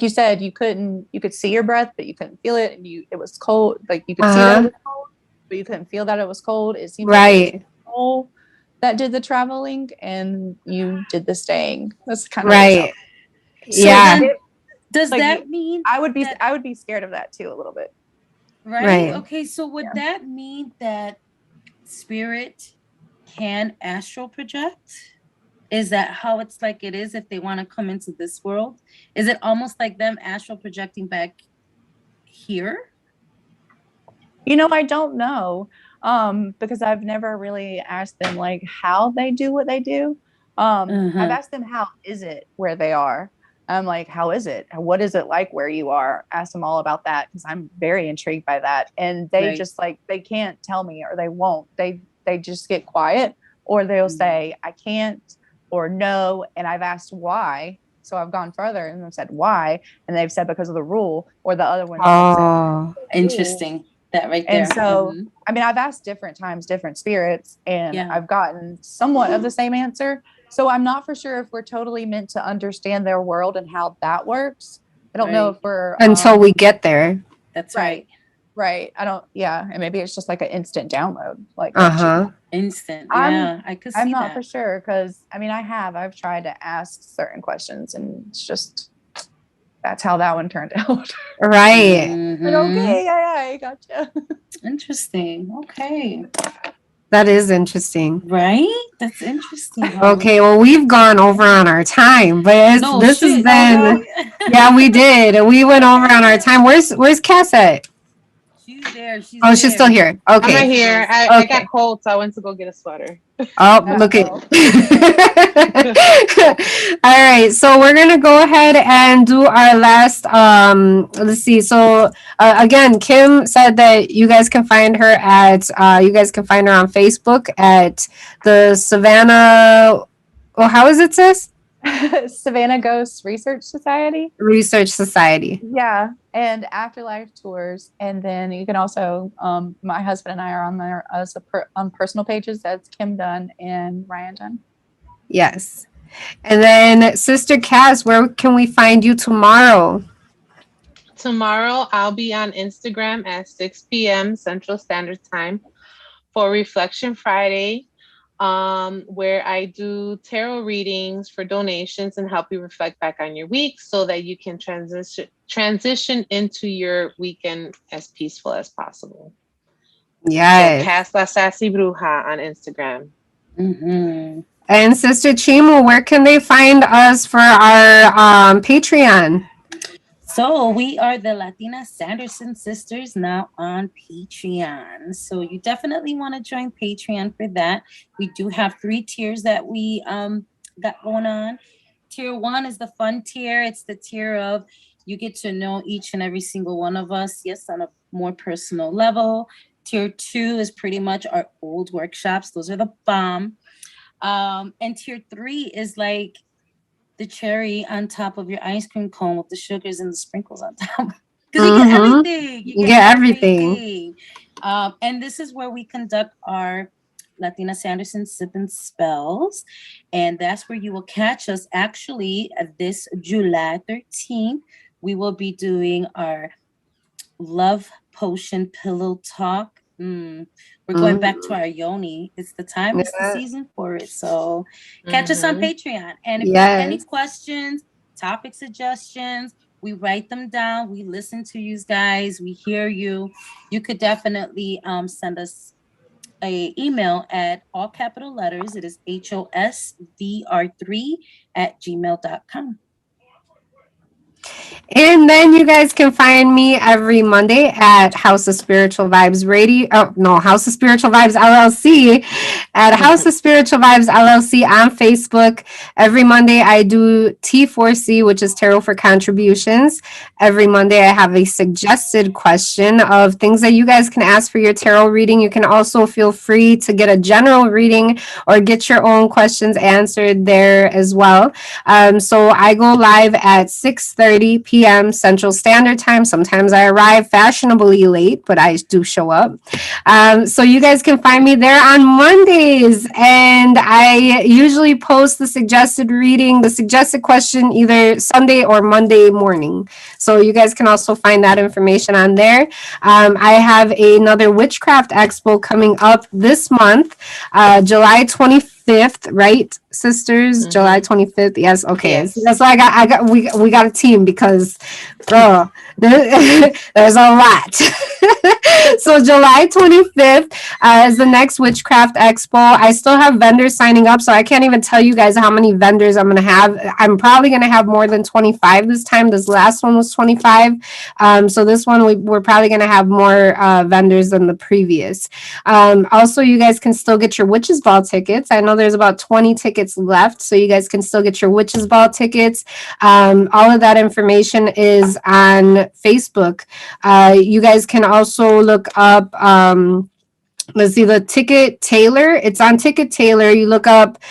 you said, you could see your breath, but you couldn't feel it. And it was cold. Like you could see that it was cold, but you couldn't feel that it was cold. It seemed like it was the soul that did the traveling and you did the staying. That's kind of right. Yeah. So does like, that mean I would be scared of that too a little bit. Right. Okay. So would that mean that spirit can astral project? Is that how it's like it is if they want to come into this world? Is it almost like them astral projecting back here? I don't know. Because I've never really asked them like how they do what they do. I've asked them how is it where they are. I'm like, how is it? What is it like where you are? Ask them all about that because I'm very intrigued by that. And they Right. just like they can't tell me or they won't. They just get quiet or they'll say I can't or no. And I've asked why. So I've gone further and I've said why, and they've said because of the rule, or the other ones have said Oh, Interesting. That right there. and so, Mhm. I mean, I've asked different times, different spirits, and Yeah. I've gotten somewhat of the same answer. So I'm not for sure if we're totally meant to understand their world and how that works. I don't know Right. if we're until we get there. That's right, right. right. I don't. Yeah, and maybe it's just like an instant download. Like Uh-huh. Instant. I'm, Yeah, I could I'm see not that. for sure because I mean, I've tried to ask certain questions, and it's just that's how that one turned out. Right. But Mhm. okay, yeah, gotcha. Interesting. Okay. That is interesting. Right? That's interesting. Okay, well, we've gone over on our time, but No this has shit. been, yeah, we did. We went over on our time. Where's Cass at? She's there. She's Oh, she's still there. here. I'm Okay. right here. I got Okay. cold, so I went to go get a sweater. Oh, look at. Uh-oh. All right, so we're gonna go ahead and do our last. Let's see. So again, Kim said that you guys can find her at. You guys can find her on Facebook at the Savannah. Oh, how is it, sis? Savannah Ghost Research Society. Research Society. Yeah, and afterlife tours, and then you can also, my husband and I are on there as on personal pages. That's Kim Dunn and Ryan Dunn. Yes. And then Sister Cass, where can we find you tomorrow? Tomorrow, I'll be on Instagram at 6 p.m. Central Standard Time for Reflection Friday, where I do tarot readings for donations and help you reflect back on your week so that you can transition into your weekend as peaceful as possible. So Yes. Cass La Sassy Bruja on Instagram. Mm-hmm. And Sister Chimu, where can they find us for our Patreon? So we are the Latina Sanderson Sisters now on Patreon. So you definitely want to join Patreon for that. We do have 3 tiers that we got going on. Tier 1 is the fun tier. It's the tier of you get to know each and every single one of us, yes, on a more personal level. Tier 2 is pretty much our old workshops. Those are the bomb. And tier 3 is like the cherry on top of your ice cream cone with the sugars and the sprinkles on top. Because you get everything. You get everything. And this is where we conduct our Latina Sanderson Sip and Spells. And that's where you will catch us actually this July 13th. We will be doing our Love Potion Pillow Talk. We're going back to our yoni. It's the time, it's the season for it. So catch us on Patreon. And if you have any questions, topic suggestions, we write them down. We listen to you guys. We hear you. You could definitely send us a email at all capital letters. It is HOSVR3@gmail.com. And then you guys can find me every Monday at House of Spiritual Vibes Radio. Oh, no, House of Spiritual Vibes LLC at House of Spiritual Vibes LLC on Facebook. Every Monday I do T4C, which is Tarot for Contributions. Every Monday I have a suggested question of things that you guys can ask for your tarot reading. You can also feel free to get a general reading or get your own questions answered there as well. So I go live at 6:30 p.m. Central Standard Time. Sometimes I arrive fashionably late, but I do show up. So you guys can find me there on Mondays. And I usually post the suggested reading, the suggested question, either Sunday or Monday morning. So you guys can also find that information on there. I have another Witchcraft Expo coming up this month, July 25th, right, sisters? July 25th. Yes. Okay. Yes. So that's why we got a team because, girl, there's a lot. So July 25th is the next Witchcraft Expo. I still have vendors signing up, so I can't even tell you guys how many vendors I'm going to have. I'm probably going to have more than 25 this time. This last one was 25. So this one, we're probably going to have more vendors than the previous. Also, you guys can still get your Witches Ball tickets. I know there's about 20 tickets left, so you guys can still get your Witches Ball tickets. All of that information is on Facebook. You guys can also look up let's see, the Ticket Taylor. It's on Ticket Taylor. You look up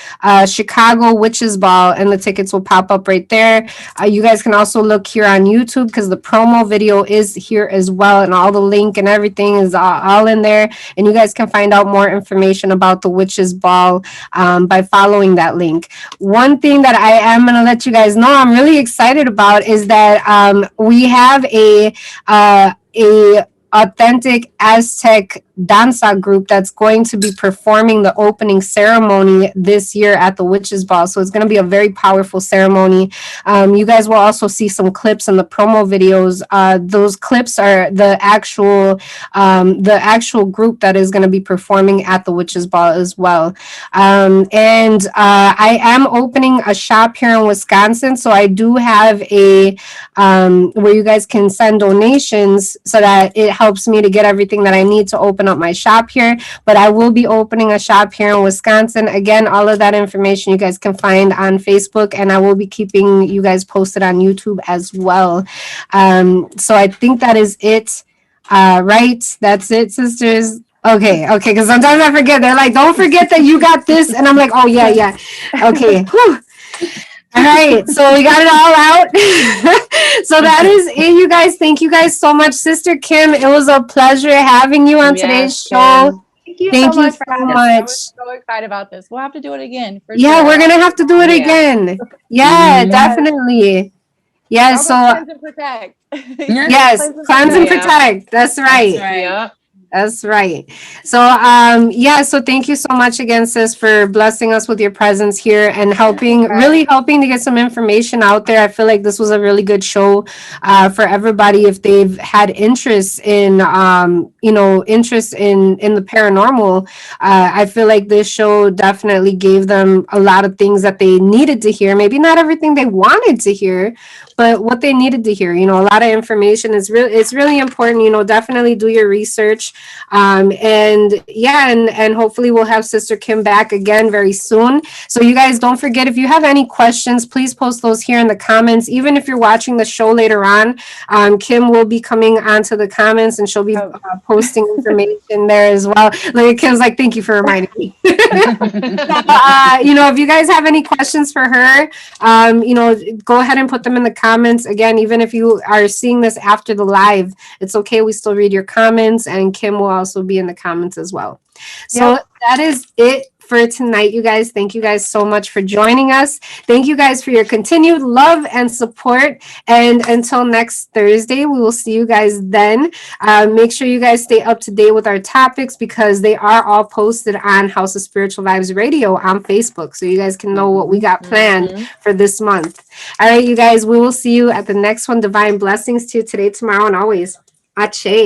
Chicago Witches Ball and the tickets will pop up right there. You guys can also look here on YouTube because the promo video is here as well, and all the link and everything is all in there. And you guys can find out more information about the Witches Ball by following that link. One thing that I am going to let you guys know I'm really excited about is that we have a authentic Aztec danza group that's going to be performing the opening ceremony this year at the Witches Ball. So it's going to be a very powerful ceremony. You guys will also see some clips in the promo videos. Those clips are the actual group that is going to be performing at the Witches Ball as well. And I am opening a shop here in Wisconsin, so I do have a where you guys can send donations so that it helps me to get everything that I need to open up my shop here. But I will be opening a shop here in Wisconsin. Again, all of that information you guys can find on Facebook, and I will be keeping you guys posted on YouTube as well. So I think that is it. Right? That's it, sisters. Okay, because sometimes I forget. They're like, don't forget that you got this. And I'm like, oh, yeah. Okay. Whew. All right, so we got it all out. So that is it, you guys. Thank you guys so much, Sister Kim. It was a pleasure having you on today's show. Thank you Thank so you much for so having us. I much. was so excited about this. We'll have to do it again. Yeah, sure. we're gonna have to do it again. Yeah, definitely. Yeah, so cleanse and protect. yes, cleanse and protect. That's right. Yeah. That's right. So, so thank you so much again, sis, for blessing us with your presence here and really helping to get some information out there. I feel like this was a really good show for everybody if they've had interest in, interest in the paranormal. I feel like this show definitely gave them a lot of things that they needed to hear. Maybe not everything they wanted to hear, but what they needed to hear. A lot of information is it's really important. Definitely do your research. And hopefully we'll have Sister Kim back again very soon. So you guys don't forget, if you have any questions, please post those here in the comments. Even if you're watching the show later on, Kim will be coming onto the comments and she'll be posting information there as well. Like Kim's like, thank you for reminding me. So, if you guys have any questions for her, go ahead and put them in the comments. Again, even if you are seeing this after the live, it's okay. We still read your comments, and Kim will also be in the comments as well. So that is it for tonight, you guys. Thank you guys so much for joining us. Thank you guys for your continued love and support. And until next Thursday, we will see you guys then. Make sure you guys stay up to date with our topics because they are all posted on House of Spiritual Vibes Radio on Facebook. So you guys can know what we got planned for this month. All right, you guys, we will see you at the next one. Divine blessings to you today, tomorrow, and always. Ache.